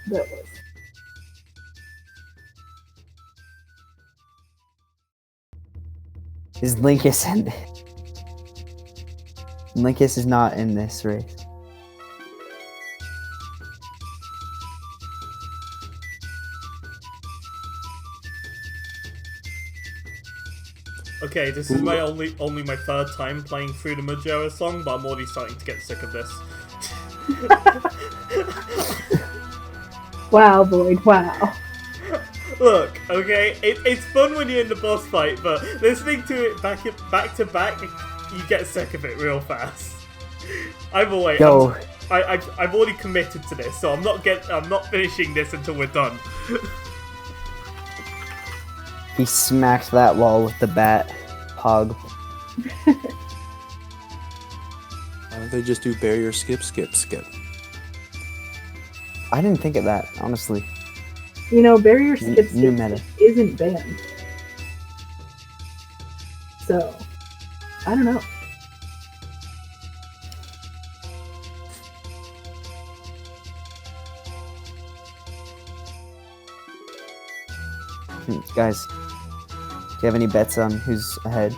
Speaker 2: That was.
Speaker 3: Is Linkus in Linkus is not in this race.
Speaker 1: Okay, this is my only my third time playing through the Majora song, but I'm already starting to get sick of this.
Speaker 2: Wow, Boyd, wow.
Speaker 1: Look, okay, it's fun when you're in the boss fight, but listening to it back to back, you get sick of it real fast. Either way,
Speaker 3: Yo.
Speaker 1: I've already committed to this, so I'm not finishing this until we're done.
Speaker 3: He smacked that wall with the bat. Hog.
Speaker 4: Why don't they just do barrier skip?
Speaker 3: I didn't think of that, honestly.
Speaker 2: You know, barrier skip
Speaker 3: New meta.
Speaker 2: isn't banned. So, I don't know.
Speaker 3: Guys, do you have any bets on who's ahead?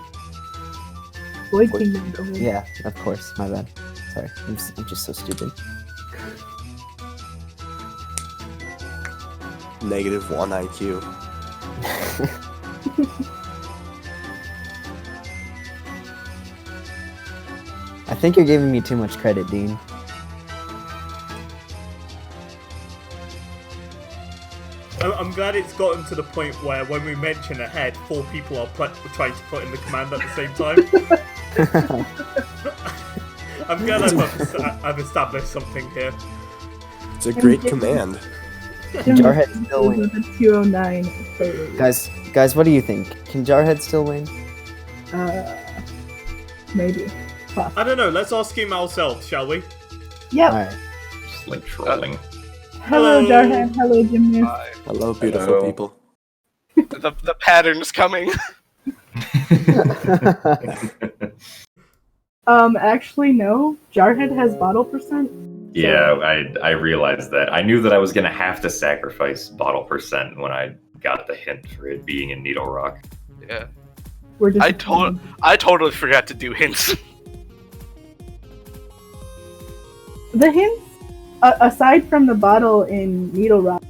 Speaker 2: Void Kingdom's ahead.
Speaker 3: Yeah, of course. My bad. Sorry, I'm just so stupid.
Speaker 4: -1 IQ.
Speaker 3: I think you're giving me too much credit, Dean.
Speaker 1: I'm glad it's gotten to the point where when we mention ahead, 4 people are trying to put in the command at the same time. I'm glad I've established something here.
Speaker 4: It's a great command.
Speaker 3: Jarhead still win.
Speaker 2: With a 209.
Speaker 3: Guys, what do you think? Can Jarhead still win?
Speaker 2: Maybe.
Speaker 1: I don't know, let's ask him ourselves, shall we?
Speaker 2: Yep.
Speaker 3: Alright.
Speaker 5: Just like trolling.
Speaker 2: Hello, Jarhead. Hello, Gymnast.
Speaker 5: Hi.
Speaker 4: Hello, beautiful
Speaker 5: Hello.
Speaker 4: people.
Speaker 6: The pattern's coming.
Speaker 2: Actually, no. Jarhead has bottle percent.
Speaker 5: Yeah, I realized that. I knew that I was gonna have to sacrifice bottle percent when I got the hint for it being in Needle Rock.
Speaker 6: Yeah.
Speaker 2: We're just
Speaker 6: I totally forgot to do hints.
Speaker 2: The hints, aside from the bottle in Needle Rock,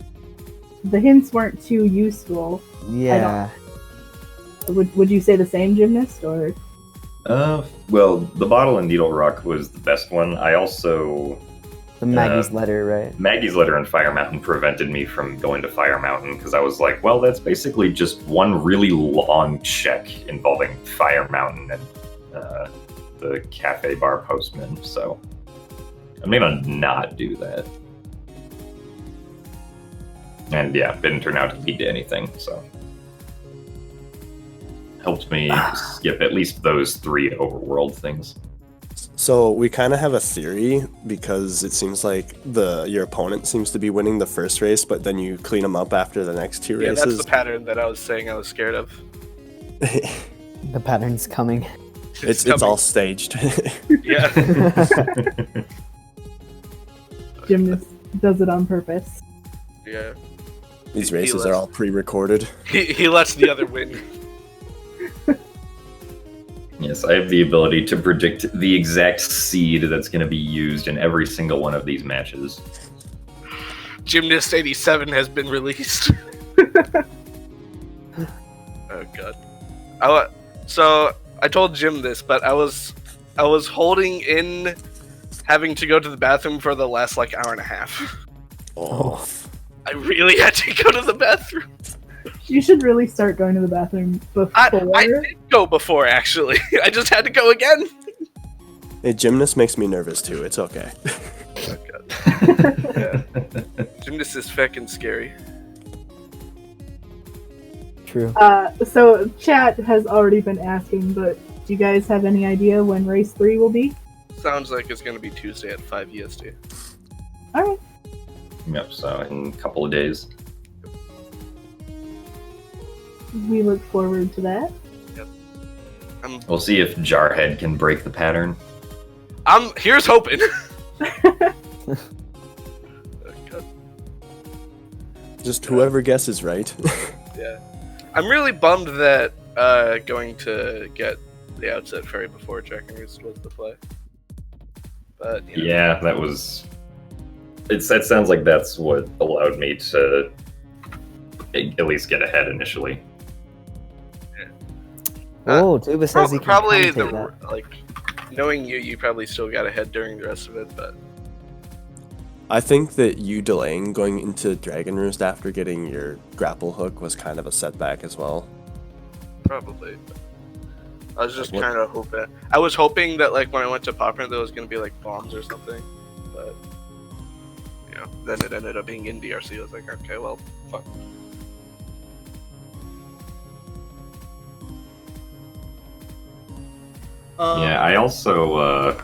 Speaker 2: the hints weren't too useful.
Speaker 3: Yeah.
Speaker 2: Would you say the same, Gymnast, or?
Speaker 5: Well, the bottle in Needle Rock was the best one. I also...
Speaker 3: The Maggie's letter, right?
Speaker 5: Maggie's letter in Fire Mountain prevented me from going to Fire Mountain because I was like, well, that's basically just one really long check involving Fire Mountain and the cafe bar postman, so I'm gonna not do that. And yeah, didn't turn out to lead to anything, so helped me skip at least those 3 overworld things.
Speaker 4: So we kind of have a theory because it seems like your opponent seems to be winning the first race, but then you clean them up after the next 2
Speaker 6: Yeah,
Speaker 4: races.
Speaker 6: that's the pattern that I was saying I was scared of.
Speaker 3: The pattern's coming.
Speaker 4: It's all staged.
Speaker 6: Yeah.
Speaker 2: Gymnast does it on purpose.
Speaker 6: Yeah.
Speaker 4: These races are all pre-recorded.
Speaker 6: He lets the other win.
Speaker 5: Yes, I have the ability to predict the exact seed that's going to be used in every single one of these matches.
Speaker 6: Gymnast87 has been released. Oh god. So I told Jim this, but I was holding in having to go to the bathroom for the last like hour and a half.
Speaker 4: Oh.
Speaker 6: I really had to go to the bathroom.
Speaker 2: You should really start going to the bathroom before.
Speaker 6: I did go before, actually. I just had to go again.
Speaker 4: Hey, Gymnast makes me nervous too. It's okay.
Speaker 6: Oh god. Yeah. Gymnast is fucking scary.
Speaker 3: True.
Speaker 2: So chat has already been asking, but do you guys have any idea when race 3 will be?
Speaker 6: Sounds like it's gonna be Tuesday at 5 EST.
Speaker 2: Alright.
Speaker 5: Yep, so in a couple of days.
Speaker 2: We look forward to that.
Speaker 6: Yep.
Speaker 5: We'll see if Jarhead can break the pattern.
Speaker 6: Here's hoping. Oh, God.
Speaker 4: Just whoever guesses right.
Speaker 6: Yeah. I'm really bummed that going to get the outset ferry before Dragon Roost was the play. But you know.
Speaker 5: Yeah, that was... It sounds like that's what allowed me to at least get ahead initially.
Speaker 3: Oh, Tuba says he can
Speaker 6: Probably
Speaker 3: commentate that.
Speaker 6: like knowing you probably still got ahead during the rest of it, but
Speaker 4: I think that you delaying going into Dragon Roost after getting your grapple hook was kind of a setback as well.
Speaker 6: probably. I was just
Speaker 4: What-
Speaker 6: kind of hoping. I was hoping that like when I went to Popper, there was gonna be like bombs or something, but you know, then it ended up being in DRC. I was like, okay, well, fuck.
Speaker 5: Yeah, I also,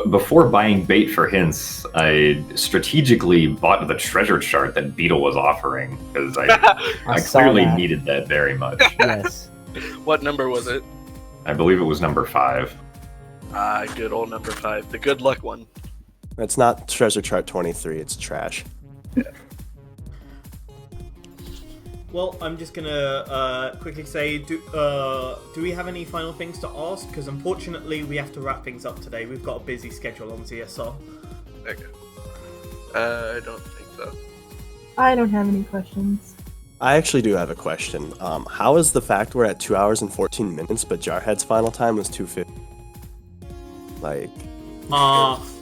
Speaker 5: before buying bait for hints, I strategically bought the treasure chart that Beetle was offering, because I
Speaker 3: saw
Speaker 5: clearly
Speaker 3: that.
Speaker 5: needed that very much.
Speaker 3: Yes.
Speaker 6: What number was it?
Speaker 5: I believe it was number 5.
Speaker 6: Ah, good old number 5, the good luck one.
Speaker 4: It's not Treasure Chart 23, it's trash.
Speaker 1: Well, I'm just gonna quickly say, do we have any final things to ask? Because unfortunately, we have to wrap things up today. We've got a busy schedule on ZSR.
Speaker 6: Okay. I don't think so.
Speaker 2: I don't have any questions.
Speaker 4: I actually do have a question. How is the fact we're at 2 hours and 14 minutes, but Jarhead's final time was 2:50? Like,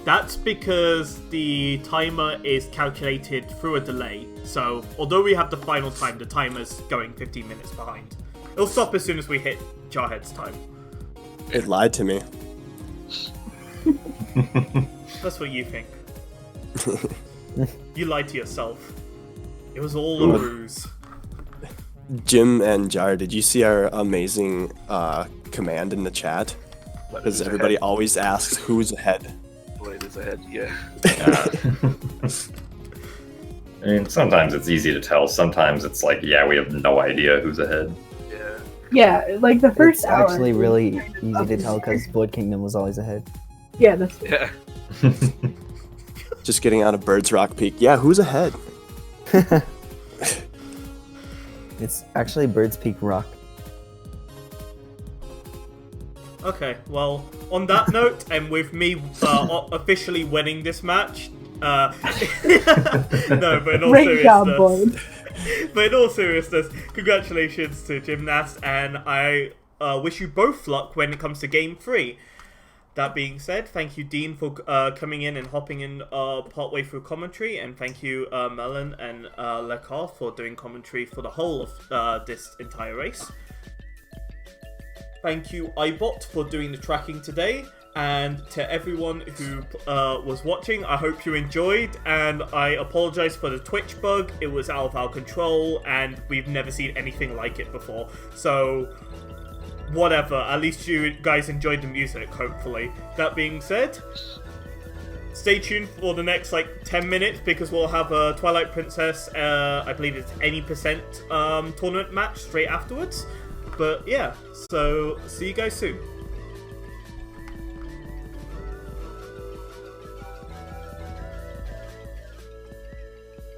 Speaker 1: That's because the timer is calculated through a delay. So, although we have the final time, the timer's going 15 minutes behind. It'll stop as soon as we hit Jarhead's time.
Speaker 4: it lied to me.
Speaker 1: That's what you think. You lied to yourself. It was all a ruse.
Speaker 4: Jim and Jar, did you see our amazing command in the chat?
Speaker 6: But
Speaker 4: Because
Speaker 6: who's
Speaker 4: everybody
Speaker 6: ahead?
Speaker 4: always asks who's ahead.
Speaker 6: Blade is ahead, yeah.
Speaker 5: I mean, sometimes it's easy to tell. Sometimes it's like, yeah, we have no idea who's ahead.
Speaker 6: Yeah.
Speaker 2: Yeah, like the first
Speaker 3: It's
Speaker 2: hour.
Speaker 3: actually
Speaker 2: was
Speaker 3: really
Speaker 2: kind of
Speaker 3: easy
Speaker 2: up
Speaker 3: to
Speaker 2: in
Speaker 3: tell
Speaker 2: the
Speaker 3: because
Speaker 2: air.
Speaker 3: Void Kingdom was always ahead.
Speaker 2: Yeah, that's
Speaker 6: Yeah.
Speaker 4: Just getting out of Bird's Rock Peak. Yeah, who's ahead?
Speaker 3: It's actually Bird's Peak Rock.
Speaker 1: Okay, well, on that note, and with me officially winning this match, no, but in all
Speaker 2: great job,
Speaker 1: seriousness,
Speaker 2: Boyd.
Speaker 1: but in all seriousness, congratulations to Gymnast, and I wish you both luck when it comes to Game 3. That being said, thank you, Dean, for coming in and hopping in partway through commentary, and thank you, Melon and Lekar, for doing commentary for the whole of this entire race. Thank you, iBot, for doing the tracking today, and to everyone who was watching, I hope you enjoyed, and I apologize for the Twitch bug. It was out of our control, and we've never seen anything like it before, so whatever, at least you guys enjoyed the music, hopefully. That being said, stay tuned for the next 10 minutes, because we'll have a Twilight Princess, I believe it's any percent tournament match straight afterwards. But yeah, so see you guys soon.